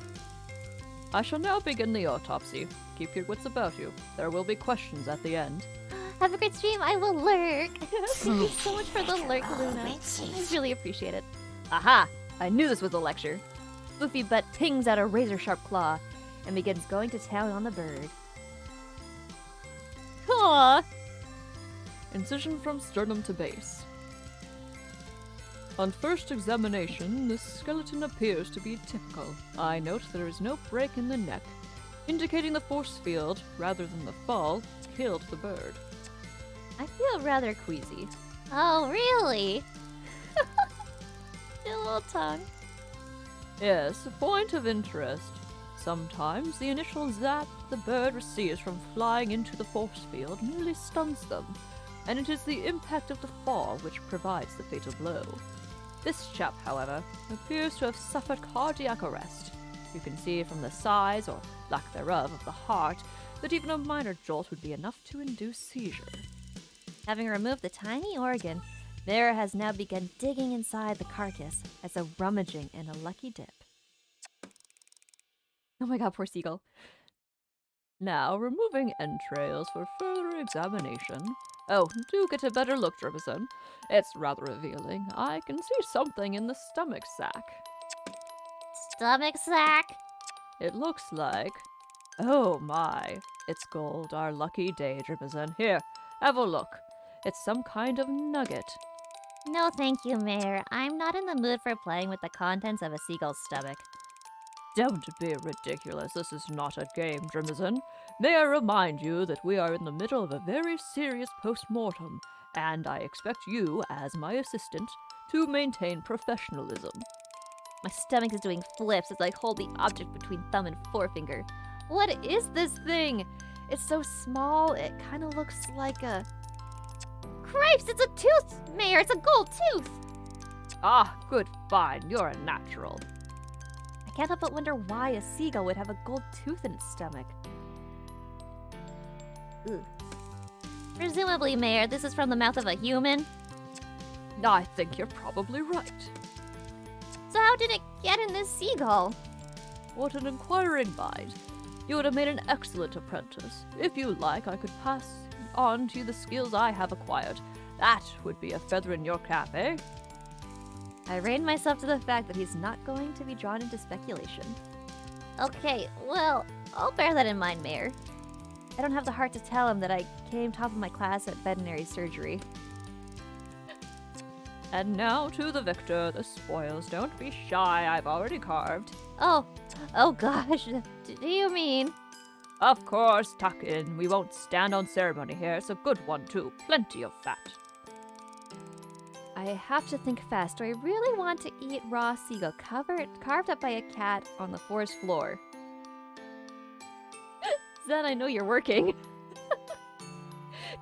I shall now begin the autopsy. Keep your wits about you. There will be questions at the end.
Have a great stream. I will lurk. Thank you so much for the lurk, Luna.
I really appreciate it. Aha! I knew this was a lecture. Floofy Butt pings out a razor-sharp claw and begins going to town on the bird. Aw!
Incision from sternum to base. On first examination, this skeleton appears to be typical. I note there is no break in the neck, indicating the force field, rather than the fall, killed the bird.
I feel rather queasy.
Oh, really?
A little tongue.
Yes, a point of interest. Sometimes the initial zap the bird receives from flying into the force field merely stuns them, and it is the impact of the fall which provides the fatal blow. This chap, however, appears to have suffered cardiac arrest. You can see from the size, or lack thereof, of the heart that even a minor jolt would be enough to induce seizure.
Having removed the tiny organ, Mara has now begun digging inside the carcass as a rummaging and a lucky dip. Oh my god, poor seagull.
Now, removing entrails for further examination. Oh, do get a better look, Jimison. It's rather revealing. I can see something in the stomach sac.
Stomach sack?
It looks like... Oh my. It's gold, our lucky day, Jimison. Here, have a look. It's some kind of nugget.
No, thank you, Mayor. I'm not in the mood for playing with the contents of a seagull's stomach.
Don't be ridiculous. This is not a game, Jimison. May I remind you that we are in the middle of a very serious post-mortem, and I expect you, as my assistant, to maintain professionalism.
My stomach is doing flips as I hold the object between thumb and forefinger. What is this thing? It's so small, it kind of looks like a...
Cripes, it's a tooth, Mayor. It's a gold tooth.
Ah, good, fine. You're a natural.
I can't help but wonder why a seagull would have a gold tooth in its stomach. Ugh.
Presumably, Mayor, this is from the mouth of a human.
I think you're probably right.
So how did it get in this seagull?
What an inquiring mind. You would have made an excellent apprentice. If you like, I could pass on to you the skills I have acquired. That would be a feather in your cap, eh?
I reined myself to the fact that he's not going to be drawn into speculation.
Okay, well, I'll bear that in mind, Mayor.
I don't have the heart to tell him that I came top of my class at veterinary surgery.
And now to the victor, the spoils. Don't be shy, I've already carved.
Oh gosh, do you mean?
Of course, tuck in. We won't stand on ceremony here. It's a good one, too. Plenty of fat.
I have to think fast. Do I really want to eat raw seagull carved up by a cat on the forest floor? Zen, I know you're working.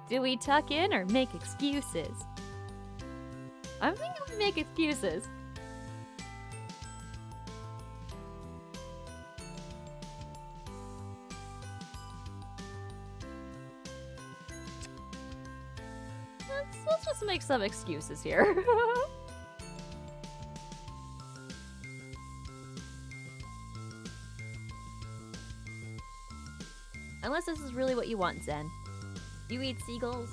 Do we tuck in or make excuses? I'm thinking we make excuses. Let's just make some excuses here. Unless this is really what you want, Zen. You eat seagulls?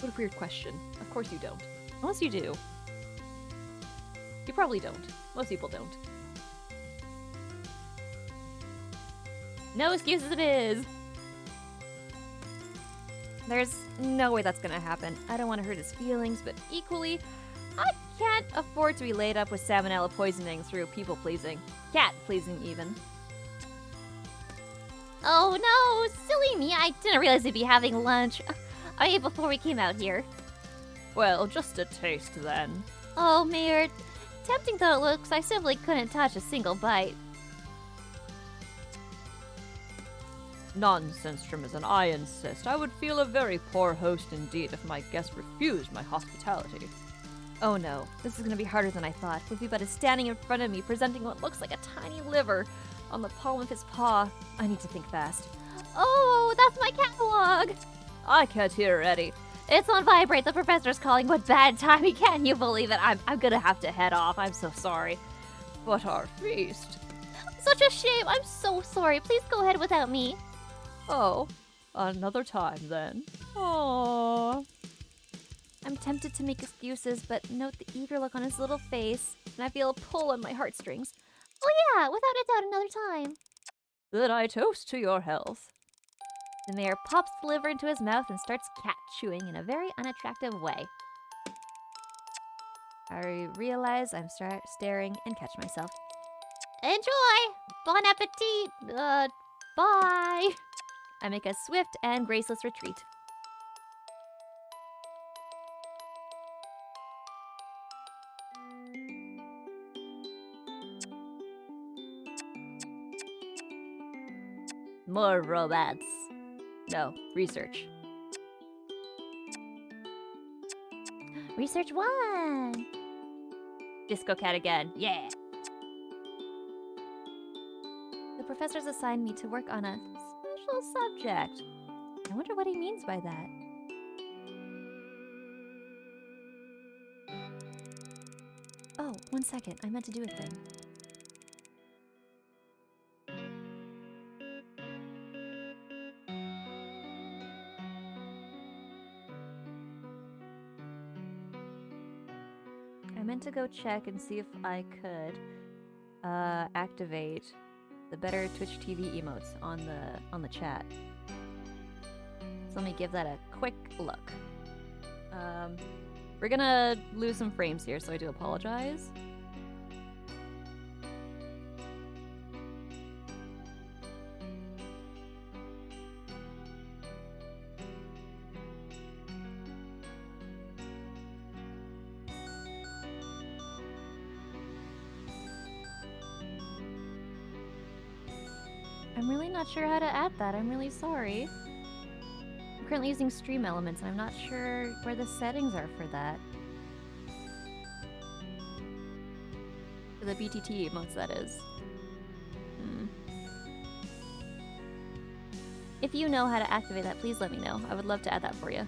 What a weird question. Of course you don't. Unless you do. You probably don't. Most people don't. No excuses it is! There's no way that's gonna happen. I don't want to hurt his feelings, but equally, I can't afford to be laid up with salmonella poisoning through people-pleasing. Cat-pleasing, even.
Oh no, silly me, I didn't realize we'd be having lunch. I ate before we came out here.
Well, just a taste then.
Oh, Mayor, tempting though it looks, I simply couldn't touch a single bite.
Nonsense, Trimmerson, I insist. I would feel a very poor host indeed if my guest refused my hospitality.
Oh no, this is gonna be harder than I thought. With Bubba standing in front of me, presenting what looks like a tiny liver on the palm of his paw. I need to think fast.
Oh, that's my catalog!
I can't hear Eddie.
It's on vibrate. The professor's calling. What bad timing. Can you believe it? I'm gonna have to head off. I'm so sorry.
But our feast.
Such a shame. I'm so sorry. Please go ahead without me.
Oh, another time then. Aww.
I'm tempted to make excuses, but note the eager look on his little face, and I feel a pull on my heartstrings.
Oh yeah, without a doubt another time.
Then I toast to your health.
The mayor pops the liver into his mouth and starts cat chewing in a very unattractive way. I realize I'm staring and catch myself.
Enjoy. Bon appetit. Bye.
I make a swift and graceless retreat. More robots. No, research.
Research 1.
Disco cat again. Yeah. The professor's assigned me to work on a special subject. I wonder what he means by that. Oh, 1 second. I meant to do a thing. I meant to go check and see if I could activate the better Twitch TV emotes on the chat. So let me give that a quick look. We're gonna lose some frames here, so I do apologize. I'm really not sure how to add that. I'm really sorry. I'm currently using Stream Elements, and I'm not sure where the settings are for that. For the BTT emotes, that is. If you know how to activate that, please let me know. I would love to add that for you.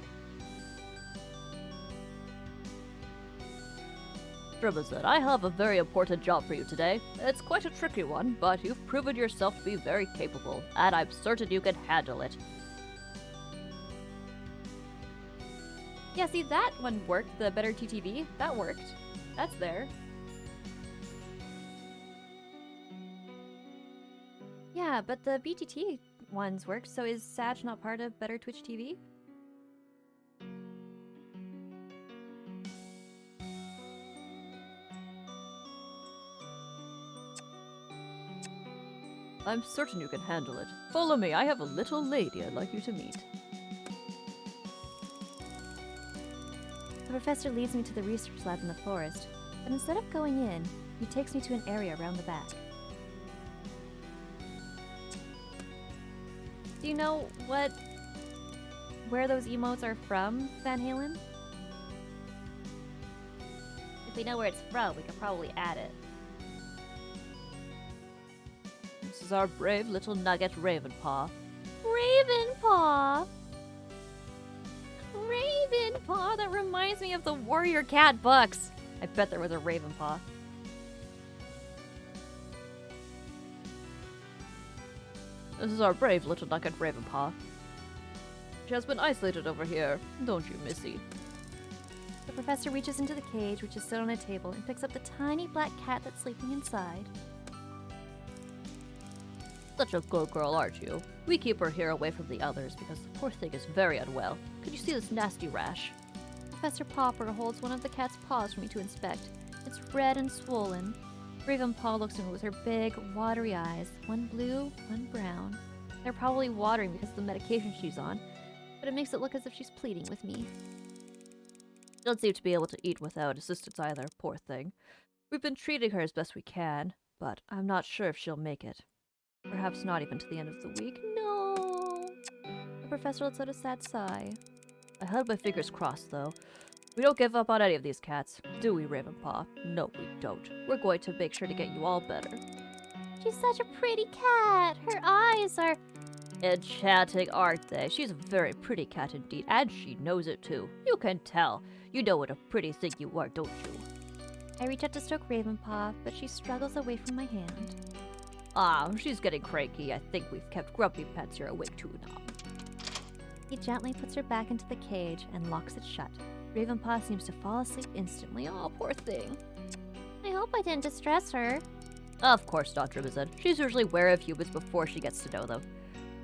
Dribblezin, I have a very important job for you today. It's quite a tricky one, but you've proven yourself to be very capable, and I'm certain you can handle it.
Yeah, see, that one worked. The better TTV. That worked. That's there. Yeah, but the BTT ones worked, so is Sag not part of Better Twitch TV?
I'm certain you can handle it. Follow me, I have a little lady I'd like you to meet.
The professor leads me to the research lab in the forest, but instead of going in, he takes me to an area around the back. Do you know where those emotes are from, Van Halen?
If we know where it's from, we could probably add it.
This is our brave little nugget Ravenpaw.
Ravenpaw! Ravenpaw! That reminds me of the Warrior Cat books! I bet there was a Ravenpaw.
This is our brave little nugget Ravenpaw. She has been isolated over here, don't you, Missy?
The professor reaches into the cage, which is set on a table, and picks up the tiny black cat that's sleeping inside.
Such a good girl, aren't you? We keep her here away from the others because the poor thing is very unwell. Could you see this nasty rash?
Professor Popper holds one of the cat's paws for me to inspect. It's red and swollen. Ravenpaw looks at me with her big, watery eyes, one blue, one brown. They're probably watering because of the medication she's on, but it makes it look as if she's pleading with me.
She doesn't seem to be able to eat without assistance either, poor thing. We've been treating her as best we can, but I'm not sure if she'll make it. Perhaps not even to the end of the week.
No! The professor lets out a sad sigh.
I had my fingers crossed, though. We don't give up on any of these cats, do we, Ravenpaw? No, we don't. We're going to make sure to get you all better.
She's such a pretty cat. Her eyes are...
Enchanting, aren't they? She's a very pretty cat indeed, and she knows it too. You can tell. You know what a pretty thing you are, don't you?
I reach out to stroke Ravenpaw, but she struggles away from my hand.
Ah, she's getting cranky. I think we've kept grumpy pets here awake too long.
He gently puts her back into the cage and locks it shut. Ravenpaw seems to fall asleep instantly. Oh, poor thing.
I hope I didn't distress her.
Of course not, Dribblezin. She's usually wary of humans before she gets to know them.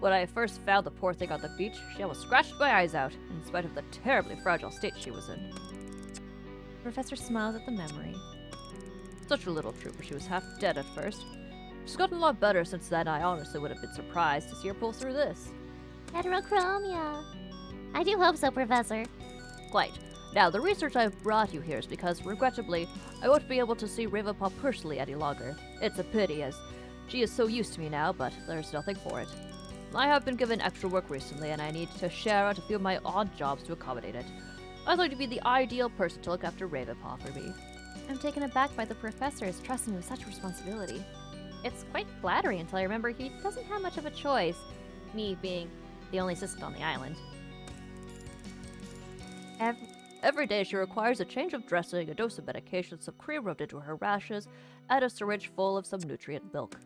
When I first found the poor thing on the beach, she almost scratched my eyes out, in spite of the terribly fragile state she was in.
The professor smiles at the memory.
Such a little trooper, she was half dead at first. She's gotten a lot better since then. I honestly would have been surprised to see her pull through this.
Heterochromia. I do hope so, Professor.
Quite. Now, the research I've brought you here is because, regrettably, I won't be able to see Ravenpaw personally any longer. It's a pity, as she is so used to me now, but there's nothing for it. I have been given extra work recently, and I need to share out a few of my odd jobs to accommodate it. I'd like to be the ideal person to look after Ravenpaw for me.
I'm taken aback by the professor's trusting me with such responsibility. It's quite flattering until I remember he doesn't have much of a choice, me being the only assistant on the island.
Every day she requires a change of dressing, a dose of medication, some cream rubbed into her rashes, and a syringe full of some nutrient milk.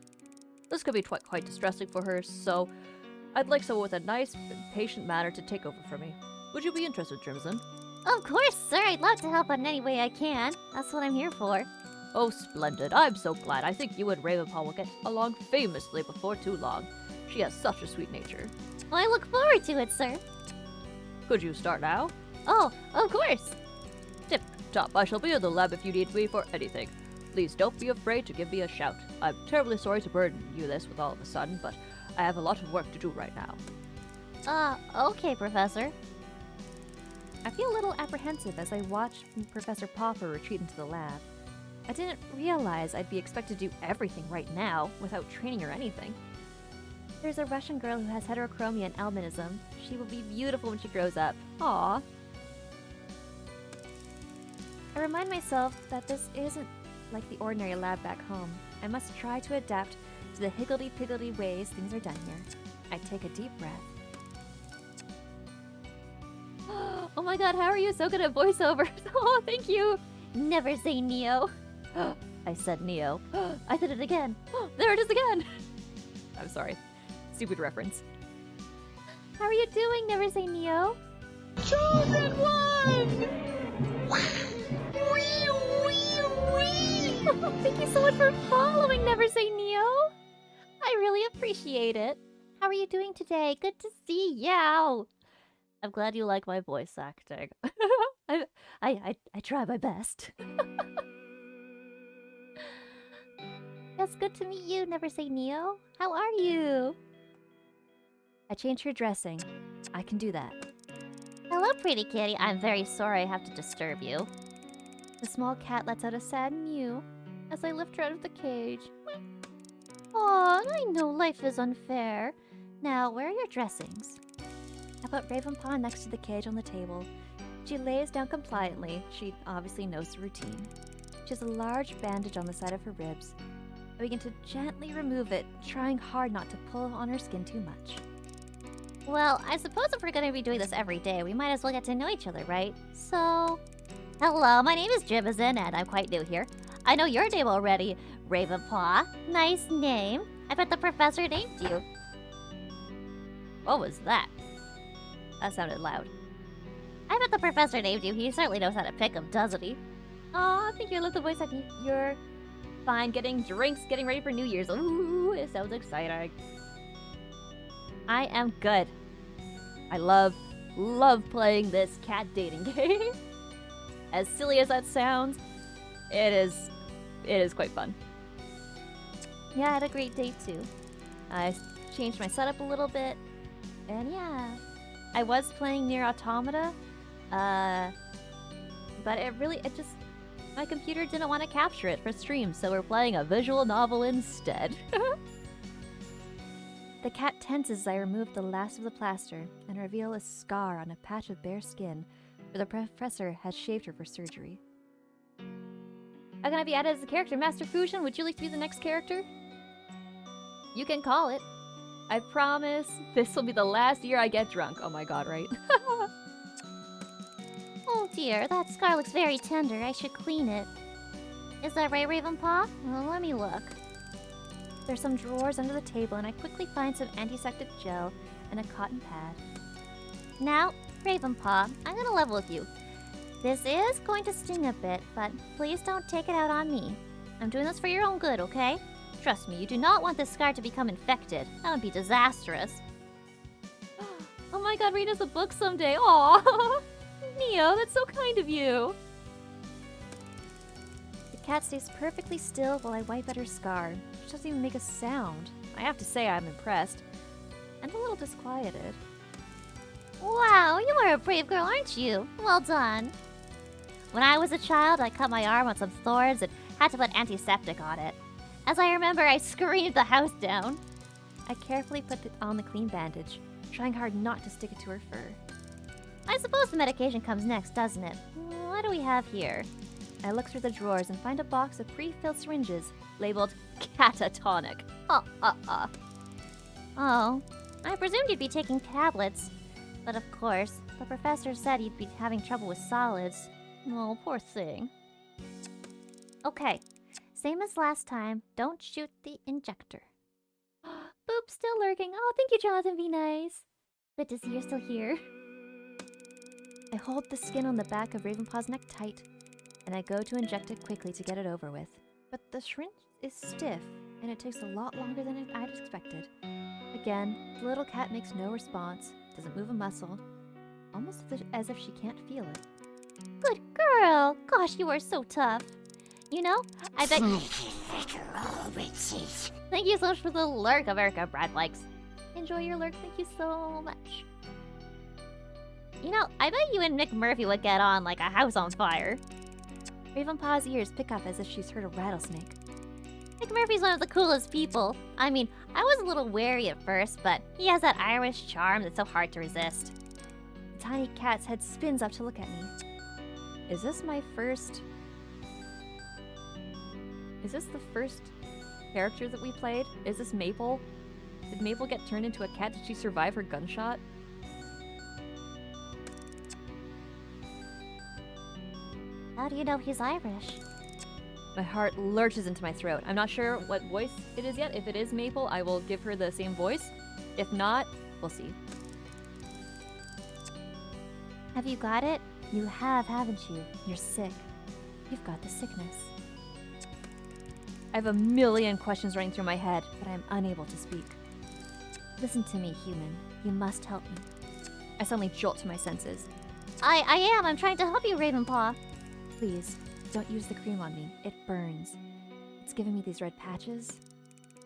This can be quite distressing for her, so I'd like someone with a nice, patient manner to take over for me. Would you be interested, Dribblezin?
Of course, sir. I'd love to help in any way I can. That's what I'm here for.
Oh, splendid. I'm so glad. I think you and Ravenpaw will get along famously before too long. She has such a sweet nature.
Well, I look forward to it, sir.
Could you start now?
Oh, of course.
Tip-top. I shall be in the lab if you need me for anything. Please don't be afraid to give me a shout. I'm terribly sorry to burden you this with all of a sudden, but I have a lot of work to do right now.
Okay, Professor.
I feel a little apprehensive as I watch Professor Popper retreat into the lab. I didn't realize I'd be expected to do everything right now, without training or anything. There's a Russian girl who has heterochromia and albinism. She will be beautiful when she grows up. Aww. I remind myself that this isn't like the ordinary lab back home. I must try to adapt to the higgledy-piggledy ways things are done here. I take a deep breath. Oh my god, how are you so good at voiceovers? Oh, thank you!
Never say Neo.
I said Neo. I did it again. There it is again. I'm sorry. Stupid reference.
How are you doing, Never say Neo?
Children one!
Thank you so much for following Never Say Neo. I really appreciate it. How are you doing today? Good to see you.
I'm glad you like my voice acting. I try my best.
It's good to meet you, Never Say Neo. How are you?
I changed her dressing. I can do that.
Hello, pretty kitty. I'm very sorry I have to disturb you.
The small cat lets out a sad mew as I lift her out of the cage.
Aw, I know life is unfair. Now, where are your dressings?
I put Ravenpaw next to the cage on the table. She lays down compliantly. She obviously knows the routine. She has a large bandage on the side of her ribs. I begin to gently remove it, trying hard not to pull on her skin too much.
Well, I suppose if we're gonna be doing this every day, we might as well get to know each other, right? So... Hello, my name is Jimazin, and I'm quite new here. I know your name already, Ravenpaw. Nice name. I bet the professor named you.
What was that? That sounded loud.
I bet the professor named you. He certainly knows how to pick 'em, doesn't he?
Aw, I think you love the voice acting. You're fine getting drinks, getting ready for New Year's. Ooh, it sounds exciting. I am good. I love playing this cat dating game. As silly as that sounds, it is quite fun.
Yeah, I had a great day too.
I changed my setup a little bit, and yeah, I was playing NieR Automata, but my computer didn't want to capture it for stream, so we're playing a visual novel instead. The cat tenses as I remove the last of the plaster and reveal a scar on a patch of bare skin where the professor has shaved her for surgery. I'm gonna be added as a character. Master Fusion, would you like to be the next character? You can call it. I promise this will be the last year I get drunk. Oh my god, right?
Oh dear, that scar looks very tender. I should clean it. Is that right, Ravenpaw? Well, let me look.
There's some drawers under the table, and I quickly find some antiseptic gel and a cotton pad.
Now, Ravenpaw, I'm gonna level with you. This is going to sting a bit, but please don't take it out on me. I'm doing this for your own good, okay? Trust me, you do not want this scar to become infected. That would be disastrous.
Oh my god, read us a book someday. Aw, Neo, that's so kind of you. The cat stays perfectly still while I wipe at her scar. She doesn't even make a sound. I have to say I'm impressed. And a little disquieted.
Wow, you are a brave girl, aren't you? Well done. When I was a child, I cut my arm on some thorns and had to put antiseptic on it. As I remember, I screamed the house down.
I carefully put on the clean bandage, trying hard not to stick it to her fur.
I suppose the medication comes next, doesn't it? What do we have here?
I look through the drawers and find a box of pre-filled syringes labeled catatonic.
Oh, I presumed you'd be taking tablets. But of course, the professor said you'd be having trouble with solids. Oh, poor thing. Okay, same as last time, don't shoot the injector. Boop, still lurking. Oh, thank you, Jonathan, be nice. Good to see you're still here.
I hold the skin on the back of Ravenpaw's neck tight, and I go to inject it quickly to get it over with. But the syringe is stiff, and it takes a lot longer than I'd expected. Again, the little cat makes no response, doesn't move a muscle, almost as if she can't feel it.
Good girl! Gosh, you are so tough. You know, I bet... Thank you so much for the lurk, America Brad likes.
Enjoy your lurk, thank you so much.
You know, I bet you and Nick Murphy would get on like a house on fire.
Ravenpaw's ears pick up as if she's heard a rattlesnake.
Nick Murphy's one of the coolest people. I mean, I was a little wary at first, but he has that Irish charm that's so hard to resist.
The tiny cat's head spins up to look at me. Is this the first character that we played? Is this Maple? Did Maple get turned into a cat? Did she survive her gunshot?
How do you know he's Irish?
My heart lurches into my throat. I'm not sure what voice it is yet. If it is Maple, I will give her the same voice. If not, we'll see.
Have you got it? You have, haven't you? You're sick. You've got the sickness.
I have a million questions running through my head, but I am unable to speak.
Listen to me, human. You must help me.
I suddenly jolt to my senses.
I am. I'm trying to help you, Ravenpaw.
Please, don't use the cream on me. It burns. It's giving me these red patches.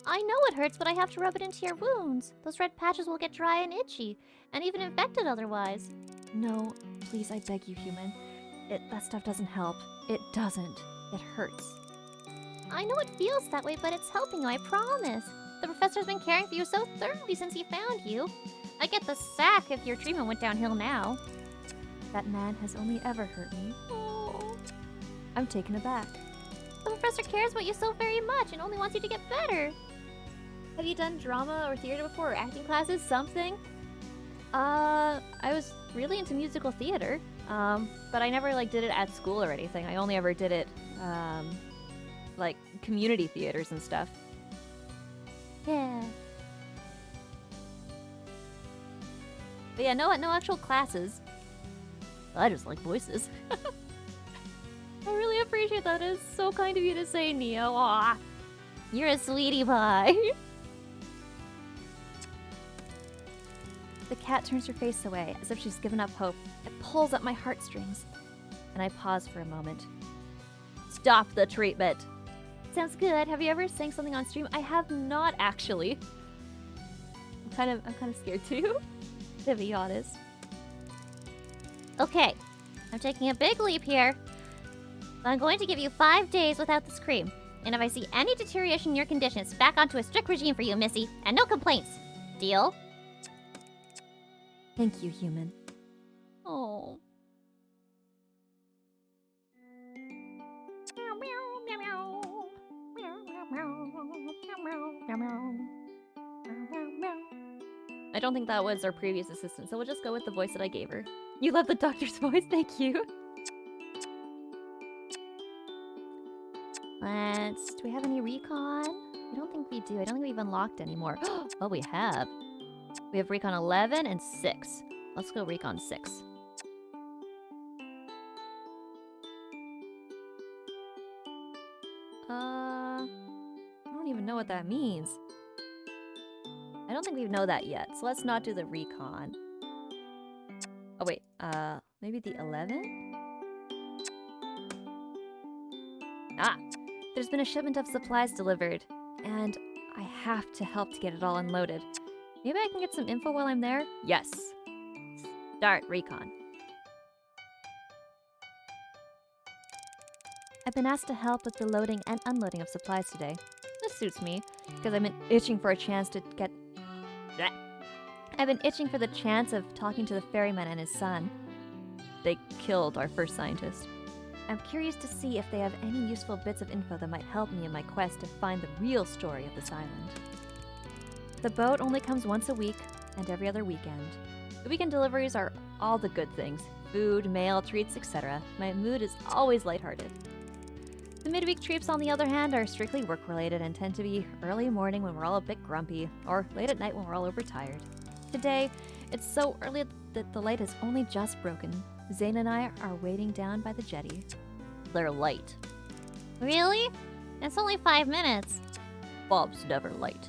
I know it hurts, but I have to rub it into your wounds. Those red patches will get dry and itchy, and even infected otherwise.
No, please, I beg you, human. That stuff doesn't help. It doesn't. It hurts.
I know it feels that way, but it's helping you, I promise. The professor's been caring for you so thoroughly since he found you. I get the sack if your treatment went downhill now.
That man has only ever hurt me.
Oh.
I'm taken aback.
The professor cares about you so very much and only wants you to get better.
Have you done drama or theater before, or acting classes, something? I was really into musical theater, but I never did it at school or anything. I only ever did it, like community theaters and stuff.
Yeah.
But yeah, no actual classes. I just like voices. I really appreciate that. It's so kind of you to say, Neo. Aw.
You're a sweetie pie.
The cat turns her face away, as if she's given up hope. It pulls at my heartstrings. And I pause for a moment. Stop the treatment! Sounds good. Have you ever sang something on stream? I have not, actually. I'm kind of scared too, to be honest.
Okay, I'm taking a big leap here. I'm going to give you 5 days without this cream. And if I see any deterioration in your condition, it's back onto a strict regime for you, Missy. And no complaints. Deal?
Thank you, human.
Oh.
I don't think that was our previous assistant, so we'll just go with the voice that I gave her. You love the doctor's voice, thank you.
Do we have any recon? I don't think we do. I don't think we've unlocked anymore.
Oh, we have. We have recon 11 and 6. Let's go recon 6. I don't even know what that means. I don't think we know that yet, so let's not do the recon. Oh wait, maybe the 11? Ah! There's been a shipment of supplies delivered, and I have to help to get it all unloaded. Maybe I can get some info while I'm there? Yes. Start recon. I've been asked to help with the loading and unloading of supplies today. This suits me, because I've been itching for a chance to get... I've been itching for the chance of talking to the ferryman and his son. They killed our first scientist. I'm curious to see if they have any useful bits of info that might help me in my quest to find the real story of this island. The boat only comes once a week and every other weekend. The weekend deliveries are all the good things. Food, mail, treats, etc. My mood is always lighthearted. The midweek trips, on the other hand, are strictly work-related and tend to be early morning when we're all a bit grumpy, or late at night when we're all overtired. Today, it's so early that the light has only just broken. Zane and I are waiting down by the jetty. They're late.
Really? It's only 5 minutes.
Bob's never late.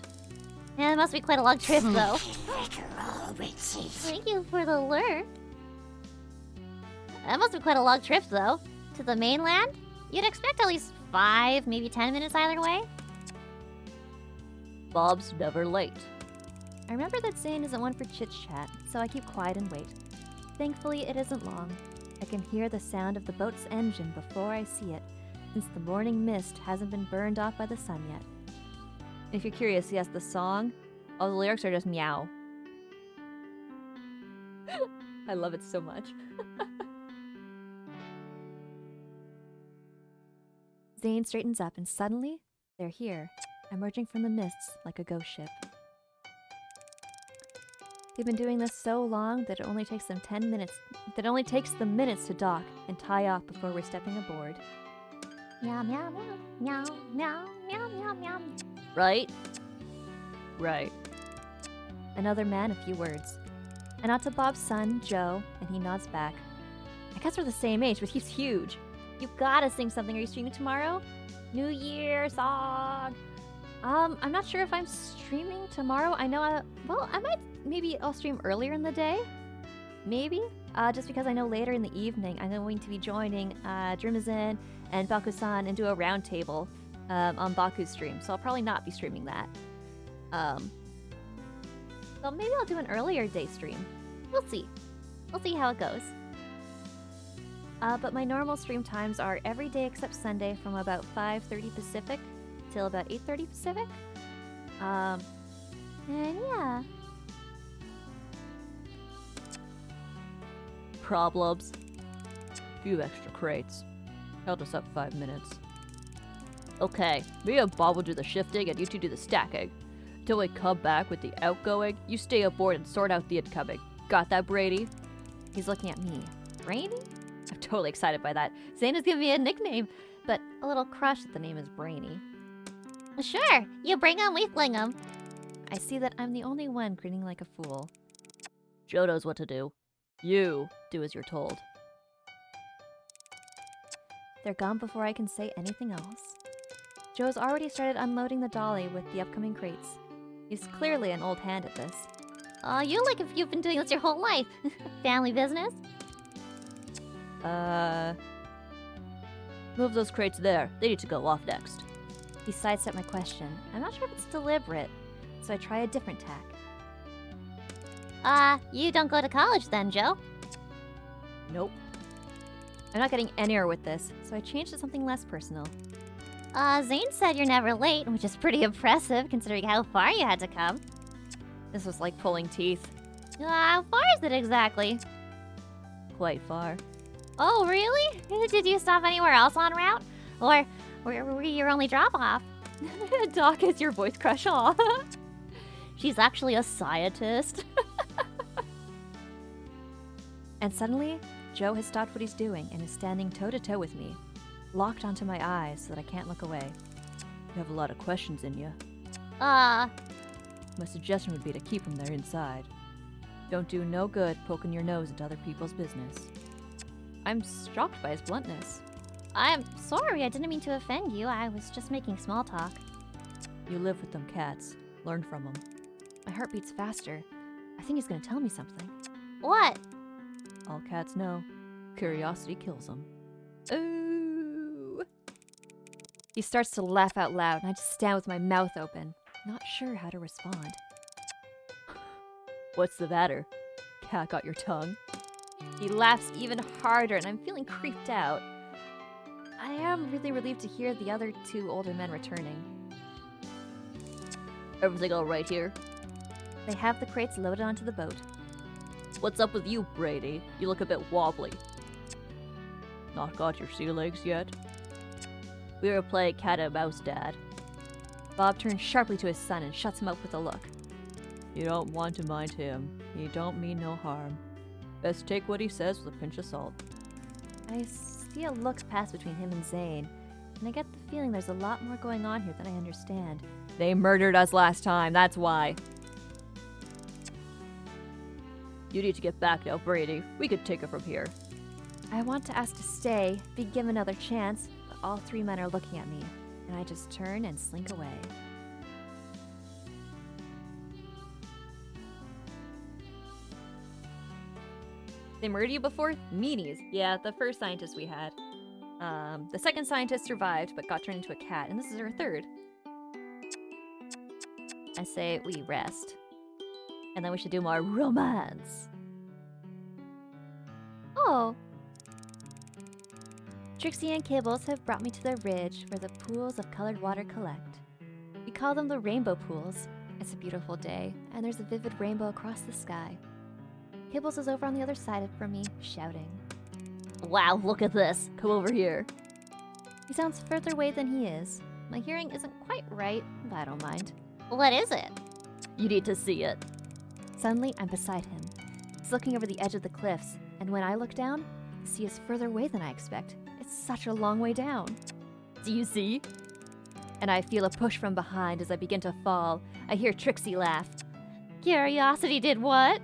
Yeah, it must be quite a long trip, though. Thank you for the alert. That must be quite a long trip, though. To the mainland? You'd expect at least 5, maybe 10 minutes either way.
Bob's never late. I remember that Zane isn't one for chit-chat, so I keep quiet and wait. Thankfully, it isn't long. I can hear the sound of the boat's engine before I see it, since the morning mist hasn't been burned off by the sun yet. If you're curious, yes, the song, all the lyrics are just meow. I love it so much. Zane straightens up and suddenly, they're here, emerging from the mists like a ghost ship. They've been doing this so long that it only takes them 10 minutes. That only takes them minutes to dock and tie off before we're stepping aboard.
Meow meow meow meow meow meow meow meow.
Right? Right.
Another man, a few words. I nod to Bob's son, Joe, and he nods back. I guess we're the same age, but he's huge. You gotta sing something. Are you streaming tomorrow? New Year song. I'm not sure if I'm streaming tomorrow. I know, I might, maybe I'll stream earlier in the day. Maybe. Just because I know later in the evening I'm going to be joining Drimazin and Baku-san and do a round table on Baku's stream. So I'll probably not be streaming that. So maybe I'll do an earlier day stream. We'll see. We'll see how it goes. But my normal stream times are every day except Sunday from about 5:30 Pacific till about 8:30 Pacific. And yeah.
Problems. Few extra crates. Held us up 5 minutes. Okay, me and Bob will do the shifting and you two do the stacking. Till we come back with the outgoing, you stay aboard and sort out the incoming. Got that, Brady?
He's looking at me. Brainy? I'm totally excited by that. Zane has given me a nickname, but a little crush that the name is Brainy.
Sure, you bring 'em, we fling 'em.
I see that I'm the only one grinning like a fool.
Joe knows what to do. You do as you're told.
They're gone before I can say anything else. Joe's already started unloading the dolly with the upcoming crates. He's clearly an old hand at this.
Oh, you look if you've been doing this your whole life. Family business?
Move those crates there. They need to go off next.
He sidestepped my question. I'm not sure if it's deliberate, so I try a different tack.
You don't go to college then, Joe?
Nope.
I'm not getting anywhere with this, so I changed to something less personal.
Zane said you're never late, which is pretty impressive considering how far you had to come.
This was like pulling teeth.
How far is it exactly?
Quite far.
Oh, really? Did you stop anywhere else en route? Or were you your only drop-off?
Doc is your voice crush, aw.
She's actually a scientist.
And suddenly, Joe has stopped what he's doing and is standing toe-to-toe with me, locked onto my eyes so that I can't look away.
You have a lot of questions in you.
Uh,
My suggestion would be to keep them there inside. Don't do no good poking your nose into other people's business.
I'm shocked by his bluntness.
I'm sorry, I didn't mean to offend you. I was just making small talk.
You live with them cats. Learn from them.
My heart beats faster. I think he's gonna tell me something.
What?
All cats know. Curiosity kills them.
Ooh. He starts to laugh out loud, and I just stand with my mouth open, not sure how to respond.
What's the matter? Cat got your tongue?
He laughs even harder, and I'm feeling creeped out. I am really relieved to hear the other two older men returning.
Everything all right here?
They have the crates loaded onto the boat.
What's up with you, Brady? You look a bit wobbly. Not got your sea legs yet? We were playing cat and mouse, Dad.
Bob turns sharply to his son and shuts him up with a look.
You don't want to mind him. He don't mean no harm. Best take what he says with a pinch of salt.
I see a look pass between him and Zane, and I get the feeling there's a lot more going on here than I understand.
They murdered us last time, that's why. You need to get back now, Brady. We could take it from here.
I want to ask to stay, be given another chance, but all three men are looking at me, and I just turn and slink away. They murdered you before? Meanies. Yeah, the first scientist we had. The second scientist survived, but got turned into a cat, and this is her third. I say we rest. And then we should do more romance.
Oh,
Trixie and Kibbles have brought me to the ridge where the pools of colored water collect. We call them the rainbow pools. It's a beautiful day, and there's a vivid rainbow across the sky. Kibbles is over on the other side from me, shouting.
wow, look at this.
Come over here.
He sounds further away than he is. My hearing isn't quite right, but I don't mind.
What is it?
You need to see it.
Suddenly, I'm beside him. He's looking over the edge of the cliffs, and when I look down, the sea is further away than I expect. It's such a long way down. Do you see? And I feel a push from behind as I begin to fall. I hear Trixie laugh.
Curiosity did what?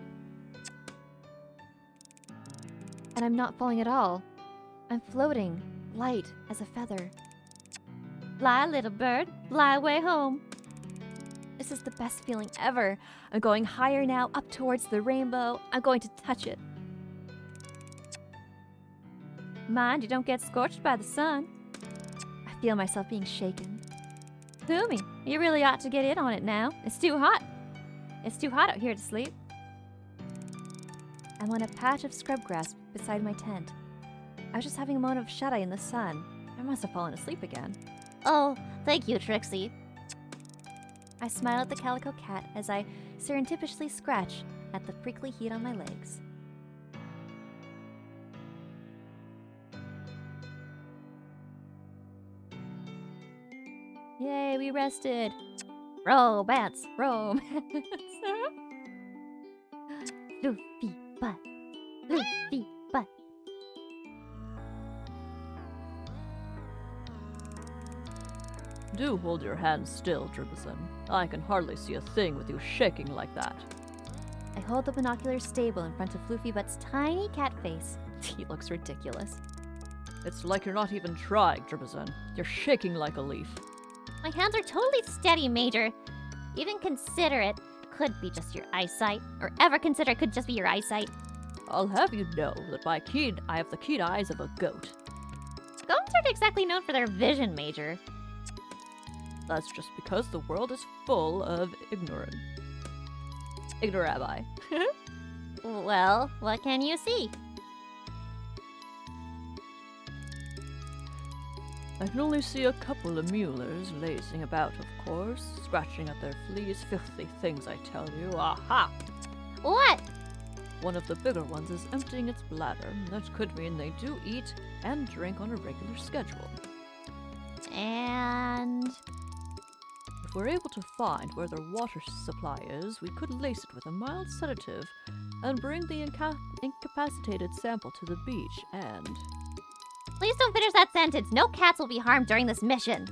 And I'm not falling at all. I'm floating, light as a feather.
Fly, little bird, fly away home.
This is the best feeling ever. I'm going higher now, up towards the rainbow. I'm going to touch it.
Mind you don't get scorched by the sun.
I feel myself being shaken.
Fumi, you really ought to get in on it now. It's too hot. It's too hot out here to sleep.
I'm on a patch of scrub grass beside my tent. I was just having a moment of shut-eye in the sun. I must have fallen asleep again.
Oh, thank you, Trixie.
I smile at the calico cat as I surreptitiously scratch at the prickly heat on my legs.
Yay, we rested. Romance, romance. Luffy butt. Luffy butt.
Do hold your hands still, Dribblesome. I can hardly see a thing with you shaking like that.
I hold the binoculars stable in front of Floofy Butt's tiny cat face. He looks ridiculous.
It's like you're not even trying, Dribblesome. You're shaking like a leaf.
My hands are totally steady, Major. Even consider it could be just your eyesight, or ever consider it could just be your eyesight.
I'll have you know that I have the keen eyes of a goat.
Goats aren't exactly known for their vision, Major.
That's just because the world is full of ignorant. Ignorabi.
Well, what can you see?
I can only see a couple of mulers lazing about, of course, scratching at their fleas. Filthy things, I tell you. Aha!
What?
One of the bigger ones is emptying its bladder. That could mean they do eat and drink on a regular schedule.
And...
If we're able to find where their water supply is, we could lace it with a mild sedative and bring the incapacitated sample to the beach and...
Please don't finish that sentence. No cats will be harmed during this mission.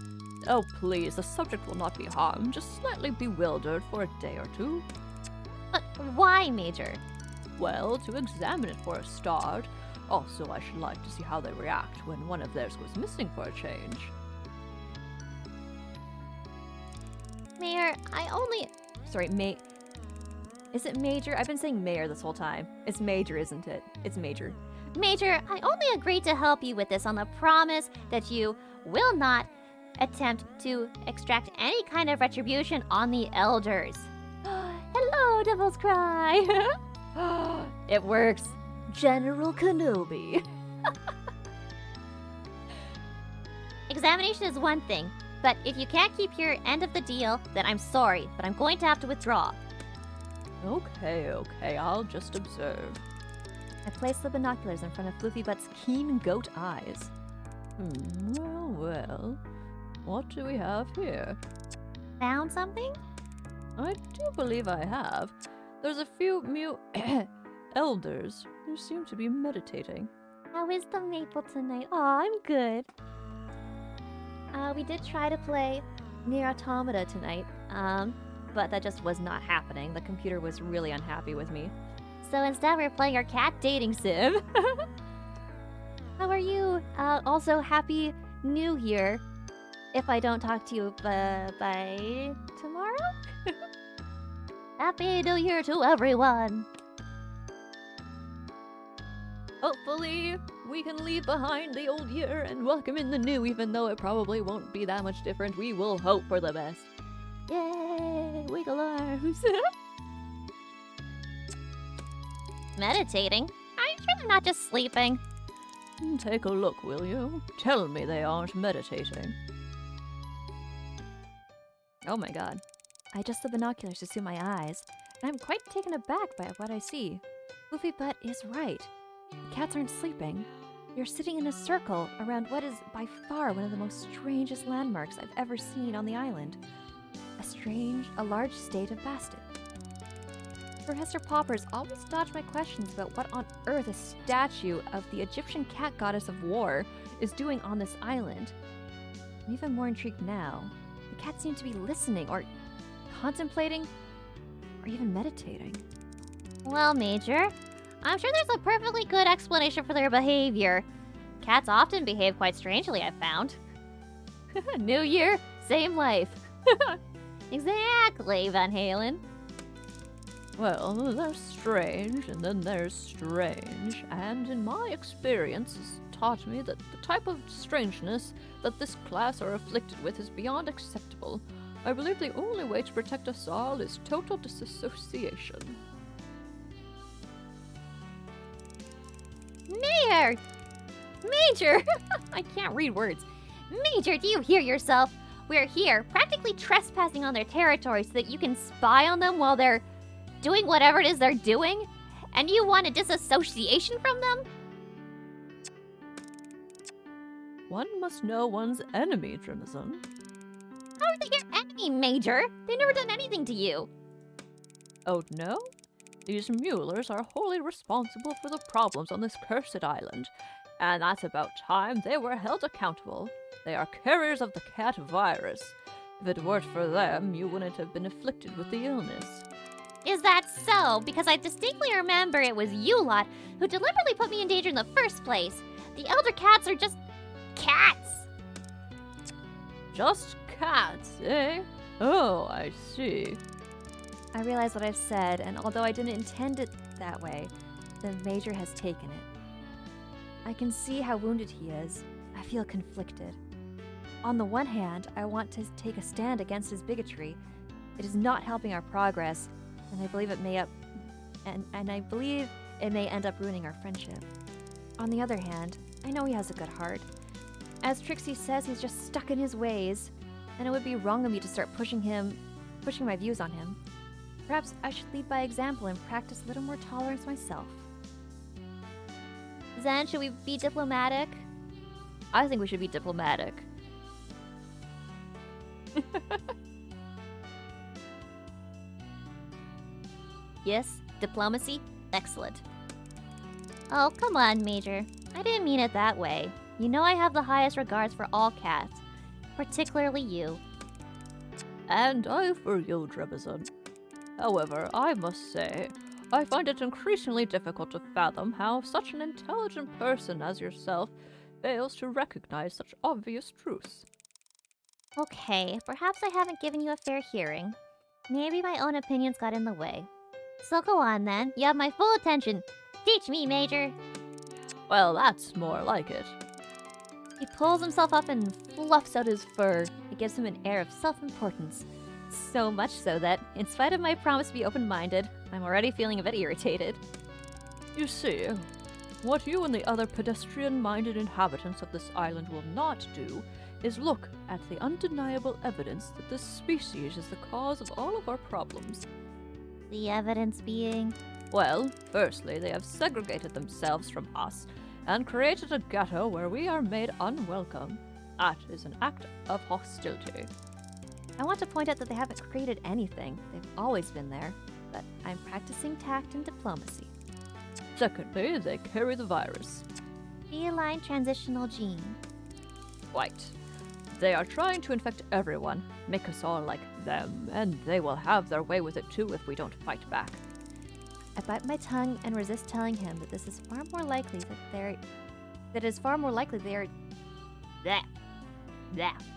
Oh, please, the subject will not be harmed, just slightly bewildered for a day or two.
But why, Major?
Well, to examine it for a start. Also, I should like to see how they react when one of theirs goes missing for a change.
Mayor, I only...
Sorry, Is it Major? I've been saying Mayor this whole time. It's Major, isn't it? It's Major.
Major, I only agreed to help you with this on the promise that you will not attempt to extract any kind of retribution on the elders. Hello, Devil's Cry!
It works. General Kenobi.
Examination is one thing, but if you can't keep your end of the deal, then I'm sorry, but I'm going to have to withdraw.
Okay, I'll just observe.
I place the binoculars in front of Floofy Butt's keen goat eyes.
Well. What do we have here?
Found something?
I do believe I have. There's a few elders who seem to be meditating.
How is the maple tonight? Aw, I'm good.
We did try to play NieR Automata tonight, but that just was not happening. The computer was really unhappy with me.
So instead we're playing our cat dating sim.
How are you? Also, Happy New Year. If I don't talk to you by tomorrow?
Happy New Year to everyone.
Hopefully, we can leave behind the old year and welcome in the new, even though it probably won't be that much different. We will hope for the best.
Yay, wiggle arms. Meditating? Are you sure they're not just sleeping?
Take a look, will you? Tell me they aren't meditating.
Oh my god. I adjust the binoculars to suit my eyes, and I'm quite taken aback by what I see. Floofy Butt is right. The cats aren't sleeping. They're sitting in a circle around what is by far one of the most strangest landmarks I've ever seen on the island. A large state of Bastet. Professor Poppers always dodged my questions about what on earth a statue of the Egyptian cat goddess of war is doing on this island. I'm even more intrigued now. The cats seem to be listening, or contemplating, or even meditating.
Well, Major, I'm sure there's a perfectly good explanation for their behavior. Cats often behave quite strangely, I've found.
New year, same life.
Exactly, Van Halen.
Well, there's strange, and then there's strange, and in my experience has taught me that the type of strangeness that this class are afflicted with is beyond acceptable. I believe the only way to protect us all is total disassociation.
NieR! Major!
I can't read words.
Major, do you hear yourself? We're here, practically trespassing on their territory so that you can spy on them while they're doing whatever it is they're doing? And you want a disassociation from them?
One must know one's enemy, Trimison.
How are they your enemy, Major? They've never done anything to you.
Oh no? These Muellers are wholly responsible for the problems on this cursed island, and that's about time they were held accountable. They are carriers of the cat virus. If it weren't for them, you wouldn't have been afflicted with the illness.
Is that so? Because I distinctly remember it was you lot who deliberately put me in danger in the first place. The elder cats are just cats.
Just cats, eh? Oh, I see.
I realize what I've said, and although I didn't intend it that way, the Major has taken it. I can see how wounded he is. I feel conflicted. On the one hand, I want to take a stand against his bigotry. It is not helping our progress, and I believe it may end up ruining our friendship. On the other hand, I know he has a good heart. As Trixie says, he's just stuck in his ways, and it would be wrong of me to start pushing my views on him. Perhaps I should lead by example and practice a little more tolerance myself.
Zen, should we be diplomatic?
I think we should be diplomatic.
Yes, diplomacy? Excellent. Oh, come on, Major. I didn't mean it that way. You know I have the highest regards for all cats, particularly you.
And I for you, Trebizon. However, I must say, I find it increasingly difficult to fathom how such an intelligent person as yourself fails to recognize such obvious truths.
Okay, perhaps I haven't given you a fair hearing. Maybe my own opinions got in the way. So go on then, you have my full attention. Teach me, Major.
Well, that's more like it.
He pulls himself up and fluffs out his fur. It gives him an air of self-importance. So much so that, in spite of my promise to be open-minded, I'm already feeling a bit irritated.
You see, what you and the other pedestrian-minded inhabitants of this island will not do is look at the undeniable evidence that this species is the cause of all of our problems.
The evidence being...
Well, firstly, they have segregated themselves from us and created a ghetto where we are made unwelcome. That is an act of hostility.
I want to point out that they haven't created anything. They've always been there. But I'm practicing tact and diplomacy.
Secondly, they carry the virus.
feline transitional gene.
Quite. They are trying to infect everyone, make us all like them, and they will have their way with it too if we don't fight back.
I bite my tongue and resist telling him that this is far more likely that it is far more likely they are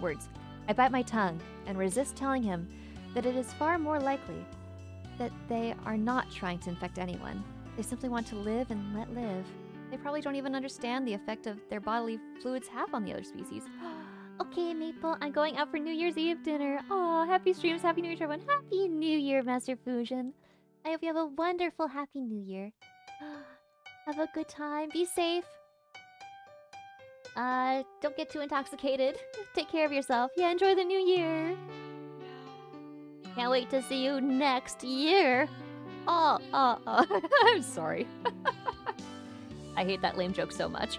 words. I bite my tongue and resist telling him that it is far more likely that they are not trying to infect anyone. They simply want to live and let live. They probably don't even understand the effect of their bodily fluids have on the other species.
Okay, Maple, I'm going out for New Year's Eve dinner. Oh, happy streams, happy New Year, everyone. Happy New Year, Master Fusion. I hope you have a wonderful Happy New Year. Have a good time. Be safe. Don't get too intoxicated. Take care of yourself. Yeah, enjoy the new year. Can't wait to see you next year.
I'm sorry. I hate that lame joke so much.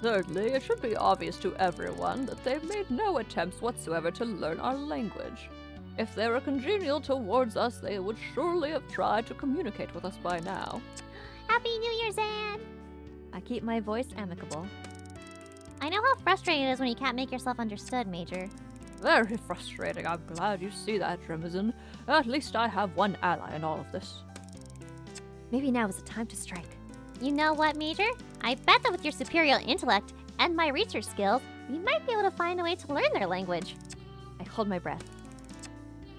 Thirdly, it should be obvious to everyone that they've made no attempts whatsoever to learn our language. If they were congenial towards us, they would surely have tried to communicate with us by now.
Happy New Year, Zan!
I keep my voice amicable.
I know how frustrating it is when you can't make yourself understood, Major.
Very frustrating. I'm glad you see that, Remizon. At least I have one ally in all of this.
Maybe now is the time to strike.
You know what, Major? I bet that with your superior intellect and my research skills, we might be able to find a way to learn their language.
I hold my breath.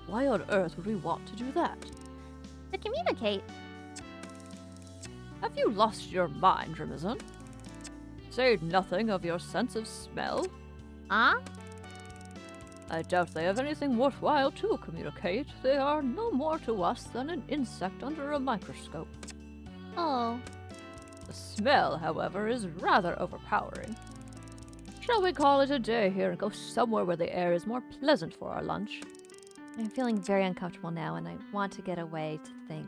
Why on earth would we want to do that?
To communicate.
Have you lost your mind, Remizon? Say nothing of your sense of smell.
Huh?
I doubt they have anything worthwhile to communicate. They are no more to us than an insect under a microscope.
Oh.
The smell, however, is rather overpowering. Shall we call it a day here and go somewhere where the air is more pleasant for our lunch?
I'm feeling very uncomfortable now, and I want to get away to think.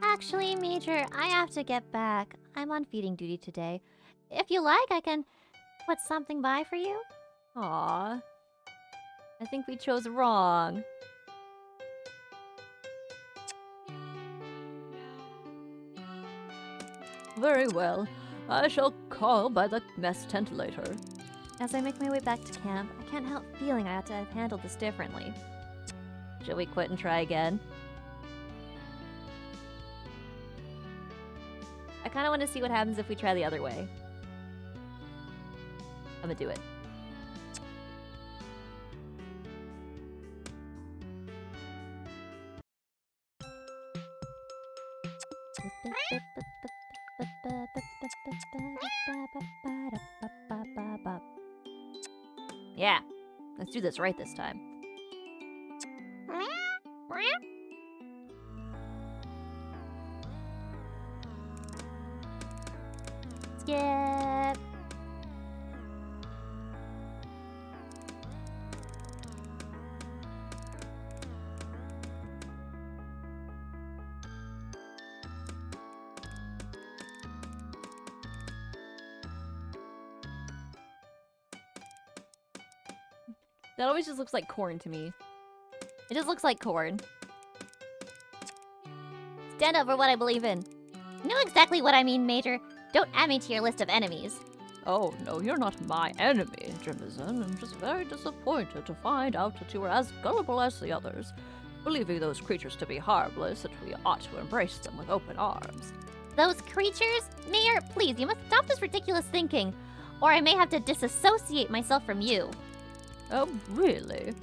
Actually, Major, I have to get back. I'm on feeding duty today. If you like, I can put something by for you.
Aww. I think we chose wrong.
Very well. I shall call by the mess tent later.
As I make my way back to camp, I can't help feeling I ought to have handled this differently. Should we quit and try again? I kind of want to see what happens if we try the other way. I'm gonna do it. Yeah, let's do this right this time.
Skip.
That always just looks like corn to me. It just looks like corn.
Stand up for what I believe in. You know exactly what I mean, Major. Don't add me to your list of enemies.
Oh, no, you're not my enemy, Jimison. I'm just very disappointed to find out that you were as gullible as the others, believing those creatures to be harmless, that we ought to embrace them with open arms.
Those creatures? NieR, please, you must stop this ridiculous thinking, or I may have to disassociate myself from you.
Oh, really?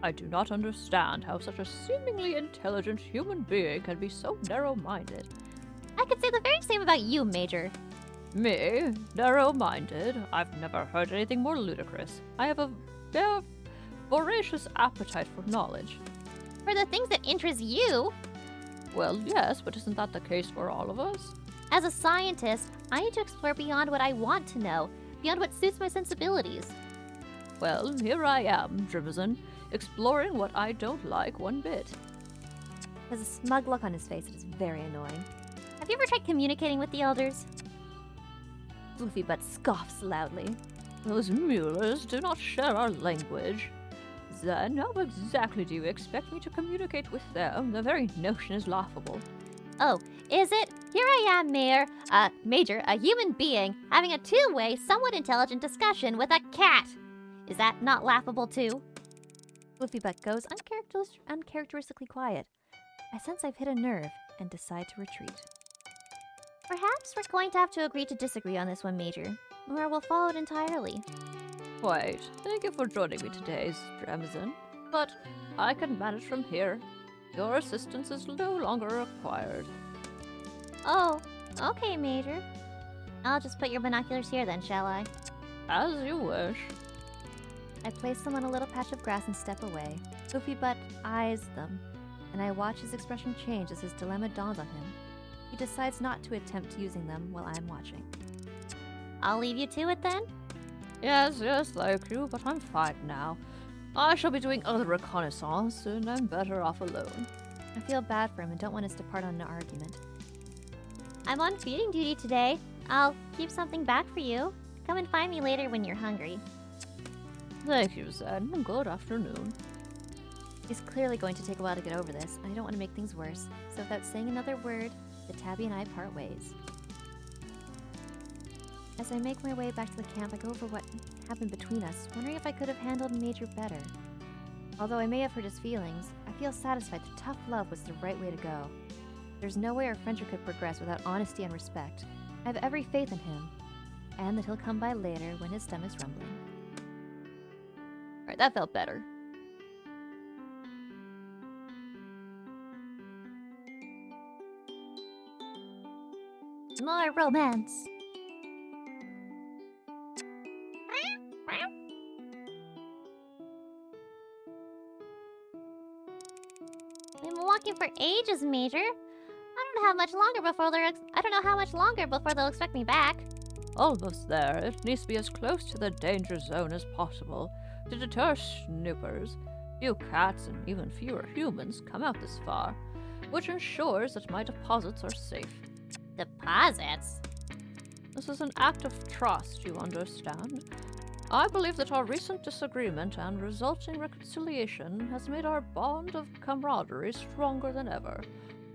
I do not understand how such a seemingly intelligent human being can be so narrow-minded.
I could say the very same about you, Major.
Me? Narrow-minded? I've never heard anything more ludicrous. I have a voracious appetite for knowledge.
For the things that interest you,
Well, yes, but isn't that the case for all of us?
as a scientist, I need to explore beyond what I want to know, beyond what suits my sensibilities.
Well, here I am, Jimison, exploring what I don't like one bit.
Has a smug look on his face. It is very annoying.
Have you ever tried communicating with the elders?
Floofy Butt scoffs loudly.
Those Muellers do not share our language. Then how exactly do you expect me to communicate with them? The very notion is laughable.
Oh, is it? Here I am, Major, a human being, having a two-way, somewhat intelligent discussion with a cat. Is that not laughable too?
Floofy Butt goes uncharacteristically quiet. I sense I've hit a nerve and decide to retreat.
Perhaps we're going to have to agree to disagree on this one, Major, or we'll follow it entirely.
Quite. Thank you for joining me today, Jimison. But I can manage from here. Your assistance is no longer required.
Oh, okay, Major. I'll just put your binoculars here then, shall I?
As you wish.
I place them on a little patch of grass and step away. Floofy Butt eyes them, and I watch his expression change as his dilemma dawns on him. He decides not to attempt using them while I'm watching.
I'll leave you to it then?
Yes, thank you, but I'm fine now. I shall be doing other reconnaissance, and I'm better off alone.
I feel bad for him and don't want us to part on an argument.
I'm on feeding duty today. I'll keep something back for you. Come and find me later when you're hungry.
Thank you, Zen. Good afternoon.
He's clearly going to take a while to get over this, and I don't want to make things worse. So without saying another word, the Tabby and I part ways. As I make my way back to the camp, I go over what happened between us, wondering if I could have handled Major better. Although I may have hurt his feelings, I feel satisfied that tough love was the right way to go. There's no way our friendship could progress without honesty and respect. I have every faith in him, and that he'll come by later when his stomach's rumbling.
Alright, that felt better.
More romance! I've been walking for ages, Major. I don't know how much longer before they'll expect me back.
Almost there. It needs to be as close to the danger zone as possible to deter snoopers. Few cats and even fewer humans come out this far, which ensures that my deposits are safe.
Deposits?
This is an act of trust, you understand. I believe that our recent disagreement and resulting reconciliation has made our bond of camaraderie stronger than ever.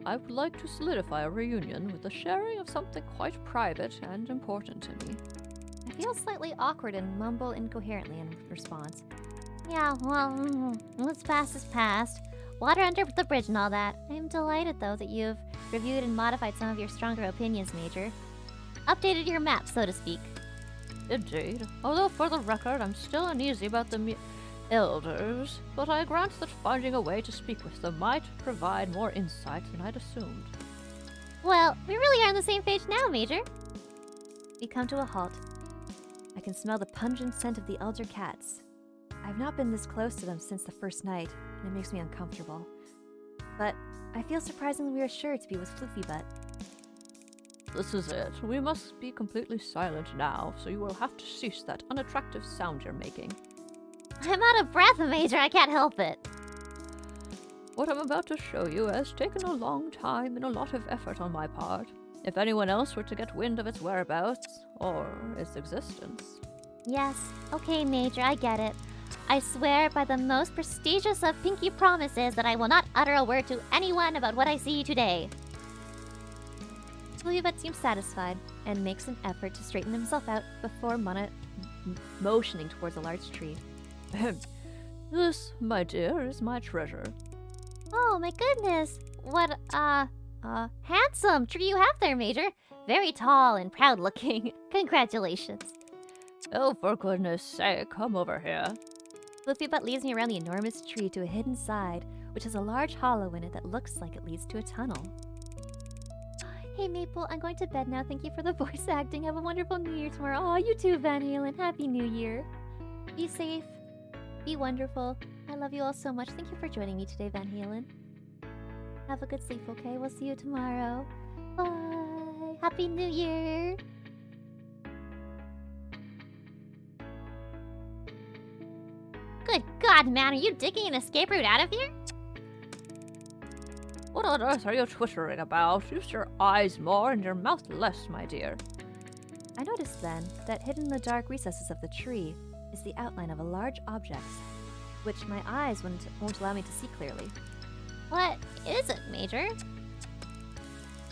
I would like to solidify a reunion with the sharing of something quite private and important to me.
I feel slightly awkward and mumble incoherently in response. Yeah, well, what's past is past. Water under the bridge and all that. I'm delighted, though, that you've reviewed and modified some of your stronger opinions, Major. Updated your map, so to speak.
Indeed. Although, for the record, I'm still uneasy about the elders, but I grant that finding a way to speak with them might provide more insight than I'd assumed.
Well, we really are on the same page now, Major.
We come to a halt. I can smell the pungent scent of the elder cats. I've not been this close to them since the first night, and it makes me uncomfortable. But I feel surprisingly reassured to be with Floofy Butt.
This is it. We must be completely silent now, so you will have to cease that unattractive sound you're making.
I'm out of breath, Major. I can't help it.
What I'm about to show you has taken a long time and a lot of effort on my part. If anyone else were to get wind of its whereabouts, or its existence.
Yes. Okay, Major, I get it. I swear by the most prestigious of pinky promises that I will not utter a word to anyone about what I see today.
Floofy Butt seems satisfied and makes an effort to straighten himself out before motioning towards a large tree.
This, my dear, is my treasure.
Oh, my goodness. What, handsome tree you have there, Major. Very tall and proud looking. Congratulations.
Oh, for goodness sake, come over here.
Floofy Butt leads me around the enormous tree to a hidden side, which has a large hollow in it that looks like it leads to a tunnel.
Hey, Maple, I'm going to bed now. Thank you for the voice acting. Have a wonderful New Year tomorrow. Oh, you too, Van Halen. Happy New Year. Be safe. Be wonderful. I love you all so much. Thank you for joining me today, Van Halen. Have a good sleep, okay? We'll see you tomorrow. Bye. Happy New Year. Good God, man. Are you digging an escape route out of here?
What on earth are you twittering about? Use your eyes more and your mouth less, my dear.
I noticed then that hidden in the dark recesses of the tree is the outline of a large object, which my eyes won't allow me to see clearly.
What is it, Major?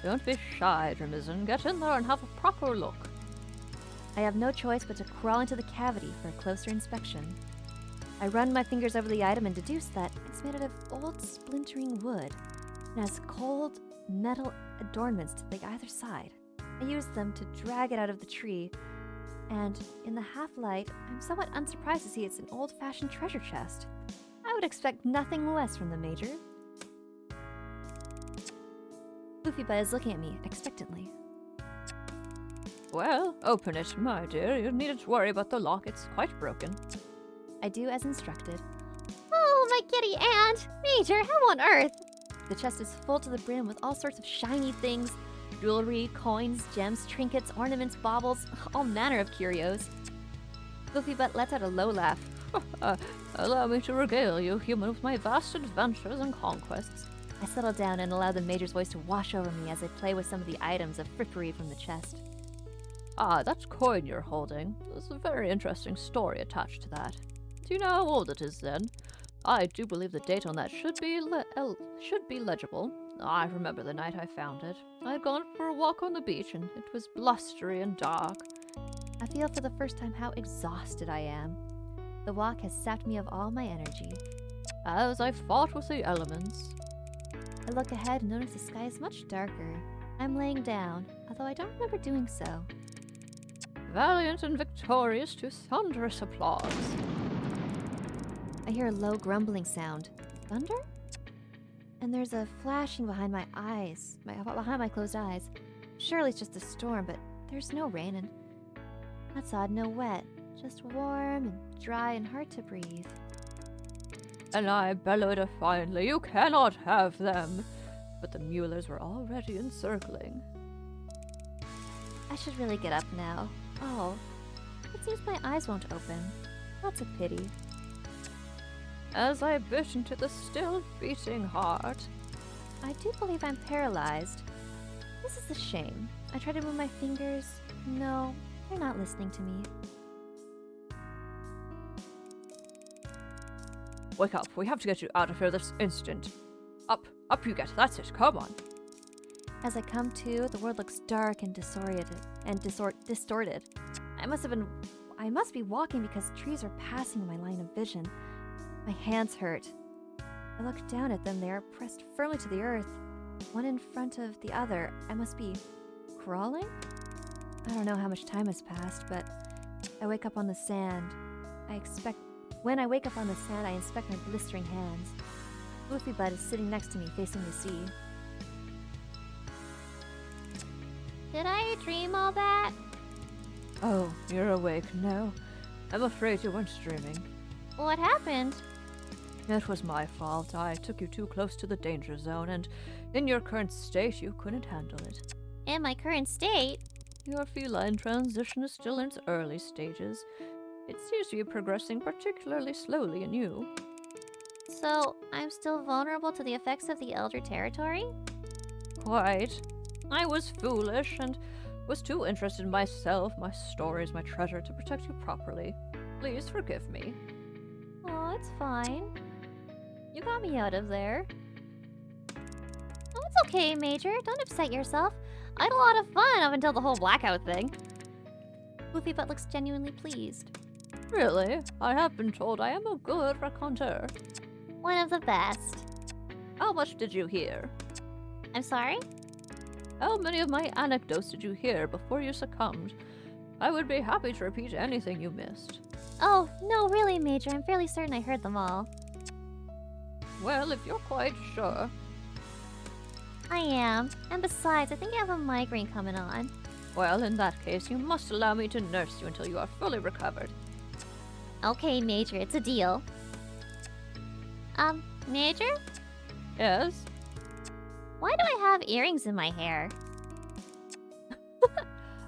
Don't be shy, Dramizon. Get in there and have a proper look.
I have no choice but to crawl into the cavity for a closer inspection. I run my fingers over the item and deduce that it's made out of old splintering wood and has cold metal adornments to either side. I use them to drag it out of the tree, and in the half-light, I'm somewhat unsurprised to see it's an old-fashioned treasure chest. I would expect nothing less from the Major. Floofy Butt is looking at me expectantly.
Well, open it, my dear. You needn't worry about the lock. It's quite broken.
I do as instructed.
Oh, my giddy aunt! Major, how on earth?
The chest is full to the brim with all sorts of shiny things. Jewelry, coins, gems, trinkets, ornaments, baubles, all manner of curios. Floofy Butt lets out a low laugh.
Allow me to regale you, human, with my vast adventures and conquests.
I settle down and allow the Major's voice to wash over me as I play with some of the items of frippery from the chest.
Ah, that coin you're holding. There's a very interesting story attached to that. Do you know how old it is, then? I do believe the date on that should be legible. I remember the night I found it. I had gone for a walk on the beach, and it was blustery and dark.
I feel for the first time how exhausted I am. The walk has sapped me of all my energy.
As I fought with the elements,
I look ahead and notice the sky is much darker. I'm laying down, although I don't remember doing so.
valiant and victorious to thunderous applause.
I hear a low grumbling sound. Thunder? And there's a flashing behind my eyes, behind my closed eyes. Surely it's just a storm, but there's no rain and that's odd, no wet. Just warm and dry and hard to breathe.
And I bellowed defiantly, "You cannot have them!" But the Muellers were already encircling.
I should really get up now. Oh, it seems my eyes won't open. That's a pity.
As I bit into the still beating heart,
I do believe I'm paralyzed. This is a shame. I try to move my fingers. No, they're not listening to me.
"Wake up, we have to get you out of here this instant. Up you get, that's it, come on."
As I come to, the world looks dark and distorted. I must be walking because trees are passing my line of vision. My hands hurt. I look down at them. They are pressed firmly to the earth, one in front of the other. I must be crawling? I don't know how much time has passed, but I wake up on the sand. When I wake up on the sand, I inspect my blistering hands. Goofy Bud is sitting next to me, facing the sea.
Did I dream all that?
Oh, you're awake now. I'm afraid you weren't dreaming.
What happened?
It was my fault. I took you too close to the danger zone, and in your current state, you couldn't handle it.
In my current state?
Your feline transition is still in its early stages. It seems to be progressing particularly slowly in you.
So, I'm still vulnerable to the effects of the Elder Territory?
Quite. I was foolish and was too interested in myself, my stories, my treasure to protect you properly. Please forgive me.
Oh, it's fine. You got me out of there.
Oh, it's okay, Major. Don't upset yourself. I had a lot of fun up until the whole blackout thing.
Goofy Butt looks genuinely pleased.
Really? I have been told I am a good raconteur.
One of the best.
How much did you hear?
I'm sorry?
How many of my anecdotes did you hear before you succumbed? I would be happy to repeat anything you missed.
Oh, no, really, Major. I'm fairly certain I heard them all.
Well, if you're quite sure.
I am. And besides, I think I have a migraine coming on.
Well, in that case, you must allow me to nurse you until you are fully recovered.
Okay, Major, it's a deal. Major?
Yes?
Why do I have earrings in my hair?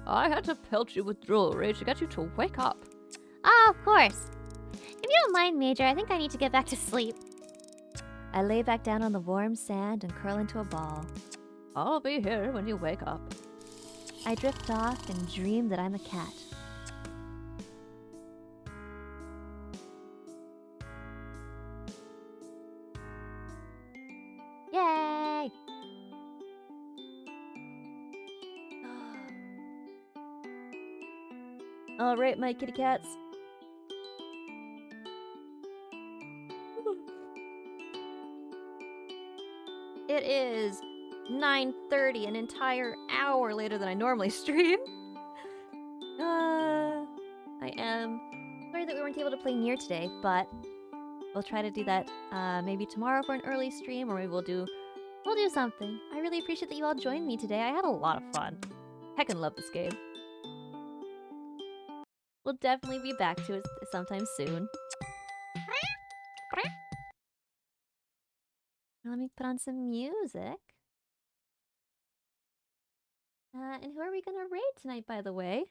I had to pelt you with jewelry to get you to wake up.
Oh, of course. If you don't mind, Major, I think I need to get back to sleep.
I lay back down on the warm sand and curl into a ball.
I'll be here when you wake up.
I drift off and dream that I'm a cat.
Yay!
All right, my kitty cats. It is 9:30, an entire hour later than I normally stream. I am sorry that we weren't able to play NieR today, but we'll try to do that maybe tomorrow for an early stream, or maybe we'll do something. I really appreciate that you all joined me today. I had a lot of fun. Heckin' love this game. We'll definitely be back to it sometime soon. Let me put on some music. And who are we gonna raid tonight, by the way?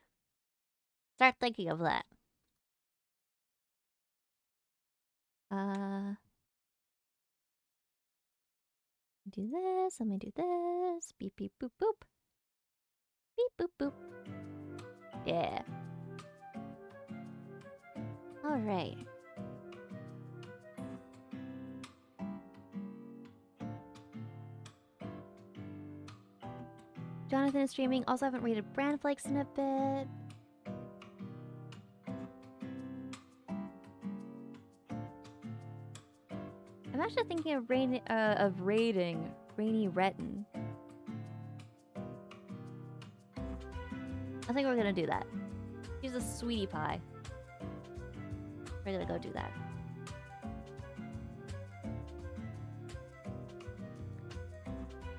Start thinking of that.
Do this, let me do this. Beep, beep, boop, boop. Beep, boop, boop. Yeah. Alright.
Ethan is streaming. Also haven't rated Brand Flakes in a bit. I'm actually thinking of raiding Rainy Retin. I think we're gonna do that. She's a sweetie pie. We're gonna go do that.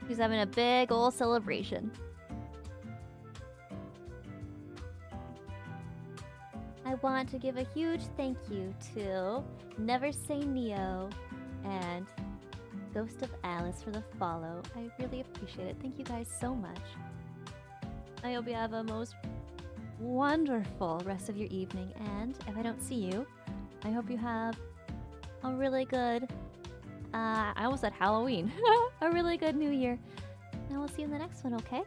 She's having a big ol' celebration. I want to give a huge thank you to Never Say Neo and Ghost of Alice for the follow. I really appreciate it. Thank you guys so much. I hope you have a most wonderful rest of your evening, and if I don't see you, I hope you have a really good, I almost said Halloween, a really good New Year. And we'll see you in the next one, okay?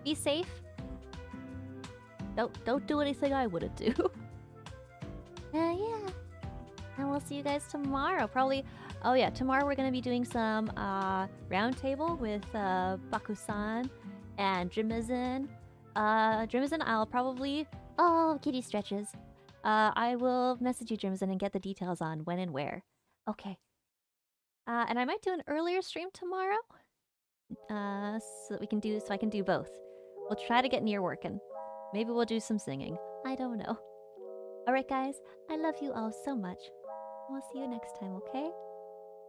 Be safe. Don't do anything I wouldn't do. Yeah. And we'll see you guys tomorrow. Probably, oh yeah, tomorrow we're gonna be doing some roundtable with Bakusan and Jimizin. Jimizin, I'll probably, oh, kitty stretches. I will message you, Jimizin, and get the details on when and where. Okay. And I might do an earlier stream tomorrow. So that I can do both. We'll try to get NieR working. Maybe we'll do some singing. I don't know. Alright guys, I love you all so much. We'll see you next time, okay?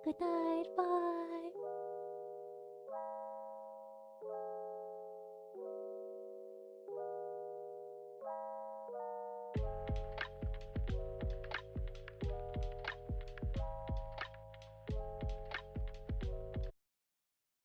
Good night, bye!